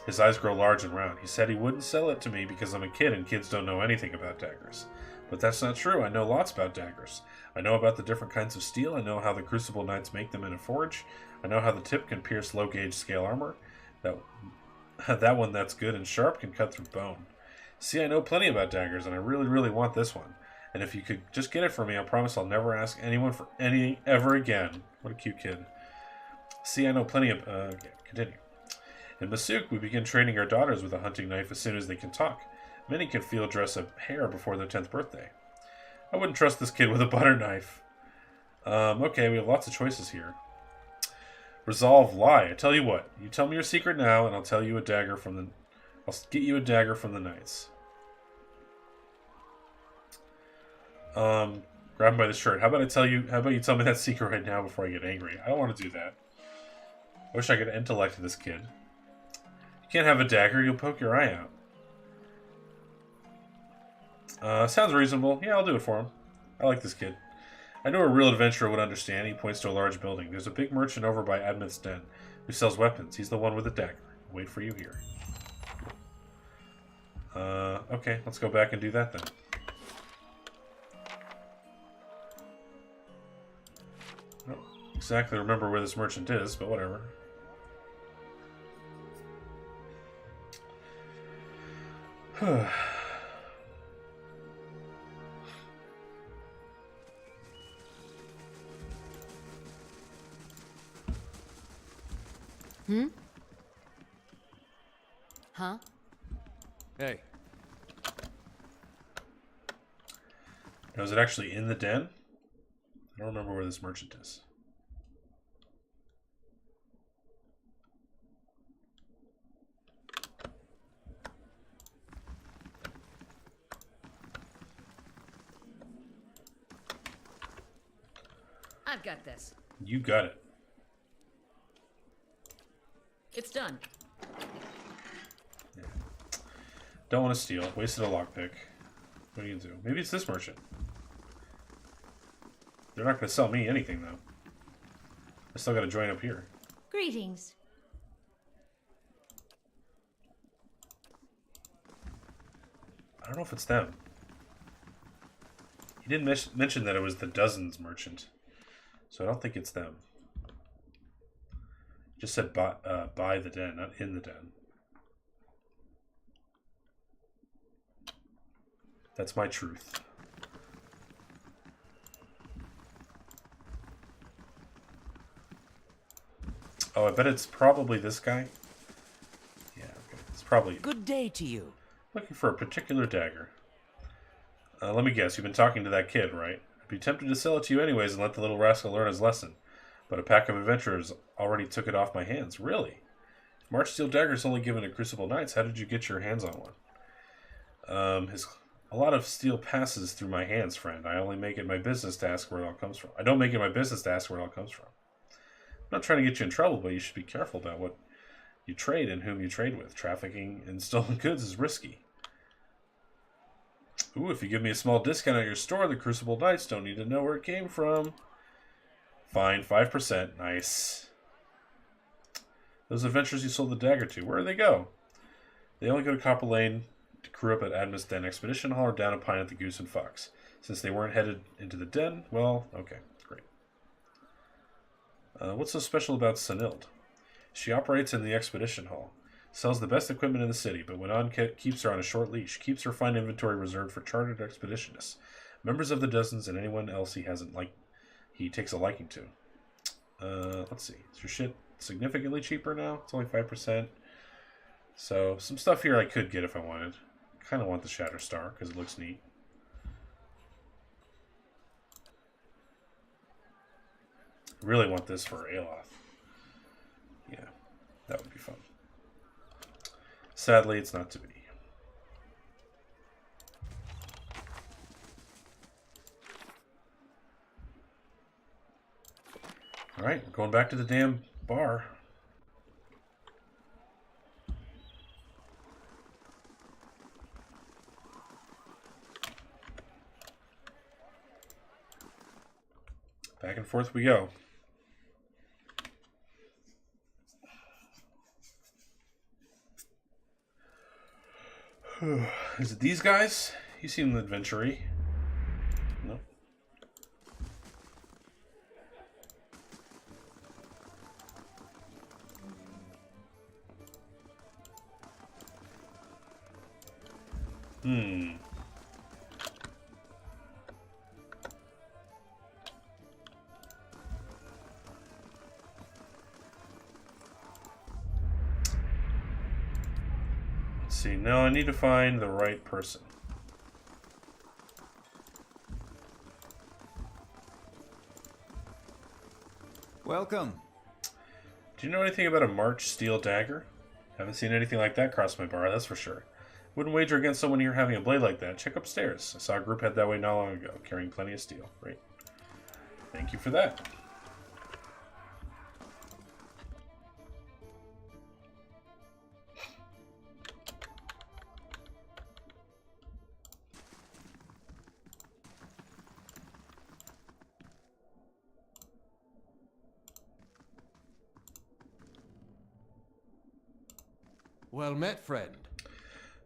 His eyes grow large and round. He said he wouldn't sell it to me because I'm a kid and kids don't know anything about daggers. But that's not true. I know lots about daggers. I know about the different kinds of steel. I know how the Crucible Knights make them in a forge. I know how the tip can pierce low-gauge scale armor. That one that's good and sharp can cut through bone. See, I know plenty about daggers, and I really, really want this one. And if you could just get it for me, I promise I'll never ask anyone for any ever again. What a cute kid. See, I know plenty of... Okay, continue. In Masuk, we begin training our daughters with a hunting knife as soon as they can talk. Many can field dress a hare before their 10th birthday. I wouldn't trust this kid with a butter knife. Okay, we have lots of choices here. Resolve, lie. I tell you what. You tell me your secret now, and I'll tell you a dagger from the... I'll get you a dagger from the knights. Grab him by the shirt. How about you tell me that secret right now before I get angry? I don't want to do that. I wish I could intellect this kid. You can't have a dagger, you'll poke your eye out. Sounds reasonable. Yeah, I'll do it for him. I like this kid. I know a real adventurer would understand. He points to a large building. There's a big merchant over by Admith's Den who sells weapons. He's the one with the dagger. I'll wait for you here. Okay, let's go back and do that then. I don't exactly remember where this merchant is, but whatever. Huh? Hey. Now, is it actually in the den? I don't remember where this merchant is. I've got this. You got it. It's done. Yeah. Don't want to steal. Wasted a lockpick. What do you do? Maybe it's this merchant. They're not going to sell me anything, though. I still got to join up here. Greetings. I don't know if it's them. He didn't mention that it was the Dozens merchant. So I don't think it's them. Just said by the den, not in the den. That's my truth. Oh, I bet it's probably this guy. Yeah, okay. It's probably... Good day to you. Looking for a particular dagger. Let me guess, you've been talking to that kid, right? I'd be tempted to sell it to you anyways and let the little rascal learn his lesson. But a pack of adventurers already took it off my hands. Really? If March Steel Dagger's only given to Crucible Knights, how did you get your hands on one? A lot of steel passes through my hands, friend. I only make it my business to ask where it all comes from. I don't make it my business to ask where it all comes from. I'm not trying to get you in trouble, but you should be careful about what you trade and whom you trade with. Trafficking in stolen goods is risky. Ooh, if you give me a small discount at your store, the Crucible Knights don't need to know where it came from. Fine, 5%. Nice. Those adventurers you sold the dagger to, where do they go? They only go to Copper Lane to crew up at Admith's Den Expedition Hall or down a pine at the Goose and Fox. Since they weren't headed into the den, well, okay, great. What's so special about Sanild? She operates in the Expedition Hall. Sells the best equipment in the city, but when on keeps her on a short leash. Keeps her fine inventory reserved for chartered expeditionists, members of the Dozens, and anyone else he takes a liking to. Let's see. Is your shit significantly cheaper now? It's only 5%. So, some stuff here I could get if I wanted. kind of want the Shatterstar because it looks neat. Really want this for Aloth. Yeah, that would be fun. Sadly, it's not to be. Alright, we're going back to the damn bar. Back and forth we go. Is it these guys? You seem adventure-y. No. Let's see. Now I need to find the right person. Welcome. Do you know anything about a March steel dagger? Haven't seen anything like that cross my bar, that's for sure. Wouldn't wager against someone here having a blade like that. Check upstairs. I saw a group head that way not long ago, carrying plenty of steel. Great. Thank you for that. Well met, friend.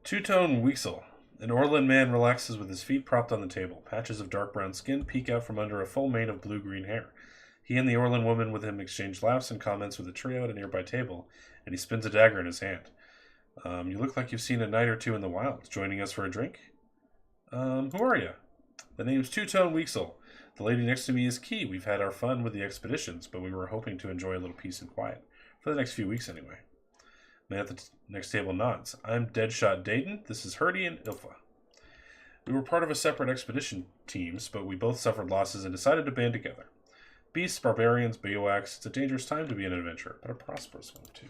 Two-tone Weasel. An Orlan man relaxes with his feet propped on the table. Patches of dark brown skin peek out from under a full mane of blue-green hair. He and the Orlan woman with him exchange laughs and comments with a trio at a nearby table, and he spins a dagger in his hand. You look like you've seen a night or two in the wild. Joining us for a drink? Who are you? The name's Two-tone Weasel. The lady next to me is Key. We've had our fun with the expeditions, but we were hoping to enjoy a little peace and quiet. For the next few weeks, anyway. Man at the next table nods. I'm Deadshot Dayton. This is Hurdy and Ilfa. We were part of a separate expedition teams, but we both suffered losses and decided to band together. Beasts, barbarians, bivouacs. It's a dangerous time to be an adventurer, but a prosperous one too.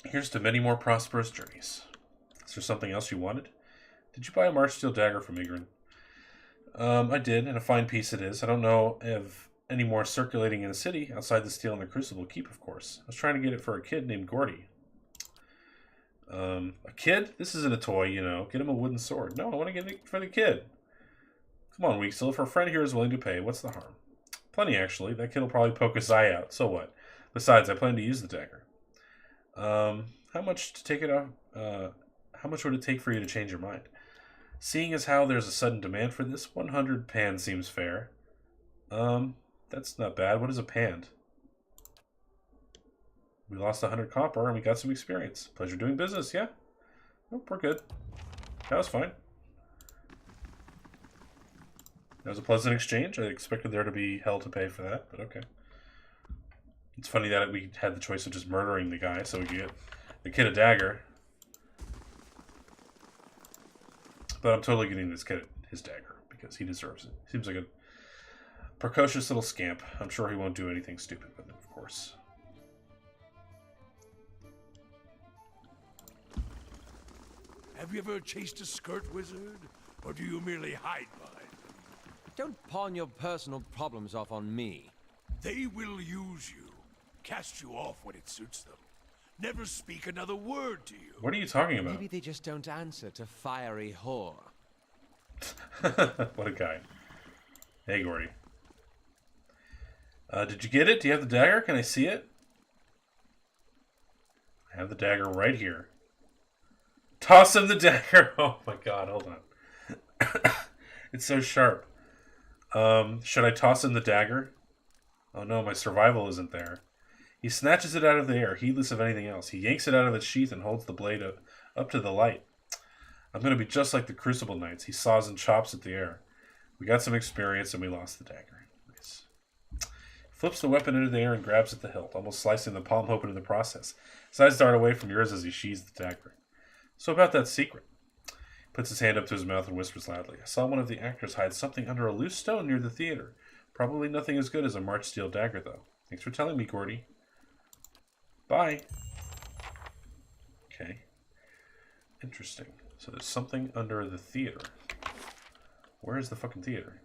Here's to many more prosperous journeys. Is there something else you wanted? Did you buy a March steel dagger from Igrin? I did, and a fine piece it is. I don't know if any more circulating in the city, outside the Steel and the Crucible Keep, of course. I was trying to get it for a kid named Gordy. A kid? This isn't a toy, you know. Get him a wooden sword. No, I want to get it for the kid. Come on, Weasel. If our friend here is willing to pay, what's the harm? Plenty, actually. That kid will probably poke his eye out. So what? Besides, I plan to use the dagger. How much to take it off? How much would it take for you to change your mind? Seeing as how there's a sudden demand for this, 100 pan seems fair. That's not bad. What is a pand? We lost 100 copper and we got some experience. Pleasure doing business, yeah? Nope, we're good. That was fine. That was a pleasant exchange. I expected there to be hell to pay for that, but okay. It's funny that we had the choice of just murdering the guy so we could get the kid a dagger. But I'm totally getting this kid his dagger because he deserves it. Seems like a precocious little scamp. I'm sure he won't do anything stupid with it, of course. Have you ever chased a skirt wizard? Or do you merely hide behind them? Don't pawn your personal problems off on me. They will use you, cast you off when it suits them. Never speak another word to you. What are you talking about? Maybe they just don't answer to fiery whore. What a guy. Hey, Gordy. Did you get it? Do you have the dagger? Can I see it? I have the dagger right here. Toss him the dagger! Oh my god, hold on. It's so sharp. Should I toss him the dagger? Oh no, my survival isn't there. He snatches it out of the air, heedless of anything else. He yanks it out of its sheath and holds the blade up to the light. I'm going to be just like the Crucible Knights. He saws and chops at the air. We got some experience and we lost the dagger. Nice. Flips the weapon into the air and grabs at the hilt, almost slicing the palm open in the process. His eyes dart away from yours as he sheathes the dagger. So about that secret. Puts his hand up to his mouth and whispers loudly. I saw one of the actors hide something under a loose stone near the theater. Probably nothing as good as a March steel dagger, though. Thanks for telling me, Gordy. Bye. Okay. Interesting. So there's something under the theater. Where is the fucking theater?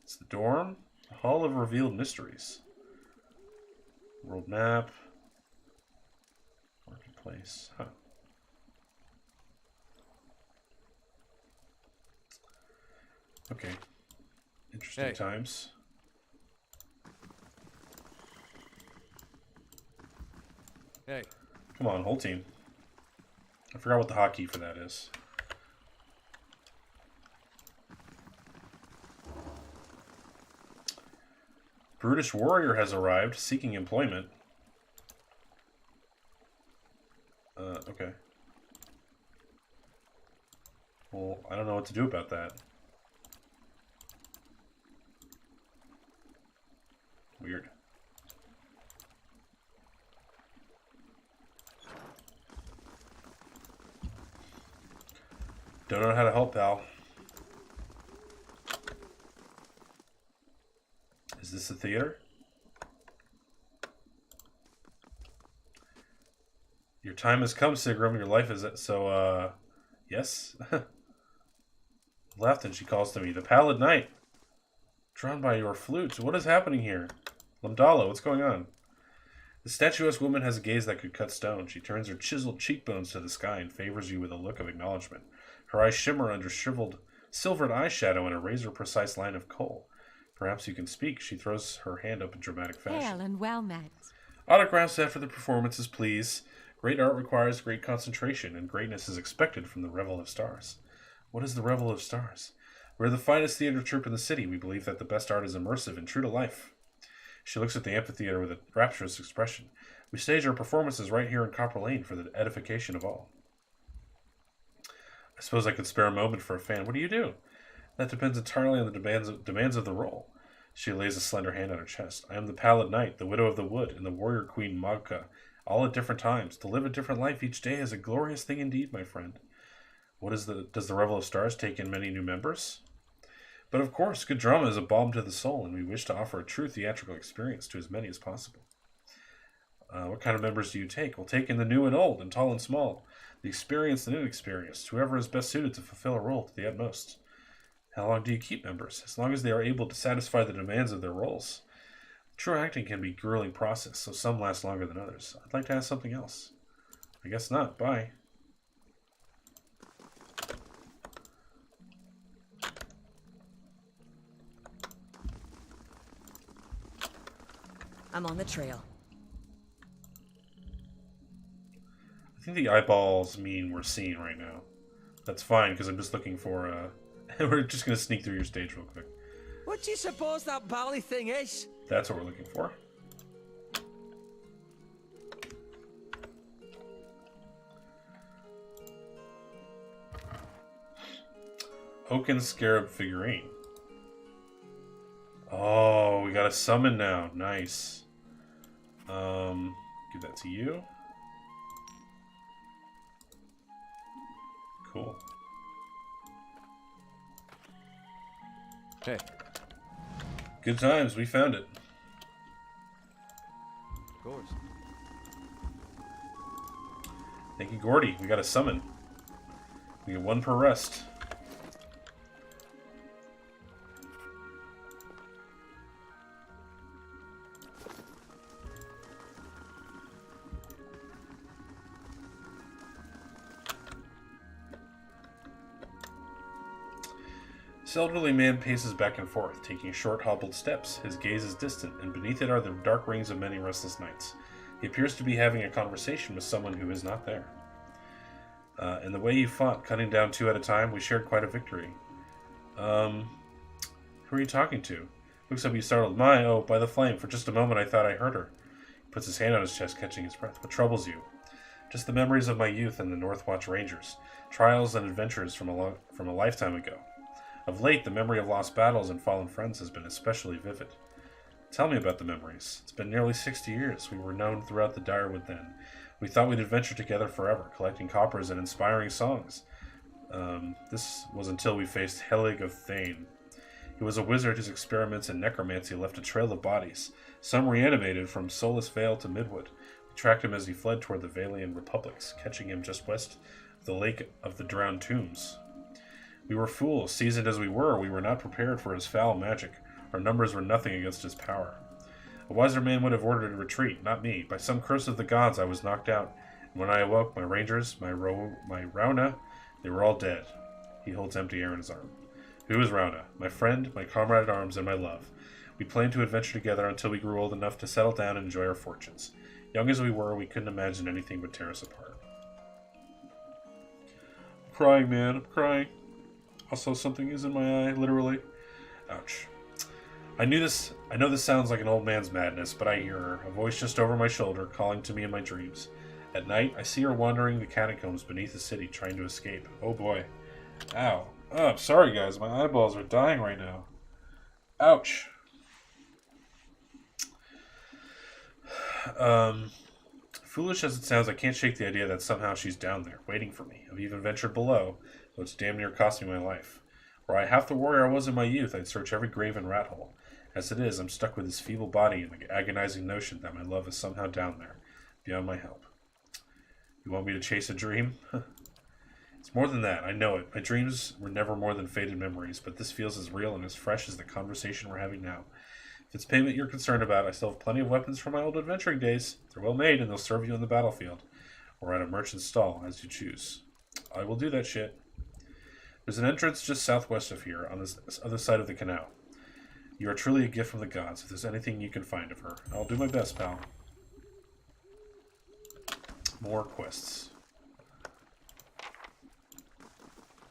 It's the dorm. The Hall of Revealed Mysteries. World map. Marketplace. Huh. Okay. Interesting times. Hey. Come on, whole team. I forgot what the hotkey for that is. Brutish warrior has arrived, seeking employment. Okay. Well, I don't know what to do about that. Weird. Don't know how to help, pal. Is this a theater? Your time has come, Sigrun. Your life is it. So, yes? Left and she calls to me. The Pallid Knight. Drawn by your flutes. What is happening here? Lamdala, what's going on? The statuesque woman has a gaze that could cut stone. She turns her chiseled cheekbones to the sky and favors you with a look of acknowledgement. Her eyes shimmer under shriveled, silvered eyeshadow and a razor-precise line of kohl. Perhaps you can speak. She throws her hand up in dramatic fashion. Hail and well met. Autographs after the performances, please. Great art requires great concentration, and greatness is expected from the Revel of Stars. What is the Revel of Stars? We're the finest theater troupe in the city. We believe that the best art is immersive and true to life. She looks at the amphitheater with a rapturous expression. We stage our performances right here in Copper Lane for the edification of all. I suppose I could spare a moment for a fan. What do you do? That depends entirely on the demands of the role. She lays a slender hand on her chest. I am the Pallid Knight, the Widow of the Wood, and the Warrior Queen Magka, all at different times. To live a different life each day is a glorious thing indeed, my friend. Does the Revel of Stars take in many new members? But of course, good drama is a balm to the soul, and we wish to offer a true theatrical experience to as many as possible. What kind of members do you take? We'll take in the new and old, and tall and small, the experienced and inexperienced, whoever is best suited to fulfill a role to the utmost. How long do you keep members? As long as they are able to satisfy the demands of their roles. True acting can be a grueling process, so some last longer than others. I'd like to ask something else. I guess not. Bye. I'm on the trail. I think the eyeballs mean we're seen right now. That's fine, because I'm just looking for, we're just going to sneak through your stage real quick. What do you suppose that bally thing is? That's what we're looking for. Oaken Scarab figurine. Oh, we got a summon now. Nice. Give that to you. Cool. Hey. Good times. We found it. Of course. Thank you, Gordy. We got a summon. We get one per rest. This elderly man paces back and forth, taking short, hobbled steps. His gaze is distant, and beneath it are the dark rings of many restless nights. He appears to be having a conversation with someone who is not there. And the way you fought, cutting down two at a time, we shared quite a victory. Who are you talking to? Looks up, you startled. By the flame. For just a moment I thought I heard her. He puts his hand on his chest, catching his breath. What troubles you? Just the memories of my youth and the Northwatch Rangers. Trials and adventures from a lifetime ago. Of late, the memory of lost battles and fallen friends has been especially vivid. Tell me about the memories. It's been nearly 60 years. We were known throughout the Direwood then. We thought we'd adventure together forever, collecting coppers and inspiring songs. This was until we faced Helig of Thane. He was a wizard whose experiments in necromancy left a trail of bodies, some reanimated from Solus Vale to Midwood. We tracked him as he fled toward the Valian republics, catching him just west of the Lake of the Drowned Tombs. We were fools. Seasoned as we were not prepared for his foul magic. Our numbers were nothing against his power. A wiser man would have ordered a retreat, not me. By some curse of the gods, I was knocked out. And when I awoke, my rangers, my Rauna, they were all dead. He holds empty air in his arm. Who is Rauna? My friend, my comrade at arms, and my love. We planned to adventure together until we grew old enough to settle down and enjoy our fortunes. Young as we were, we couldn't imagine anything would tear us apart. I'm crying, man. I'm crying. Also, something is in my eye, literally. Ouch. I know this sounds like an old man's madness, but I hear her, a voice just over my shoulder, calling to me in my dreams. At night, I see her wandering the catacombs beneath the city, trying to escape. Oh boy. Ow. Oh, I'm sorry guys, my eyeballs are dying right now. Ouch. Foolish as it sounds, I can't shake the idea that somehow she's down there, waiting for me. I've even ventured below, though it's damn near cost me my life. Were I half the warrior I was in my youth, I'd search every grave and rat hole. As it is, I'm stuck with this feeble body and the agonizing notion that my love is somehow down there, beyond my help. You want me to chase a dream? It's more than that, I know it. My dreams were never more than faded memories, but this feels as real and as fresh as the conversation we're having now. If it's payment you're concerned about, I still have plenty of weapons from my old adventuring days. They're well made and they'll serve you in the battlefield, or at a merchant's stall, as you choose. I will do that shit. There's an entrance just southwest of here, on this other side of the canal. You are truly a gift from the gods, if there's anything you can find of her. I'll do my best, pal. More quests.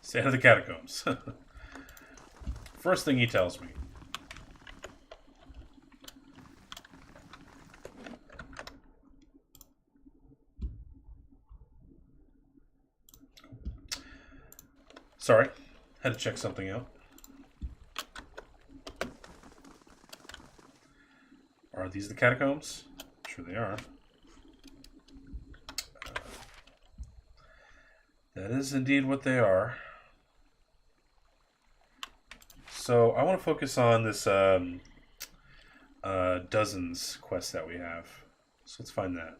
Stay out of the catacombs. First thing he tells me. Sorry, had to check something out. Are these the catacombs? Sure they are. That is indeed what they are. So I want to focus on this dozens quest that we have. So let's find that.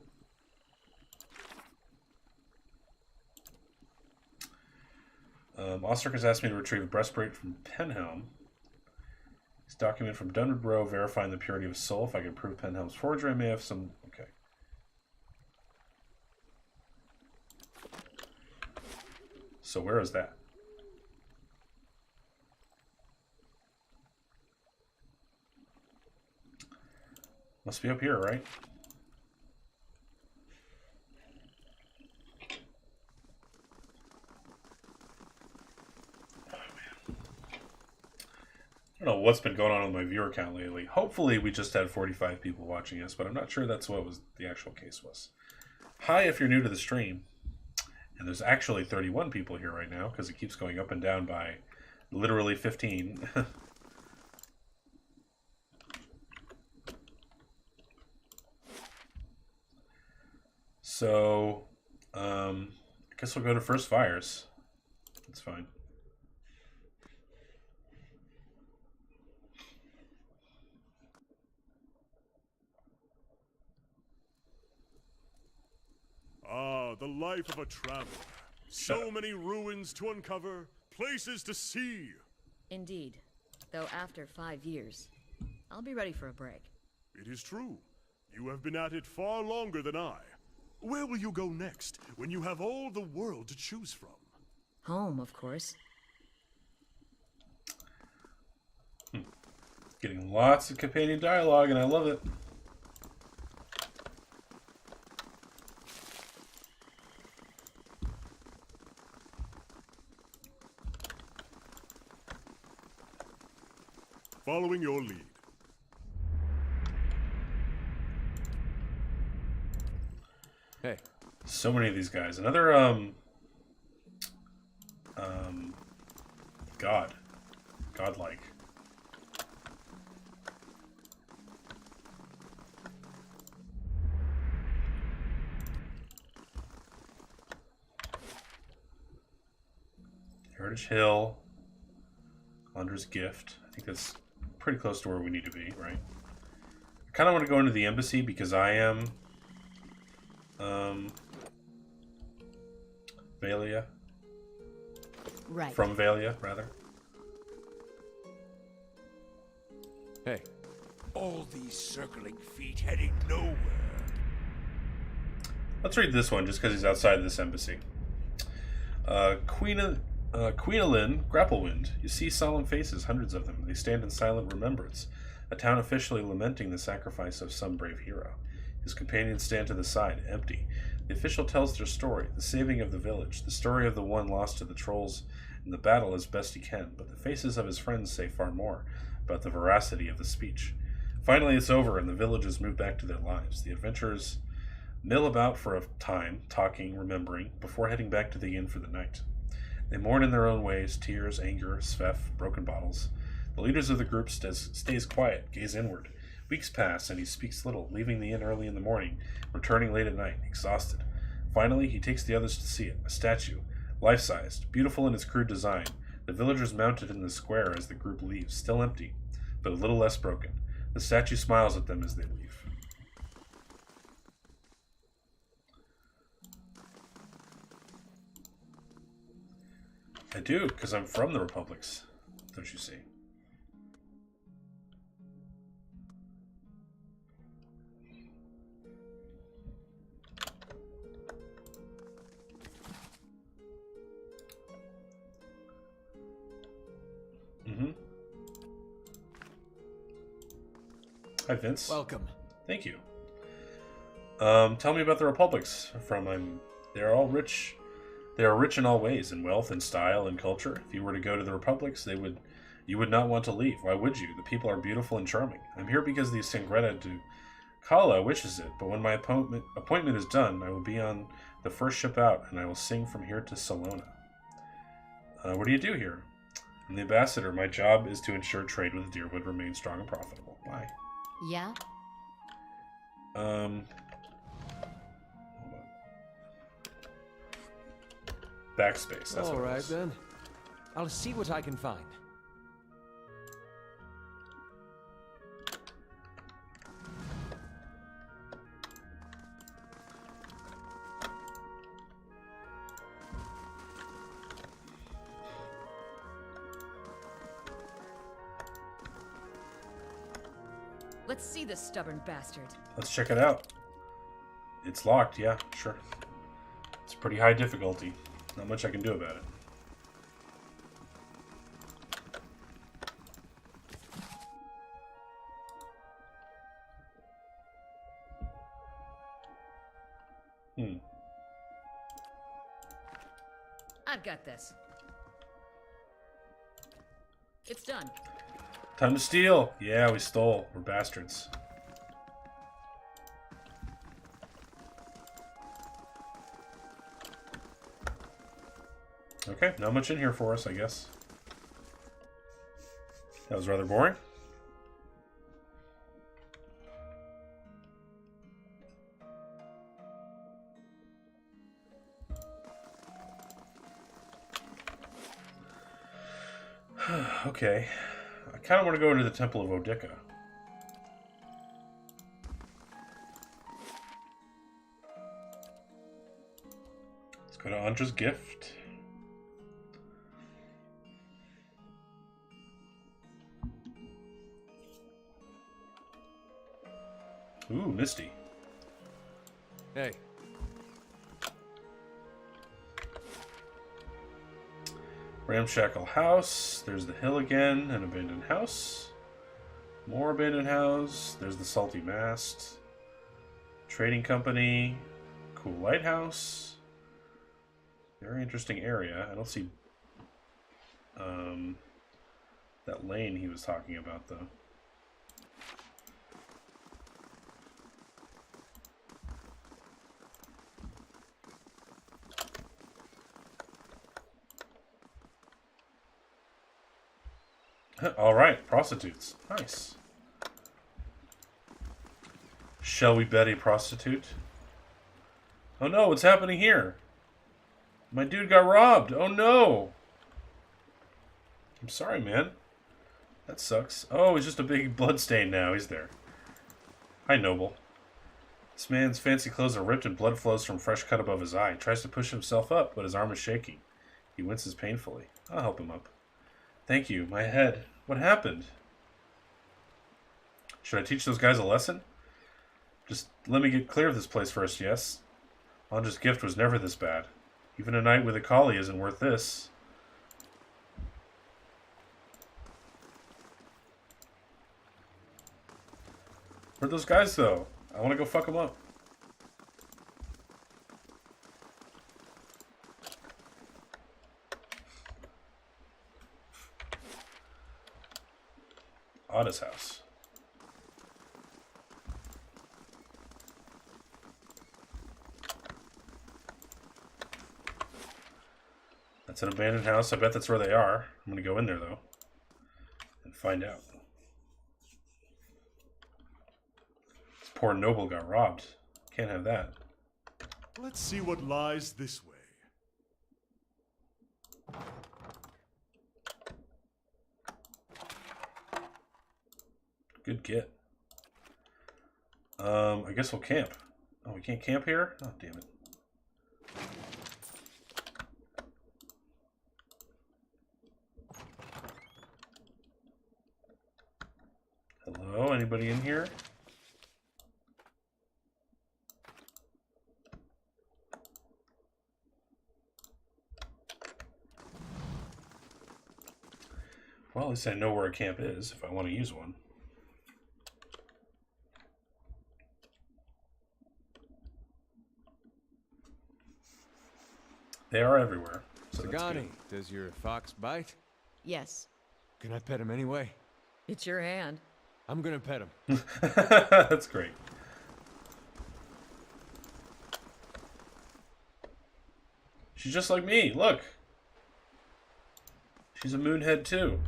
Ostric has asked me to retrieve a breastplate from Penhelm. This document from Dunwood Row verifying the purity of soul. If I can prove Penhelm's forgery, I may have some... Okay. So where is that? Must be up here, right? I don't know what's been going on with my viewer count lately. Hopefully we just had 45 people watching us, but I'm not sure that's what was the actual case was. Hi if you're new to the stream. And there's actually 31 people here right now because it keeps going up and down by literally 15. So, I guess we'll go to First Fires. That's fine. Ah, the life of a traveler. So many ruins to uncover, places to see. Indeed. Though after 5 years, I'll be ready for a break. It is true. You have been at it far longer than I. Where will you go next, when you have all the world to choose from? Home, of course. Getting lots of companion dialogue, and I love it. Following your lead. Hey. So many of these guys. Another, godlike. Heritage Hill. Calandra's Gift. I think that's pretty close to where we need to be, right? I kind of want to go into the embassy because I am Valia. Right. From Valia, rather. Hey, All these circling feet heading nowhere. Let's read this one just because he's outside this embassy. Queenalyn Grapplewind. You see solemn faces, hundreds of them. They stand in silent remembrance, a town officially lamenting the sacrifice of some brave hero. His companions stand to the side, empty. The official tells their story, the saving of the village, the story of the one lost to the trolls in the battle as best he can, but the faces of his friends say far more about the veracity of the speech. Finally, it's over, and the villagers move back to their lives. The adventurers mill about for a time, talking, remembering, before heading back to the inn for the night. They mourn in their own ways, tears, anger, svef, broken bottles. The leaders of the group stays quiet, gaze inward. Weeks pass, and he speaks little, leaving the inn early in the morning, returning late at night, exhausted. Finally, he takes the others to see it, a statue, life-sized, beautiful in its crude design. The villagers mounted in the square as the group leaves, still empty, but a little less broken. The statue smiles at them as they leave. I do, because I'm from the Republics, don't you see? Mm-hmm. Hi, Vince. welcome. Thank you. Tell me about the Republics. They're all rich. They are rich in all ways, in wealth and style and culture. If you were to go to the Republics, you would not want to leave. Why would you? The people are beautiful and charming. I'm here because the Sangreta to Kala wishes it, but when my appointment is done, I will be on the first ship out, and I will sing from here to Salona. What do you do here? I'm the ambassador. My job is to ensure trade with Deerwood remains strong and profitable. Bye. Yeah? Hold on. Backspace. That's All what it right, was. then. I'll see what I can find. Let's see this stubborn bastard. Let's check it out. It's locked, yeah, sure. It's pretty high difficulty. Not much I can do about it. I've got this. It's done. Time to steal. Yeah, we stole. We're bastards. Okay, not much in here for us, I guess. That was rather boring. Okay. I kind of want to go into the Temple of Odika. Let's go to Andra's Gift. Ooh, Misty. Hey, Ramshackle House. There's the hill again. An abandoned house. More abandoned house. There's the Salty Mast. Trading Company. Cool lighthouse. Very interesting area. I don't see that lane he was talking about, though. All right, prostitutes. Nice. Shall we bet a prostitute? Oh no, what's happening here? My dude got robbed. Oh no. I'm sorry, man. That sucks. Oh, he's just a big bloodstain now. He's there. Hi, Noble. This man's fancy clothes are ripped and blood flows from fresh cut above his eye. He tries to push himself up, but his arm is shaking. He winces painfully. I'll help him up. Thank you. My head. What happened? Should I teach those guys a lesson? Just let me get clear of this place first, yes? Andra's gift was never this bad. Even a night with a collie isn't worth this. Where'd those guys, though? I want to go fuck them up. Otta's house. That's an abandoned house. I bet that's where they are. I'm going to go in there, though, and find out. This poor noble got robbed. Can't have that. Let's see what lies this way. Good get. I guess we'll camp. Oh, we can't camp here? Oh, damn it. Hello? Anybody in here? Well, at least I know where a camp is if I want to use one. They are everywhere. So Sagani, does your fox bite? Yes. Can I pet him anyway? It's your hand. I'm gonna pet him. That's great. She's just like me. Look. She's a moonhead too.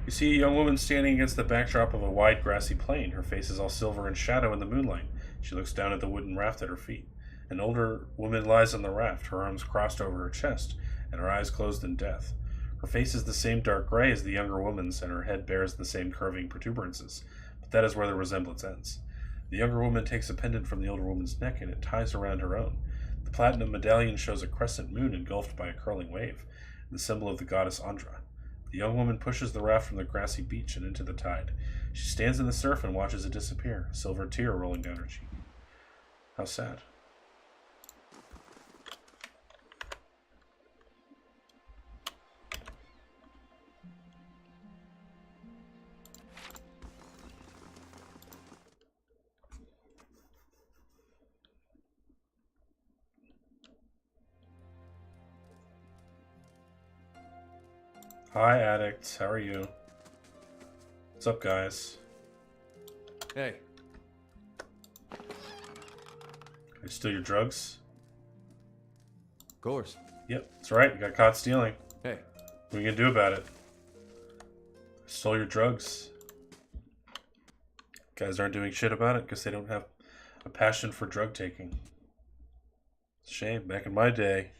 You see a young woman standing against the backdrop of a wide grassy plain. Her face is all silver and shadow in the moonlight. She looks down at the wooden raft at her feet. An older woman lies on the raft, her arms crossed over her chest, and her eyes closed in death. Her face is the same dark gray as the younger woman's, and her head bears the same curving protuberances, but that is where the resemblance ends. The younger woman takes a pendant from the older woman's neck, and it ties around her own. The platinum medallion shows a crescent moon engulfed by a curling wave, the symbol of the goddess Andra. The young woman pushes the raft from the grassy beach and into the tide. She stands in the surf and watches it disappear, a silver tear rolling down her cheek. How sad. Hi, addicts. How are you? What's up, guys? Hey. Can I steal your drugs? Of course. Yep, that's right. You got caught stealing. Hey. What are you gonna do about it? I stole your drugs. Guys aren't doing shit about it because they don't have a passion for drug taking. It's a shame. Back in my day,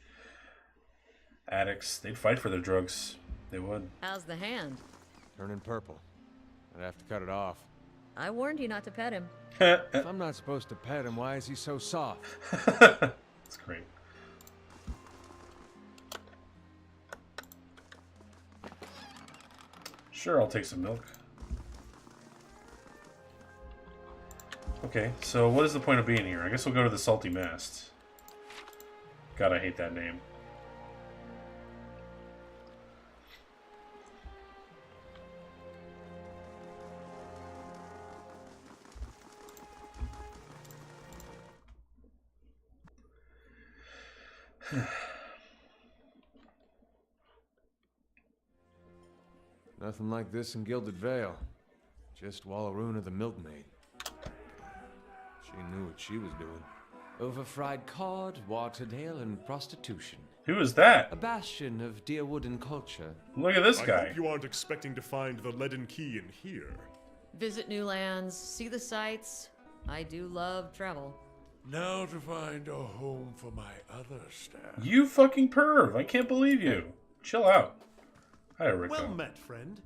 addicts, they'd fight for their drugs. They would. How's the hand? Turning purple. I'd have to cut it off. I warned you not to pet him. If I'm not supposed to pet him, why is he so soft? That's great. Sure, I'll take some milk. Okay, so what is the point of being here? I guess we'll go to the Salty Mast. God, I hate that name. Nothing like this in Gilded Vale. Just Wallaruna the milkmaid. She knew what she was doing. Overfried cod, watered ale, and prostitution. Who is that? A bastion of Deerwooden culture. Look at this I guy. hope you aren't expecting to find the leaden key in here. Visit new lands, see the sights. I do love travel. Now to find a home for my other staff. You fucking perv. I can't believe you. Chill out. Hi, Rico. Well met, friend.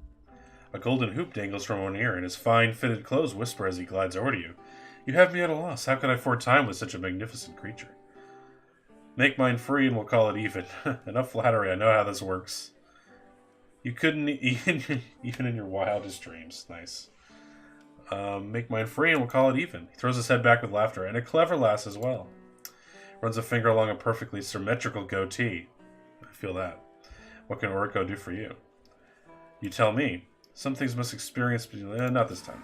A golden hoop dangles from one ear, and his fine fitted clothes whisper as he glides over to you. You have me at a loss. How could I afford time with such a magnificent creature? Make mine free and we'll call it even. Enough flattery, I know how this works. You couldn't even in your wildest dreams. Nice. Make mine free and we'll call it even. He throws his head back with laughter, and a clever lass as well. Runs a finger along a perfectly symmetrical goatee. I feel that. What can Oriko do for you? You tell me. Some things must experience, but not this time.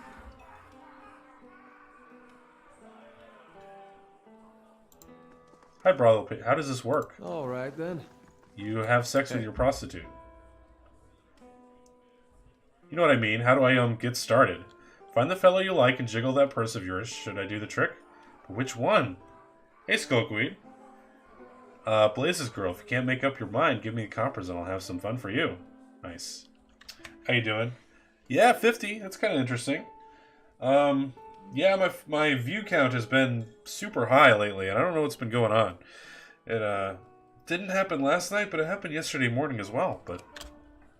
Hi, brothel. How does this work? All right, then. You have sex with your prostitute. You know what I mean. How do I, get started? Find the fellow you like and jiggle that purse of yours. Should I do the trick? But which one? Hey, Skullkweed. Blaze's girl. If you can't make up your mind, give me the coppers and I'll have some fun for you. Nice. How you doing? Yeah, 50. That's kind of interesting. Yeah, my view count has been super high lately, and I don't know what's been going on. It didn't happen last night, but it happened yesterday morning as well. But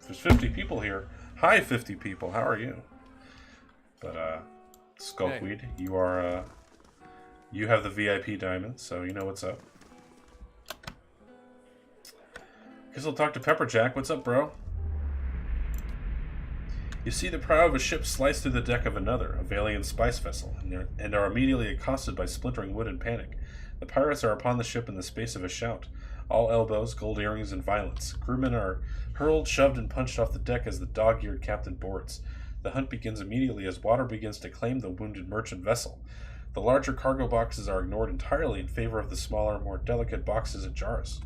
there's 50 people here. Hi, 50 people. How are you? But Skullkweed, you are you have the VIP diamond, so you know what's up. Guess I'll talk to Pepperjack. What's up, bro? You see the prow of a ship slice through the deck of another, a Valian spice vessel, and are immediately accosted by splintering wood and panic. The pirates are upon the ship in the space of a shout. All elbows, gold earrings, and violence. Crewmen are hurled, shoved, and punched off the deck as the dog-eared captain boards. The hunt begins immediately as water begins to claim the wounded merchant vessel. The larger cargo boxes are ignored entirely in favor of the smaller, more delicate boxes and jars.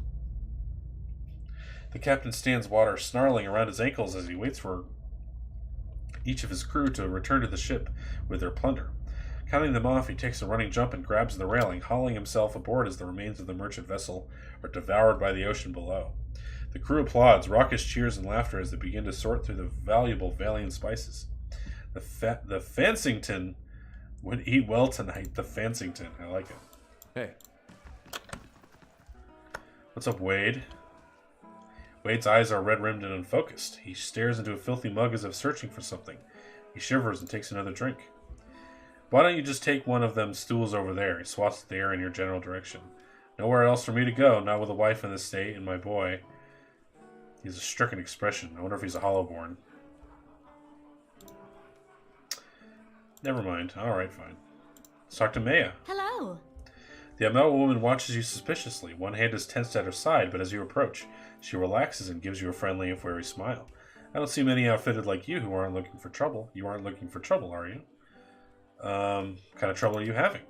The captain stands water snarling around his ankles as he waits for each of his crew to return to the ship with their plunder. Counting them off, he takes a running jump and grabs the railing, hauling himself aboard as the remains of the merchant vessel are devoured by the ocean below. The crew applauds, raucous cheers and laughter as they begin to sort through the valuable Valian spices. The Fansington would eat well tonight. The Fansington. I like it. Hey. What's up, Wade? Wade's eyes are red-rimmed and unfocused. He stares into a filthy mug as if searching for something. He shivers and takes another drink. Why don't you just take one of them stools over there? He swats the air in your general direction. Nowhere else for me to go, not with a wife in the state and my boy. He has a stricken expression. I wonder if he's a Hollowborn. Never mind. Alright, fine. Let's talk to Maya. Hello. The Amel woman watches you suspiciously. One hand is tensed at her side, but as you approach, she relaxes and gives you a friendly and wary smile. I don't see many outfitted like you who aren't looking for trouble. You aren't looking for trouble, are you? Kind of trouble are you having?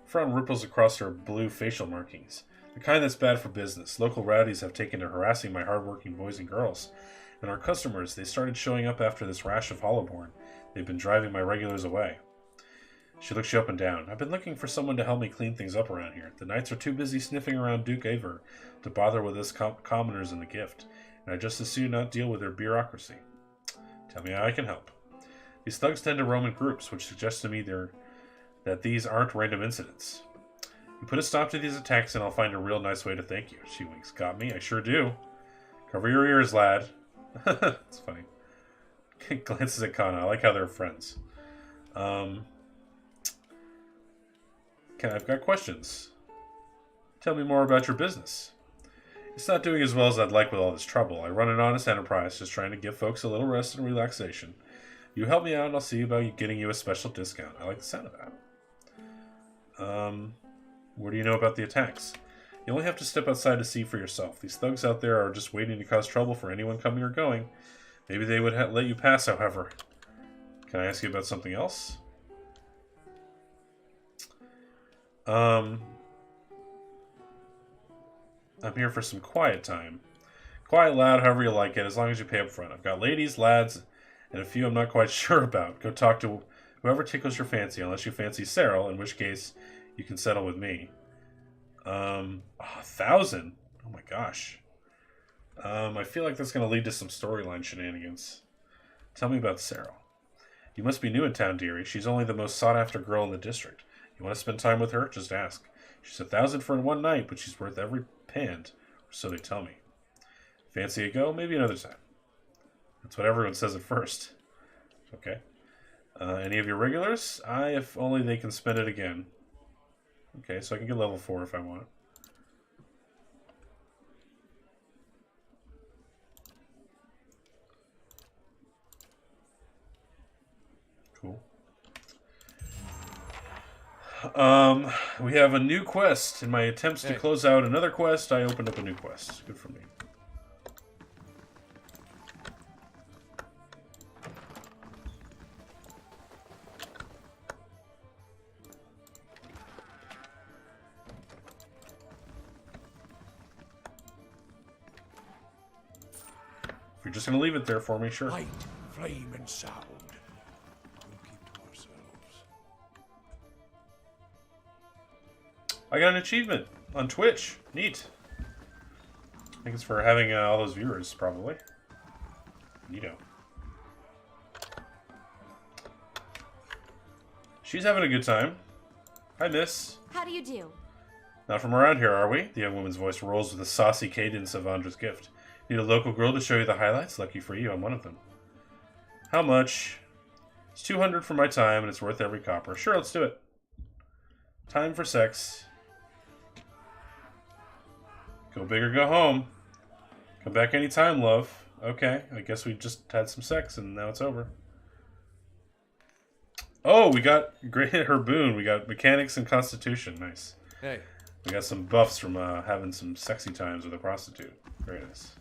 Frown ripples across her blue facial markings. The kind that's bad for business. Local rowdies have taken to harassing my hardworking boys and girls. And our customers, they started showing up after this rash of Hollowborn. They've been driving my regulars away. She looks you up and down. I've been looking for someone to help me clean things up around here. The knights are too busy sniffing around Duke Aver to bother with us commoners in the gift, and I'd just as soon not deal with their bureaucracy. Tell me how I can help. These thugs tend to roam in groups, which suggests to me that these aren't random incidents. You put a stop to these attacks and I'll find a real nice way to thank you. She winks. Got me? I sure do. Cover your ears, lad. It's funny. Glances at Kana. I like how they're friends. I've got questions. Tell me more about your business. It's not doing as well as I'd like with all this trouble. I run an honest enterprise, just trying to give folks a little rest and relaxation. You help me out and I'll see about getting you a special discount. I like the sound of that. What do you know about the attacks? You only have to step outside to see for yourself. These thugs out there are just waiting to cause trouble for anyone coming or going. Maybe they would let you pass, however. Can I ask you about something else? I'm here for some quiet time. Quiet, loud, however you like it, as long as you pay up front. I've got ladies, lads, and a few I'm not quite sure about. Go talk to whoever tickles your fancy, unless you fancy Cyril, in which case you can settle with me. 1,000? Oh my gosh. I feel like that's going to lead to some storyline shenanigans. Tell me about Cyril. You must be new in town, dearie. She's only the most sought-after girl in the district. You want to spend time with her? Just ask. She's 1,000 for one night, but she's worth every pand, or so they tell me. Fancy a go? Maybe another time. That's what everyone says at first. Okay. Any of your regulars? If only they can spend it again. Okay, so I can get level 4 if I want. Cool. We have a new quest. In my attempts to close out another quest, I opened up a new quest. Good for me. If you're just gonna leave it there for me, sure. Light, flame, and sound. We'll keep to ourselves. I got an achievement on Twitch. Neat. I think it's for having all those viewers, probably. Neato. She's having a good time. Hi, miss. How do you do? Not from around here, are we? The young woman's voice rolls with the saucy cadence of Andra's gift. Need a local girl to show you the highlights? Lucky for you, I'm one of them. How much? It's 200 for my time, and it's worth every copper. Sure, let's do it. Time for sex. Go big or go home. Come back anytime, love. Okay, I guess we just had some sex, and now it's over. Oh, we got her boon. We got mechanics and constitution. Nice. Hey. We got some buffs from having some sexy times with a prostitute. Very nice.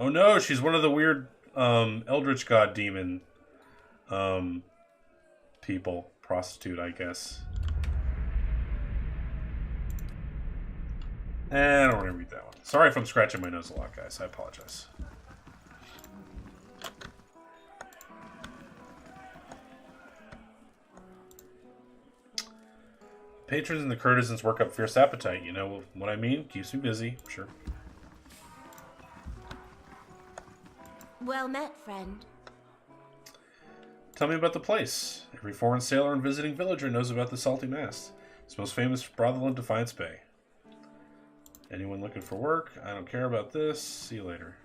Oh no, she's one of the weird Eldritch God demon people. Prostitute, I guess. I don't want to read that one. Sorry if I'm scratching my nose a lot, guys. I apologize. Patrons and the courtesans work up fierce appetite. You know what I mean? Keeps me busy. Sure. Well met, friend. Tell me about the place. Every foreign sailor and visiting villager knows about the Salty Mast. It's the most famous brothel in Defiance Bay. Anyone looking for work? I don't care about this. See you later.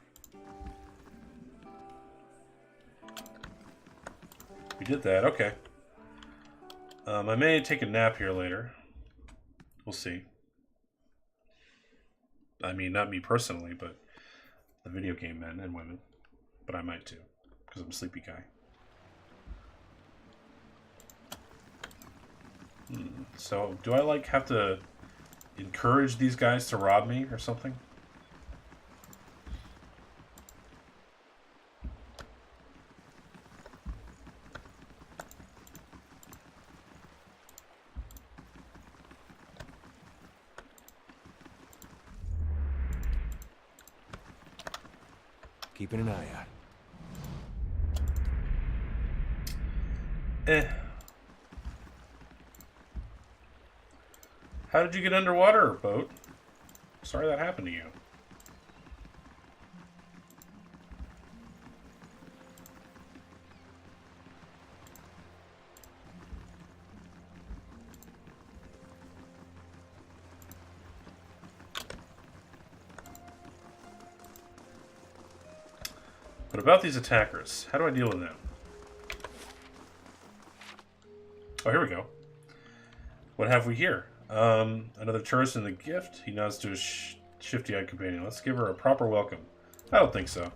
We did that. Okay. I may take a nap here later. We'll see. I mean, not me personally, but the video game men and women. But I might too, because I'm a sleepy guy. So, do I have to encourage these guys to rob me or something? Keeping an eye out. How did you get underwater, boat? Sorry that happened to you. But about these attackers, how do I deal with them? Oh, here we go. What have we here? Another tourist in the gift. He nods to his shifty-eyed companion. Let's give her a proper welcome. I don't think so.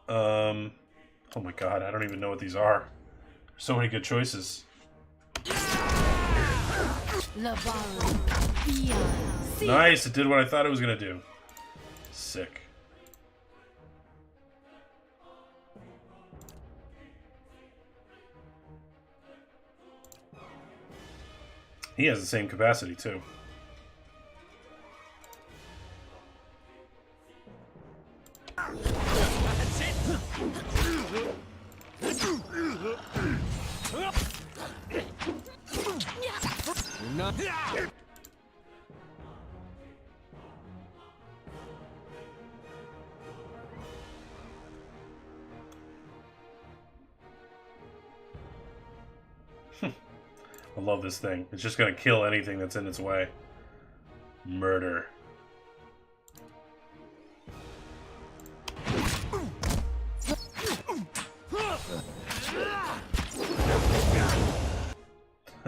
Oh my god, I don't even know what these are. So many good choices. Nice, it did what I thought it was gonna do. Sick. He has the same capacity too. love this thing. It's just gonna kill anything that's in its way. Murder.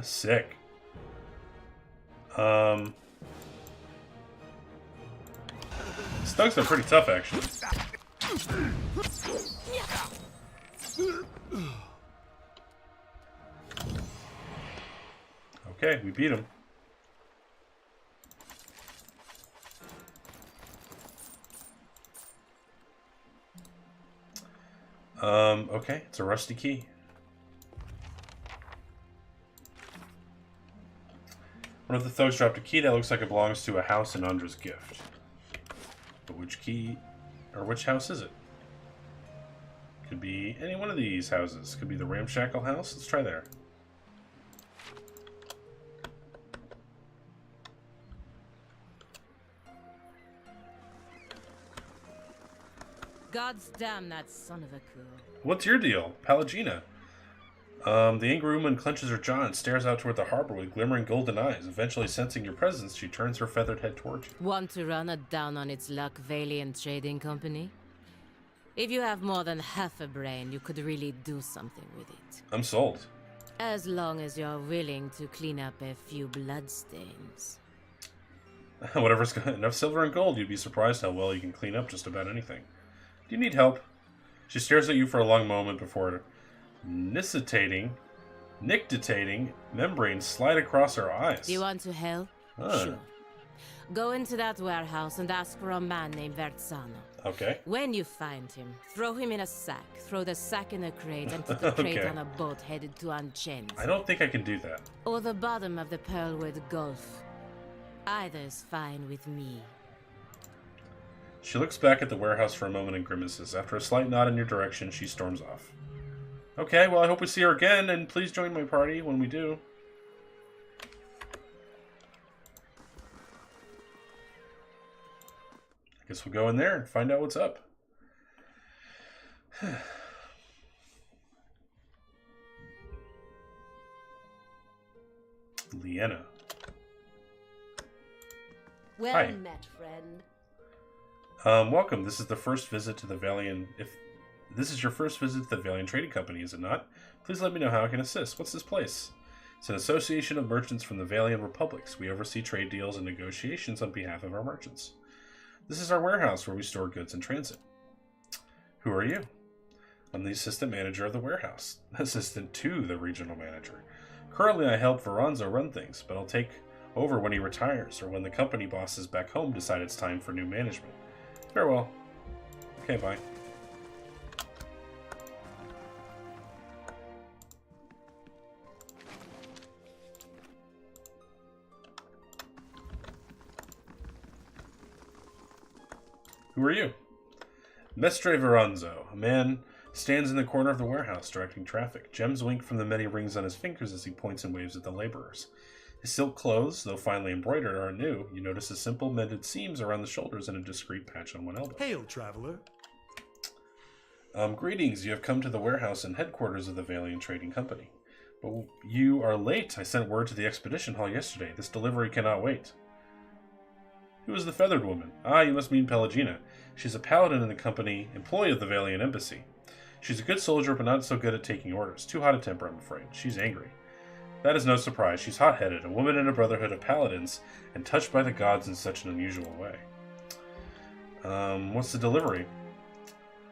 Sick. These thugs are pretty tough, actually. Okay, we beat him. Okay, it's a rusty key. One of the thugs dropped a key that looks like it belongs to a house in Undra's gift. But which key, or which house is it? Could be any one of these houses. Could be the Ramshackle house. Let's try there. God's damn that son of a coup. What's your deal, Pallegina? The angry woman clenches her jaw and stares out toward the harbor with glimmering golden eyes. Eventually sensing your presence, she turns her feathered head toward you. Want to run it down on its luck, Valiant Trading Company? If you have more than half a brain, you could really do something with it. I'm sold. As long as you're willing to clean up a few bloodstains. Whatever's got enough silver and gold, you'd be surprised how well you can clean up just about anything. Do you need help? She stares at you for a long moment before nictitating membranes slide across her eyes. Do you want to help? Sure. Go into that warehouse and ask for a man named Vertzano. Okay. When you find him, throw him in a sack, throw the sack in a crate, and put the crate Okay. on a boat headed to Anchen. I don't think I can do that. Or the bottom of the Pearlwood Gulf. Either's fine with me. She looks back at the warehouse for a moment and grimaces. After a slight nod in your direction, she storms off. Okay, well, I hope we see her again, and please join my party when we do. I guess we'll go in there and find out what's up. Leanna. Well Hi. met, friend. Welcome. This is the first visit to the Valiant. If this is your first visit to the Valiant Trading Company, is it not? Please let me know how I can assist. What's this place? It's an association of merchants from the Valiant Republics. We oversee trade deals and negotiations on behalf of our merchants. This is our warehouse where we store goods in transit. Who are you? I'm the assistant manager of the warehouse. Assistant to the regional manager. Currently, I help Veranzo run things, but I'll take over when he retires or when the company bosses back home decide it's time for new management. Farewell. Okay, bye. Who are you? Mestre Veranzo. A man stands in the corner of the warehouse directing traffic. Gems wink from the many rings on his fingers as he points and waves at the laborers. His silk clothes, though finely embroidered, are new. You notice the simple mended seams around the shoulders and a discreet patch on one elbow. Hail, traveler. Greetings. You have come to the warehouse and headquarters of the Valiant Trading Company. But you are late. I sent word to the expedition hall yesterday. This delivery cannot wait. Who is the feathered woman? Ah, you must mean Pallegina. She's a paladin in the company, employee of the Valiant Embassy. She's a good soldier, but not so good at taking orders. Too hot a temper, I'm afraid. She's angry. That is no surprise. She's hot-headed, a woman in a brotherhood of paladins, and touched by the gods in such an unusual way. What's the delivery?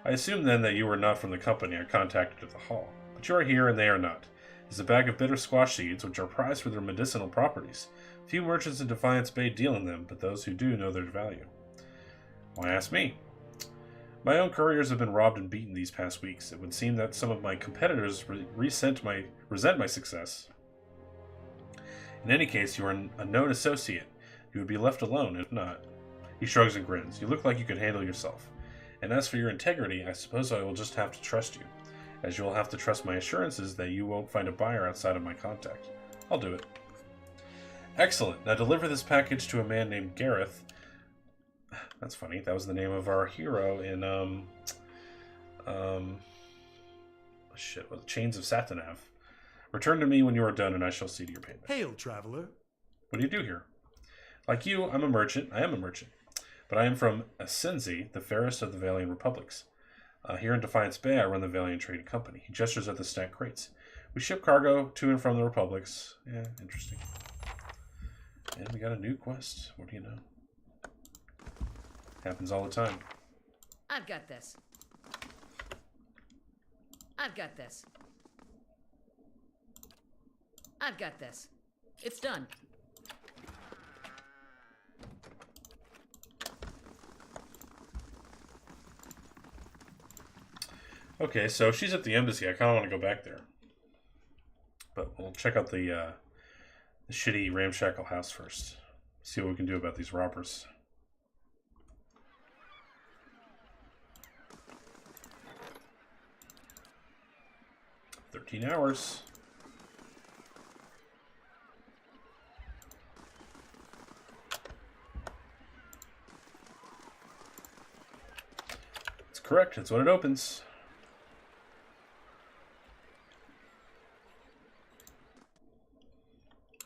I assume then that you were not from the company I contacted at the hall. But you are here and they are not. It's a bag of bitter squash seeds, which are prized for their medicinal properties. Few merchants in Defiance Bay deal in them, but those who do know their value. Why ask me? My own couriers have been robbed and beaten these past weeks. It would seem that some of my competitors resent my success. In any case, you are a known associate. You would be left alone if not. He shrugs and grins. You look like you could handle yourself. And as for your integrity, I suppose I will just have to trust you, as you will have to trust my assurances that you won't find a buyer outside of my contact. I'll do it. Excellent. Now deliver this package to a man named Gareth. That's funny. That was the name of our hero in Chains of Satanav. Return to me when you are done, and I shall see to your payment. Hail, traveler. What do you do here? Like you, I'm a merchant. I am a merchant. But I am from Asenzi, the fairest of the Valiant Republics. Here in Defiance Bay, I run the Valiant Trading Company. He gestures at the stacked crates. We ship cargo to and from the Republics. Yeah, interesting. And we got a new quest. What do you know? Happens all the time. I've got this. I've got this. I've got this. It's done. Okay, so she's at the embassy. I kind of want to go back there. But we'll check out the shitty ramshackle house first. See what we can do about these robbers. $13 hours. That's correct. That's when it opens.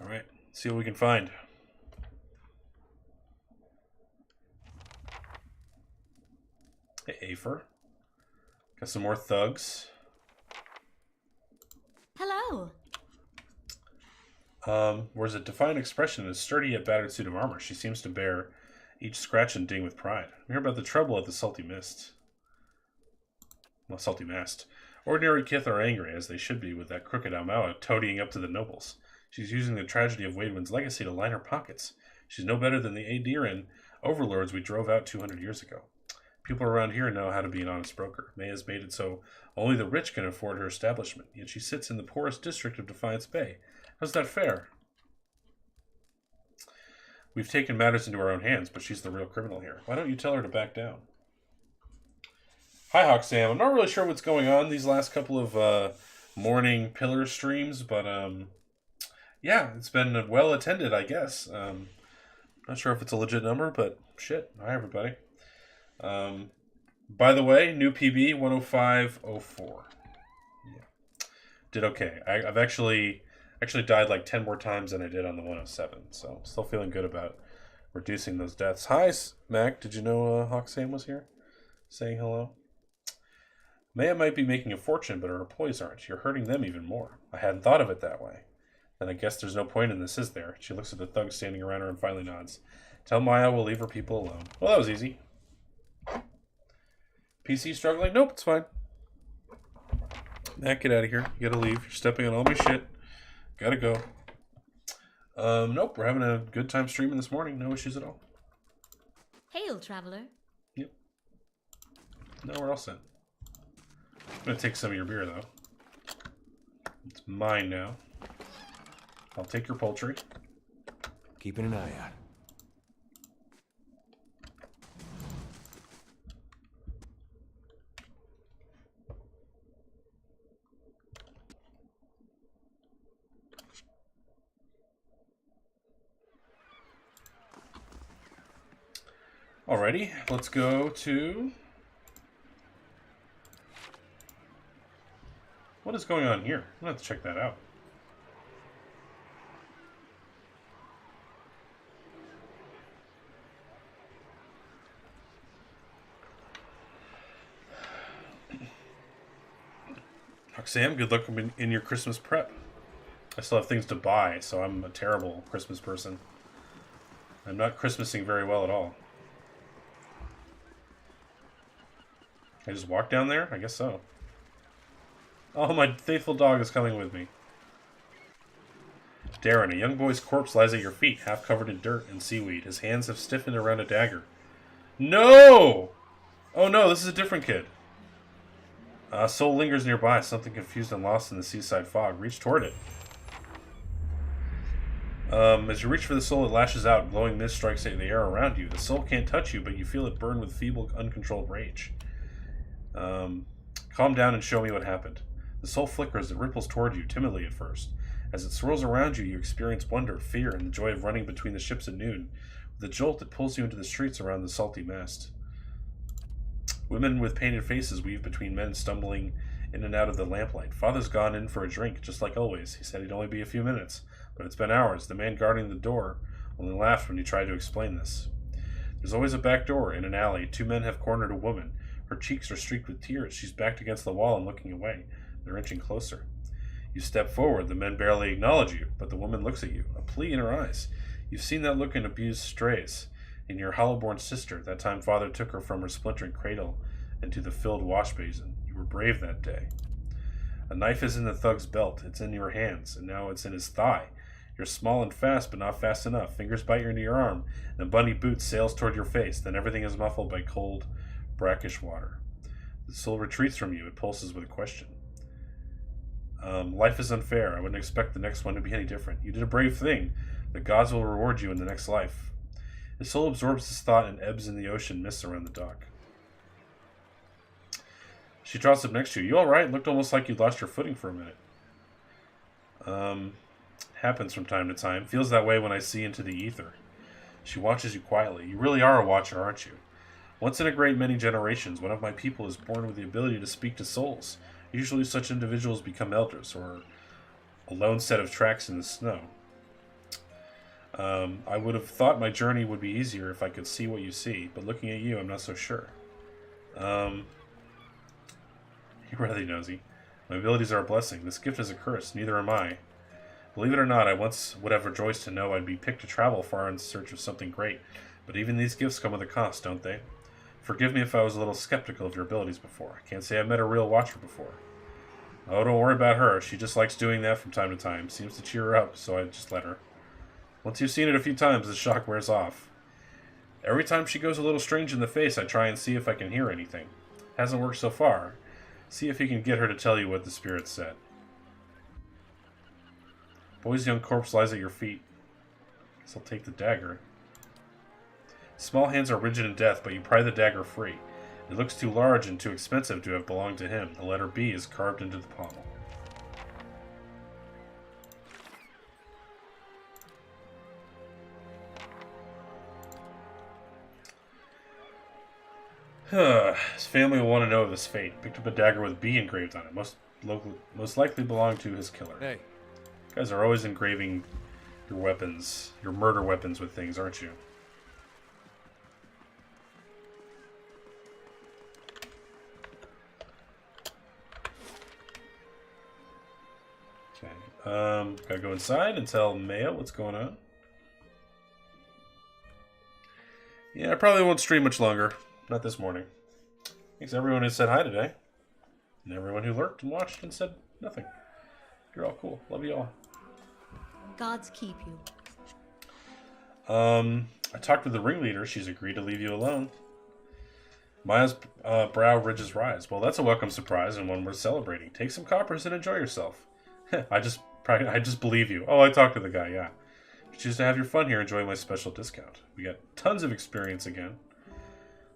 All right, see what we can find. Hey, Afer. Got some more thugs. Hello. Wears a defiant expression and a sturdy yet battered suit of armor. She seems to bear each scratch and ding with pride. We hear about the trouble at the Salty Mist. Well, Salty Mast. Ordinary Kith are angry, as they should be, with that crooked Almawa toadying up to the nobles. She's using the tragedy of Waidwin's legacy to line her pockets. She's no better than the Aediran overlords we drove out 200 years ago. People around here know how to be an honest broker. May has made it so only the rich can afford her establishment, yet she sits in the poorest district of Defiance Bay. How's that fair? We've taken matters into our own hands, but she's the real criminal here. Why don't you tell her to back down? Hi, Hawk Sam. I'm not really sure what's going on these last couple of morning pillar streams, but yeah, it's been well attended, I guess. Not sure if it's a legit number, but shit. Hi, everybody. By the way, new PB 10504. Yeah, did okay. I've actually died like 10 more times than I did on the 107, so still feeling good about reducing those deaths. Hi, Mac. Did you know Hawk Sam was here, saying hello? Maya might be making a fortune, but her employees aren't. You're hurting them even more. I hadn't thought of it that way. Then I guess there's no point in this, is there? She looks at the thugs standing around her and finally nods. Tell Maya we'll leave her people alone. Well, that was easy. PC struggling? Nope, it's fine. Matt, get out of here. You gotta leave. You're stepping on all my shit. Gotta go. Nope, we're having a good time streaming this morning. No issues at all. Hail, traveler. Yep. No, we're all set. I'm gonna take some of your beer, though. It's mine now. I'll take your poultry. Keeping an eye out. Alrighty, let's go to... What is going on here? I'm gonna have to check that out. Sam, good luck in your Christmas prep. I still have things to buy, so I'm a terrible Christmas person. I'm not Christmasing very well at all. I just walk down there? I guess so. Oh, my faithful dog is coming with me. Darren, a young boy's corpse lies at your feet, half covered in dirt and seaweed. His hands have stiffened around a dagger. No! Oh no, this is a different kid. Soul lingers nearby, something confused and lost in the seaside fog. Reach toward it. As you reach for the soul, it lashes out. Glowing mist strikes at the air around you. The soul can't touch you, but you feel it burn with feeble, uncontrolled rage. Calm down and show me what happened. The soul flickers. It ripples toward you, timidly at first. As it swirls around you, you experience wonder, fear, and the joy of running between the ships at noon. With a jolt, it pulls you into the streets around the salty mast. Women with painted faces weave between men stumbling in and out of the lamplight. Father's gone in for a drink, just like always. He said he'd only be a few minutes, but it's been hours. The man guarding the door only laughed when you tried to explain this. There's always a back door in an alley. 2 men have cornered a woman. Her cheeks are streaked with tears. She's backed against the wall and looking away. They're inching closer. You step forward. The men barely acknowledge you, but the woman looks at you, a plea in her eyes. You've seen that look in abused strays. In your hollow-born sister, that time Father took her from her splintering cradle into the filled wash basin. You were brave that day. A knife is in the thug's belt. It's in your hands, and now it's in his thigh. You're small and fast, but not fast enough. Fingers bite into your arm, and a bunny boot sails toward your face. Then everything is muffled by cold, brackish water. The soul retreats from you. It pulses with a question. Life is unfair. I wouldn't expect the next one to be any different. You did a brave thing. The gods will reward you in the next life. His soul absorbs this thought and ebbs in the ocean mists around the dock. She trots up next to you. You all right? Looked almost like you lost your footing for a minute. Happens from time to time. Feels that way when I see into the ether. She watches you quietly. You really are a watcher, aren't you? Once in a great many generations, one of my people is born with the ability to speak to souls. Usually such individuals become elders, or a lone set of tracks in the snow. I would have thought my journey would be easier if I could see what you see, but looking at you, I'm not so sure. You're really nosy. My abilities are a blessing. This gift is a curse. Neither am I. Believe it or not, I once would have rejoiced to know I'd be picked to travel far in search of something great, but even these gifts come with a cost, don't they? Forgive me if I was a little skeptical of your abilities before. I can't say I've met a real watcher before. Oh, don't worry about her. She just likes doing that from time to time. Seems to cheer her up, so I just let her. Once you've seen it a few times, the shock wears off. Every time she goes a little strange in the face, I try and see if I can hear anything. Hasn't worked so far. See if you can get her to tell you what the spirit said. Boy's young corpse lies at your feet. Guess I'll take the dagger. Small hands are rigid in death, but you pry the dagger free. It looks too large and too expensive to have belonged to him. The letter B is carved into the pommel. His family will want to know of his fate. Picked up a dagger with B engraved on it. Most likely belonged to his killer. Hey. You guys are always engraving your weapons, your murder weapons with things, aren't you? Okay. Gotta go inside and tell Maya what's going on. Yeah, I probably won't stream much longer. Not this morning. Thanks to everyone who said hi today. And everyone who lurked and watched and said nothing. You're all cool. Love you all. Gods keep you. I talked with the ringleader. She's agreed to leave you alone. Maya's brow ridges rise. Well, that's a welcome surprise and one worth celebrating. Take some coppers and enjoy yourself. I just believe you. Oh, I talked to the guy, yeah. If you choose to have your fun here, enjoy my special discount. We got tons of experience again.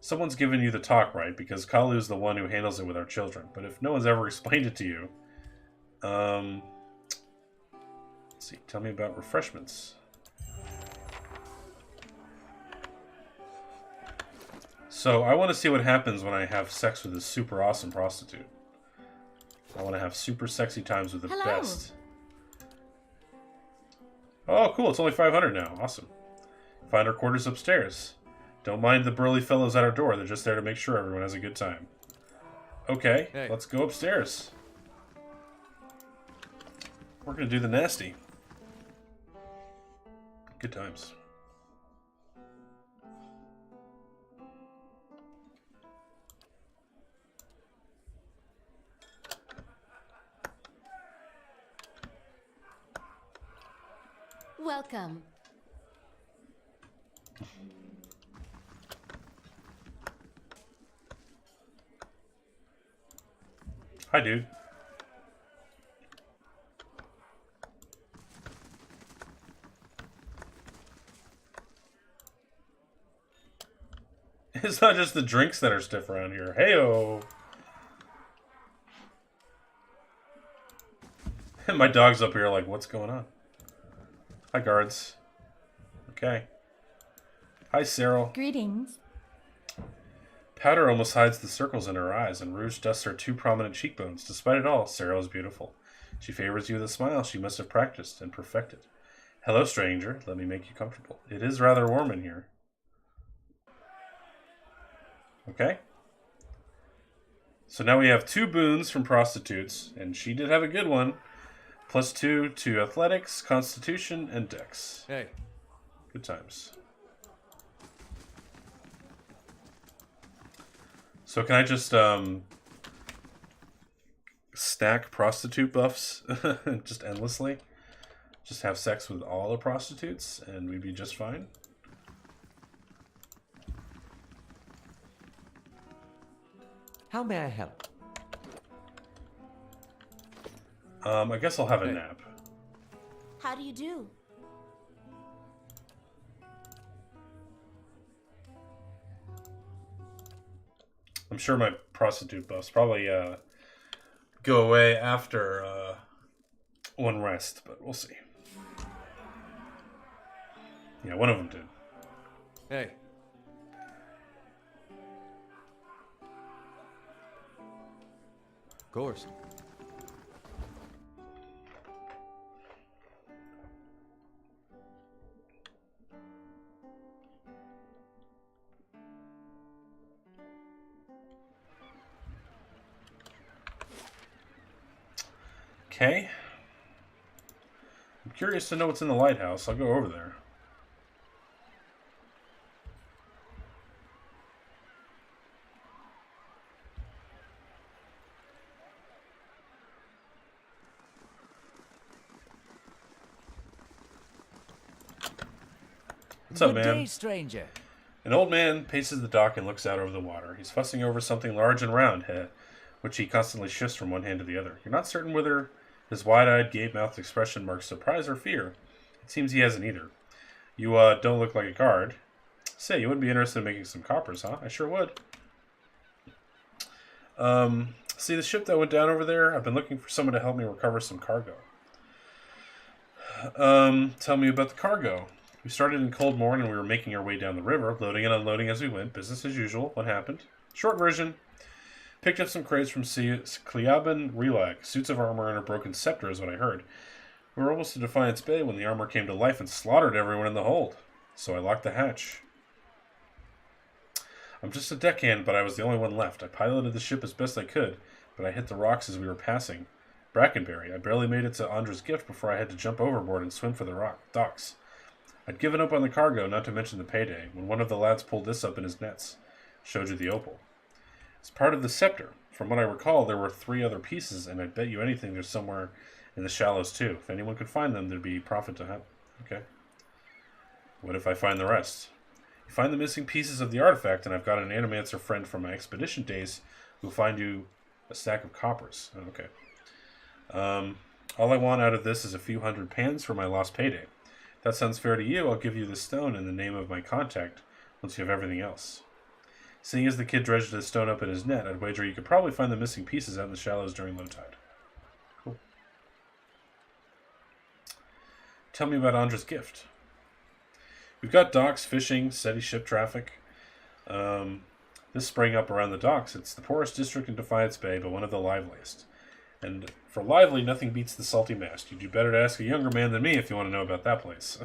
Someone's given you the talk, right? Because Kalu's the one who handles it with our children. But if no one's ever explained it to you... let's see. Tell me about refreshments. So, I want to see what happens when I have sex with a super awesome prostitute. I want to have super sexy times with the best. Oh, cool. It's only 500 now. Awesome. Find our quarters upstairs. Don't mind the burly fellows at our door. They're just there to make sure everyone has a good time. Okay, hey. Let's go upstairs. We're going to do the nasty. Good times. Welcome. Hi, dude. It's not just the drinks that are stiff around here. Heyo. My dog's up here like, what's going on? Hi, guards. Okay. Hi, Cyril. Greetings. Powder almost hides the circles in her eyes, and rouge dusts her 2 prominent cheekbones. Despite it all, Sarah is beautiful. She favors you with a smile she must have practiced and perfected. Hello, stranger. Let me make you comfortable. It is rather warm in here. Okay. So now we have 2 boons from prostitutes, and she did have a good one. +2 to athletics, constitution, and dex. Hey. Good times. So can I just stack prostitute buffs just endlessly? Just have sex with all the prostitutes and we'd be just fine? How may I help? I guess I'll have a nap. How do you do? I'm sure my prostitute buffs probably go away after one rest, but we'll see. Yeah, one of them did. Hey. Of course. Okay. I'm curious to know what's in the lighthouse. I'll go over there. What's up, man? Good day, stranger. An old man paces the dock and looks out over the water. He's fussing over something large and round, which he constantly shifts from one hand to the other. You're not certain whether his wide-eyed, gape-mouthed expression marks surprise or fear. It seems he hasn't either. You, don't look like a guard. Say, you wouldn't be interested in making some coppers, huh? I sure would. See the ship that went down over there? I've been looking for someone to help me recover some cargo. Tell me about the cargo. We started in Coldmorn and we were making our way down the river, loading and unloading as we went. Business as usual. What happened? Short version. Picked up some crates from Cleaban Relag. Suits of armor and a broken scepter is what I heard. We were almost to Defiance Bay when the armor came to life and slaughtered everyone in the hold. So I locked the hatch. I'm just a deckhand, but I was the only one left. I piloted the ship as best I could, but I hit the rocks as we were passing Brackenbury. I barely made it to Andra's Gift before I had to jump overboard and swim for the docks. I'd given up on the cargo, not to mention the payday, when one of the lads pulled this up in his nets. Showed you the opal. It's part of the scepter. From what I recall, there were 3 other pieces, and I bet you anything there's somewhere in the shallows too. If anyone could find them, there'd be profit to have. Okay. What if I find the rest? You find the missing pieces of the artifact, and I've got an animancer friend from my expedition days who'll find you a stack of coppers. Okay. All I want out of this is a few hundred pans for my lost payday. If that sounds fair to you, I'll give you the stone in the name of my contact once you have everything else. Seeing as the kid dredged the stone up in his net, I'd wager you could probably find the missing pieces out in the shallows during low tide. Cool. Tell me about Andra's Gift. We've got docks, fishing, steady ship traffic. This sprang up around the docks. It's the poorest district in Defiance Bay, but one of the liveliest. And for lively, nothing beats the salty mast. You'd do better to ask a younger man than me if you want to know about that place.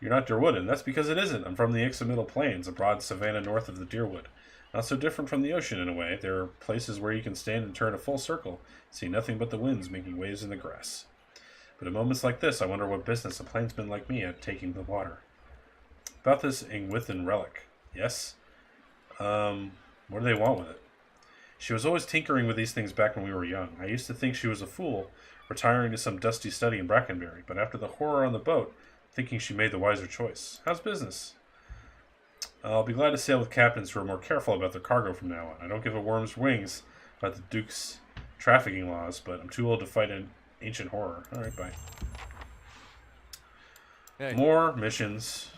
You're not Derwoodan. That's because it isn't. I'm from the Ixamiddle Plains, a broad savanna north of the Deerwood. Not so different from the ocean in a way. There are places where you can stand and turn a full circle, see nothing but the winds making waves in the grass. But at moments like this, I wonder what business a plainsman like me had taking the water. About this Ingwithan relic. Yes? What do they want with it? She was always tinkering with these things back when we were young. I used to think she was a fool, retiring to some dusty study in Brackenbury, but after the horror on the boat, thinking she made the wiser choice. How's business? I'll be glad to sail with captains who are more careful about their cargo from now on. I don't give a worm's wings about the Duke's trafficking laws, but I'm too old to fight an ancient horror. Alright, bye. Hey. More missions.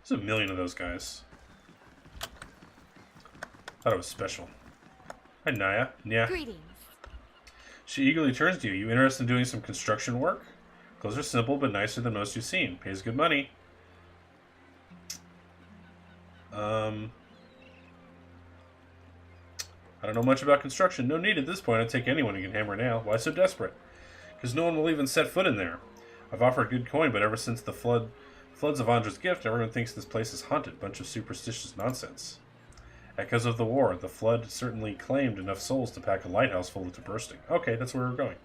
There's a million of those guys. Thought it was special. Hi, Naya. Yeah. Greetings. She eagerly turns to you. You interested in doing some construction work? Clothes are simple but nicer than most you've seen. Pays good money. I don't know much about construction. No need at this point. I'd take anyone who can hammer a nail. Why so desperate? Because no one will even set foot in there. I've offered good coin, but ever since the floods of Andra's gift, everyone thinks this place is haunted. Bunch of superstitious nonsense. Echoes of the war. The flood certainly claimed enough souls to pack a lighthouse full to bursting. Okay, that's where we're going.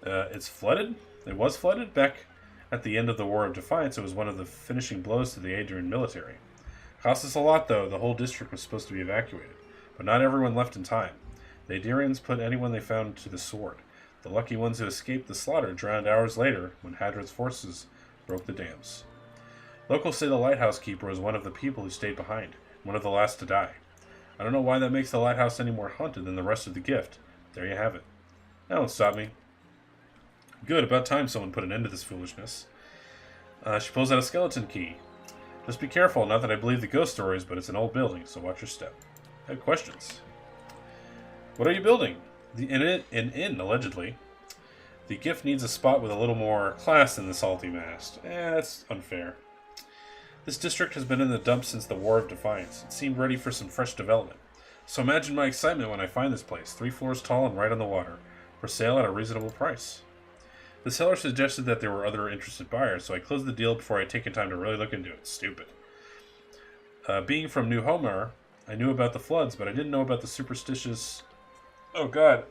It's flooded? It was flooded? Back at the end of the War of Defiance, it was one of the finishing blows to the Adrian military. Cost us a lot, though. The whole district was supposed to be evacuated. But not everyone left in time. The Adrians put anyone they found to the sword. The lucky ones who escaped the slaughter drowned hours later when Hadra's forces broke the dams. Locals say the lighthouse keeper was one of the people who stayed behind, one of the last to die. I don't know why that makes the lighthouse any more haunted than the rest of the gift. There you have it. That won't stop me. Good, about time someone put an end to this foolishness. She pulls out a skeleton key. Just be careful, not that I believe the ghost stories, but it's an old building, so watch your step. I have questions. What are you building? An inn, allegedly. The gift needs a spot with a little more class than the salty mast. That's unfair. This district has been in the dumps since the War of Defiance. It seemed ready for some fresh development. So imagine my excitement when I find this place, 3 floors tall and right on the water, for sale at a reasonable price. The seller suggested that there were other interested buyers, so I closed the deal before I'd taken time to really look into it. Stupid. Being from New Homer, I knew about the floods, but I didn't know about the superstitious... Oh, God.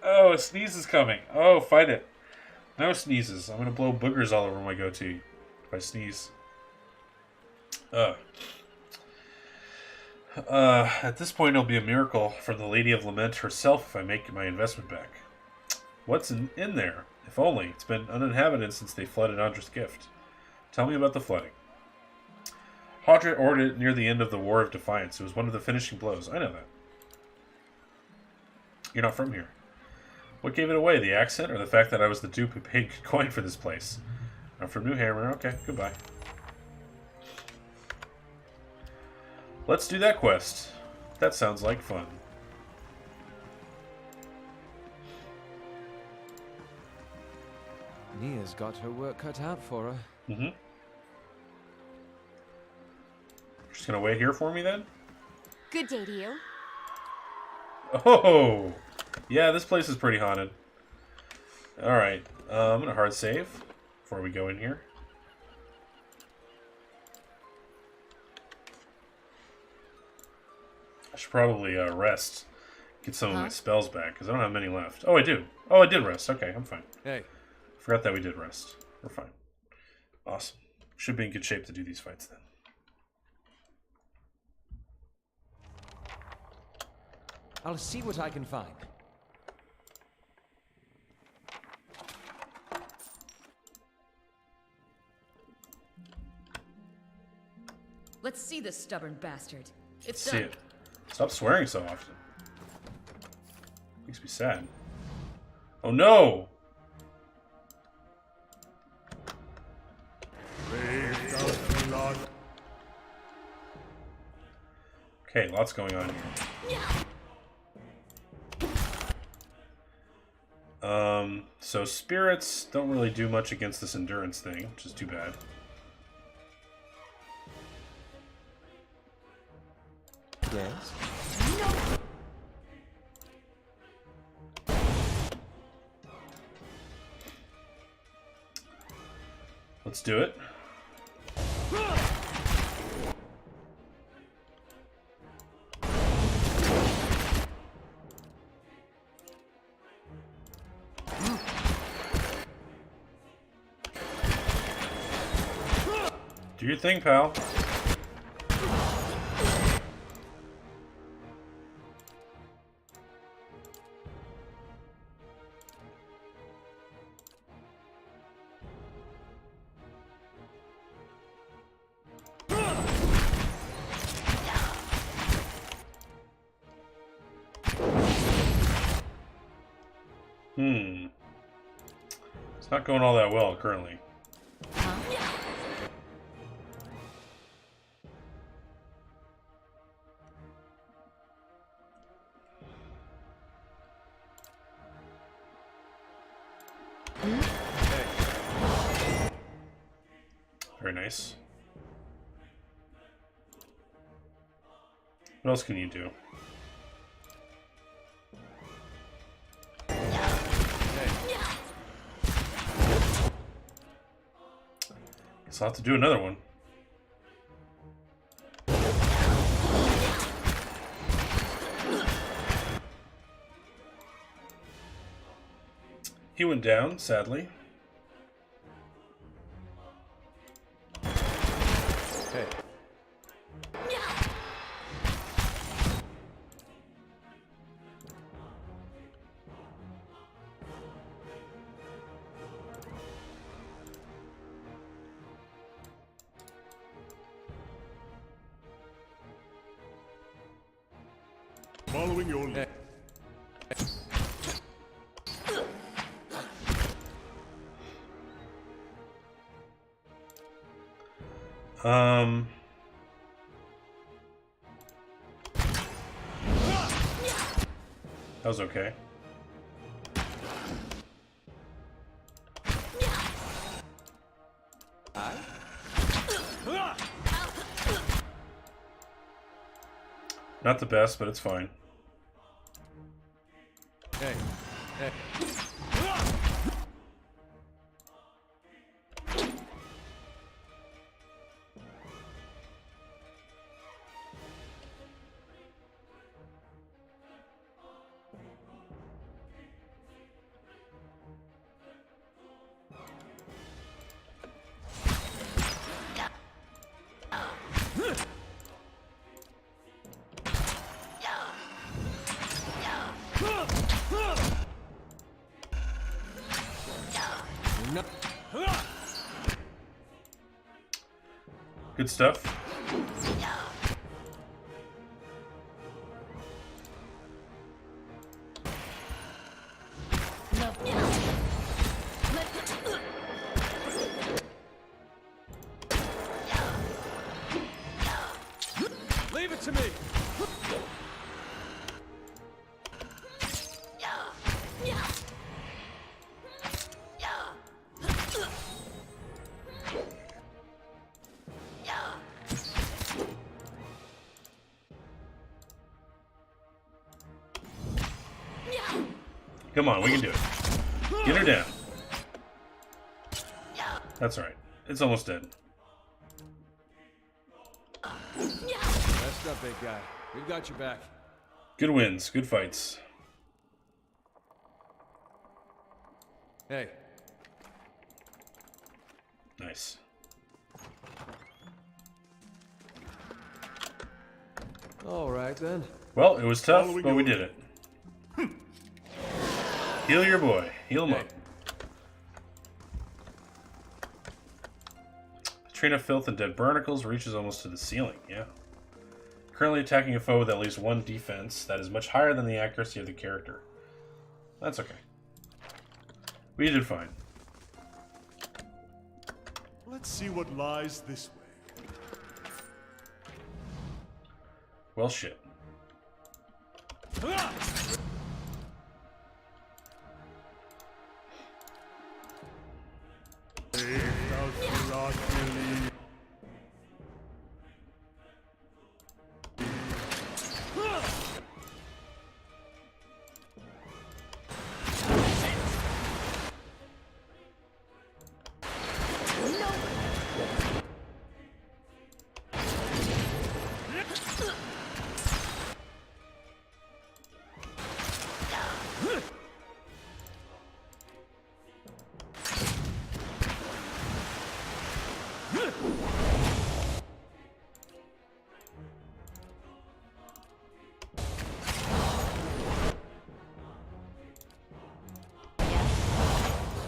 Oh, a sneeze is coming. Oh, fight it. No sneezes. I'm going to blow boogers all over my goatee if I sneeze. At this point, it'll be a miracle for the Lady of Lament herself if I make my investment back. What's in there? If only. It's been uninhabited since they flooded Andra's gift. Tell me about the flooding. Hadra ordered it near the end of the War of Defiance. It was one of the finishing blows. I know that. You're not from here. What gave it away? The accent or the fact that I was the dupe who paid good coin for this place? I'm from New Hammer. Okay, goodbye. Let's do that quest. That sounds like fun. Nia's got her work cut out for her. Mm-hmm. Just gonna wait here for me then? Good day to you. Oh! Yeah, this place is pretty haunted. Alright, I'm gonna hard save before we go in here. I should probably rest. Get some of my spells back, because I don't have many left. Oh, I do. Oh, I did rest. Okay, I'm fine. Hey. Forgot that we did rest. We're fine. Awesome. Should be in good shape to do these fights then. I'll see what I can find. Let's see this stubborn bastard. It's See done. it. Stop swearing so often. Makes me sad. Oh no! Okay, lots going on here. So spirits don't really do much against this endurance thing, which is too bad. Yes? Let's do it. Do your thing, pal. It's not going all that well currently. Very nice. What else can you do? Guess I'll have to do another one. He went down, sadly. Hey. Following your lead. That was okay. Not the best, but it's fine. Hey. Hey. Good stuff. Leave it to me. Come on, we can do it. Get her down. That's right. It's almost dead. Rest up, big guy. We've got your back. Good wins. Good fights. Hey. Nice. All right, then. Well, it was tough, but we did it. Heal your boy. Heal him up. The train of filth and dead barnacles reaches almost to the ceiling. Yeah. Currently attacking a foe with at least one defense. That is much higher than the accuracy of the character. That's okay. We did fine. Let's see what lies this way. Well, shit.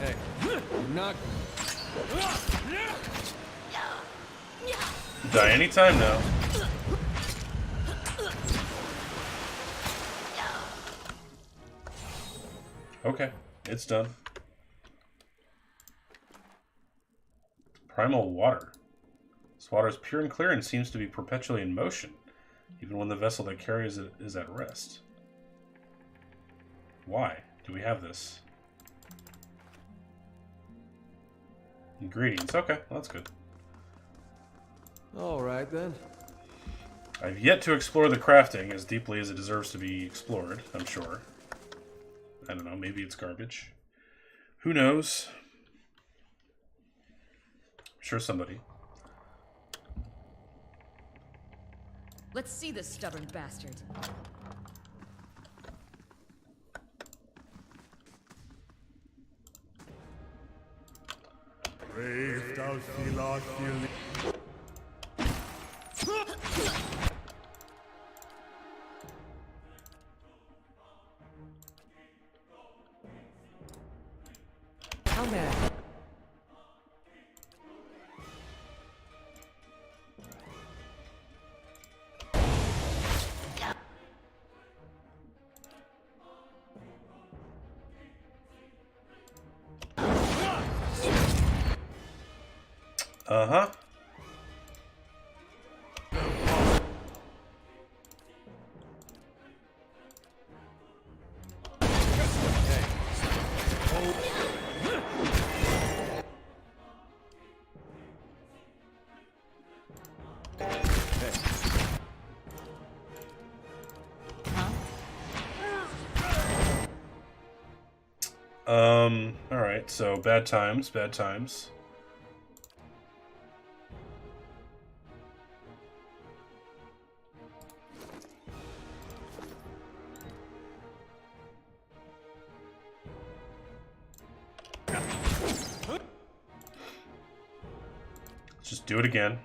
Hey. Knock. Die anytime now. Okay, it's done. Primal water. This water is pure and clear and seems to be perpetually in motion, even when the vessel that carries it is at rest. Why do we have this? Ingredients. Okay, well, that's good. All right, then. I've yet to explore the crafting as deeply as it deserves to be explored, I'm sure. I don't know, maybe it's garbage. Who knows? I'm sure somebody. Let's see this stubborn bastard. Brave thou Thilot Thil- How may I... Uh-huh. Alright, so bad times, bad times. Let's just do it again.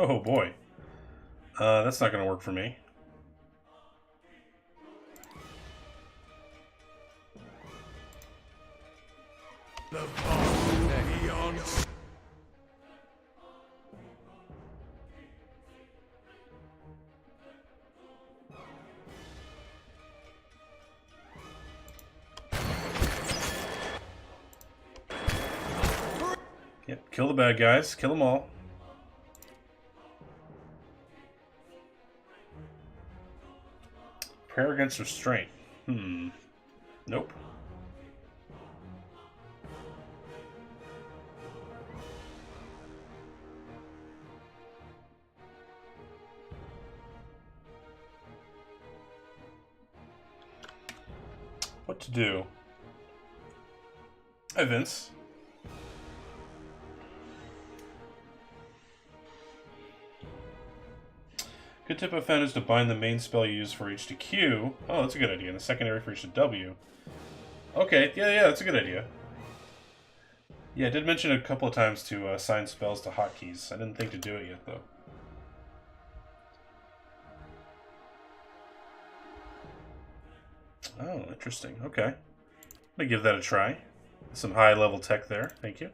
Oh boy. That's not going to work for me. Yep, kill the bad guys. Kill them all. Prayer against restraint. Nope. What to do? Hi, Vince. Good tip I found is to bind the main spell you use for each to Q. Oh, that's a good idea. And the secondary for each to W. Okay, yeah, that's a good idea. Yeah, I did mention a couple of times to assign spells to hotkeys. I didn't think to do it yet, though. Oh, interesting. Okay. I'm gonna give that a try. Some high-level tech there. Thank you.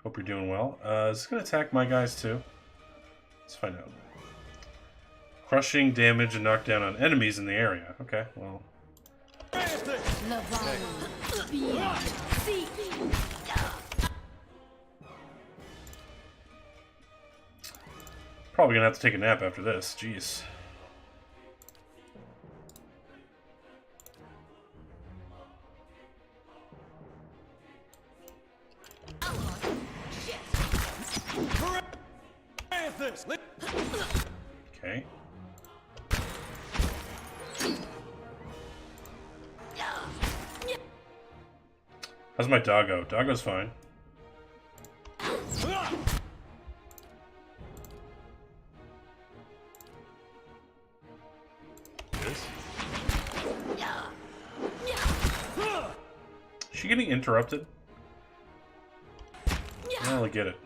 Hope you're doing well. Is this gonna attack my guys, too? Let's find out. Crushing damage and knockdown on enemies in the area. Okay, well. Probably gonna have to take a nap after this. Jeez. Okay. How's my doggo? Doggo's fine. Is she getting interrupted? I don't really get it.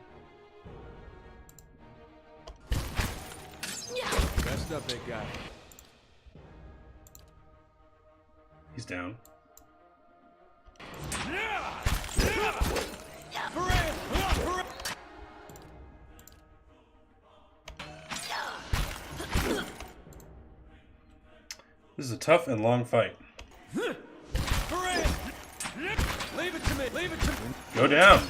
Messed up, big guy. He's down. This is a tough and long fight. Leave it to me! Leave it to me! Go down.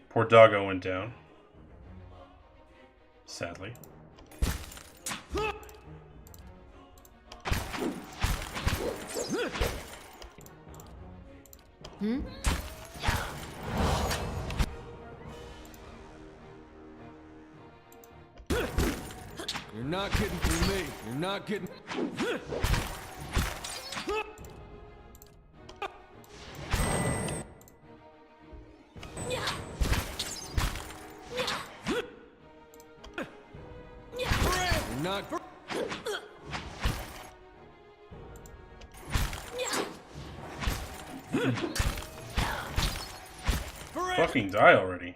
Poor doggo went down. Sadly. You're not getting through me. You're not getting... You're not... Fucking die already.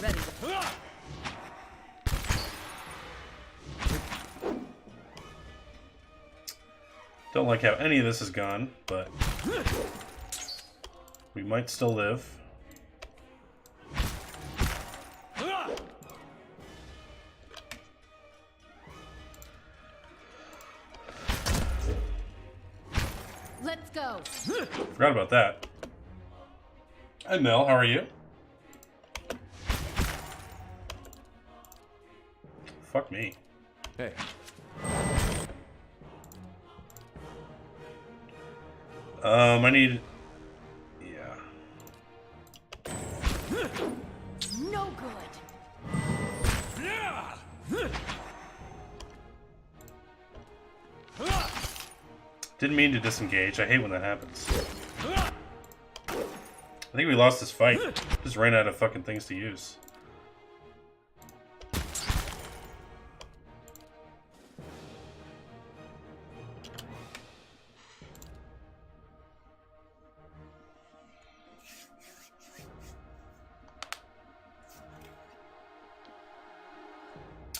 Ready. Don't like how any of this has gone, but we might still live. Let's go. Forgot about that. Hi Mel, how are you? Fuck me. Hey. I need... Yeah. No good. Didn't mean to disengage. I hate when that happens. I think we lost this fight. Just ran out of fucking things to use.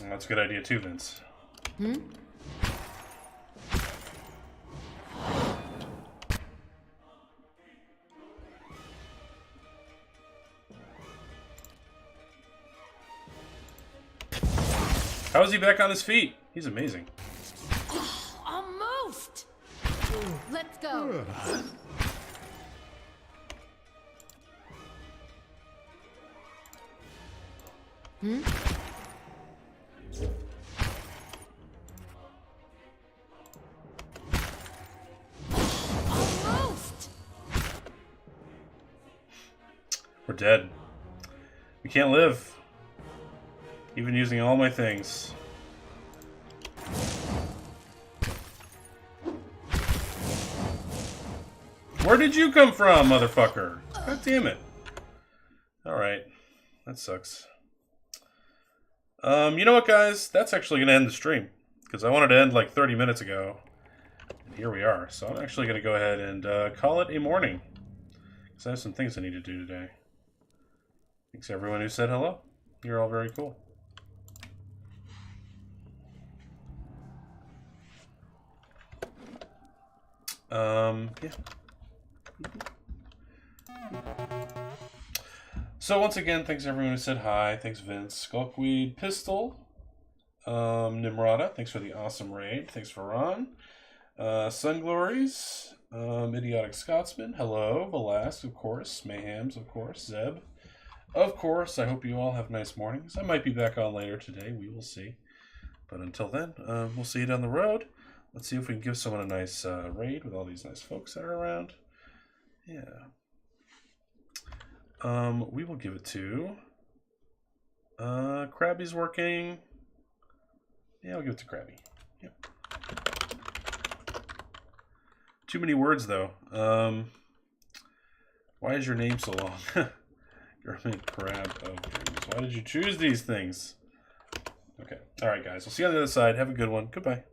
That's a good idea too, Vince. How is he back on his feet? He's amazing. Almost. Let's go. Almost. We're dead. We can't live. Even using all my things. Where did you come from, motherfucker? God damn it. Alright. That sucks. You know what, guys? That's actually going to end the stream. Because I wanted to end like 30 minutes ago. And here we are. So I'm actually going to go ahead and call it a morning. Because I have some things I need to do today. Thanks to everyone who said hello. You're all very cool. Yeah. So once again, thanks everyone who said hi. Thanks Vince, Skulkweed, Pistol, Nimrata, thanks for the awesome raid. Thanks for Ron. Sunglories, Idiotic Scotsman, hello, Velasque, of course, Mayhems, of course, Zeb. Of course, I hope you all have nice mornings. I might be back on later today, we will see. But until then, we'll see you down the road. Let's see if we can give someone a nice raid with all these nice folks that are around. Yeah. We will give it to... Krabby's working. Yeah, I'll give it to Krabby. Yep. Too many words, though. Why is your name so long? Government Crab of Dreams. Why did you choose these things? Okay. Alright, guys. We'll see you on the other side. Have a good one. Goodbye.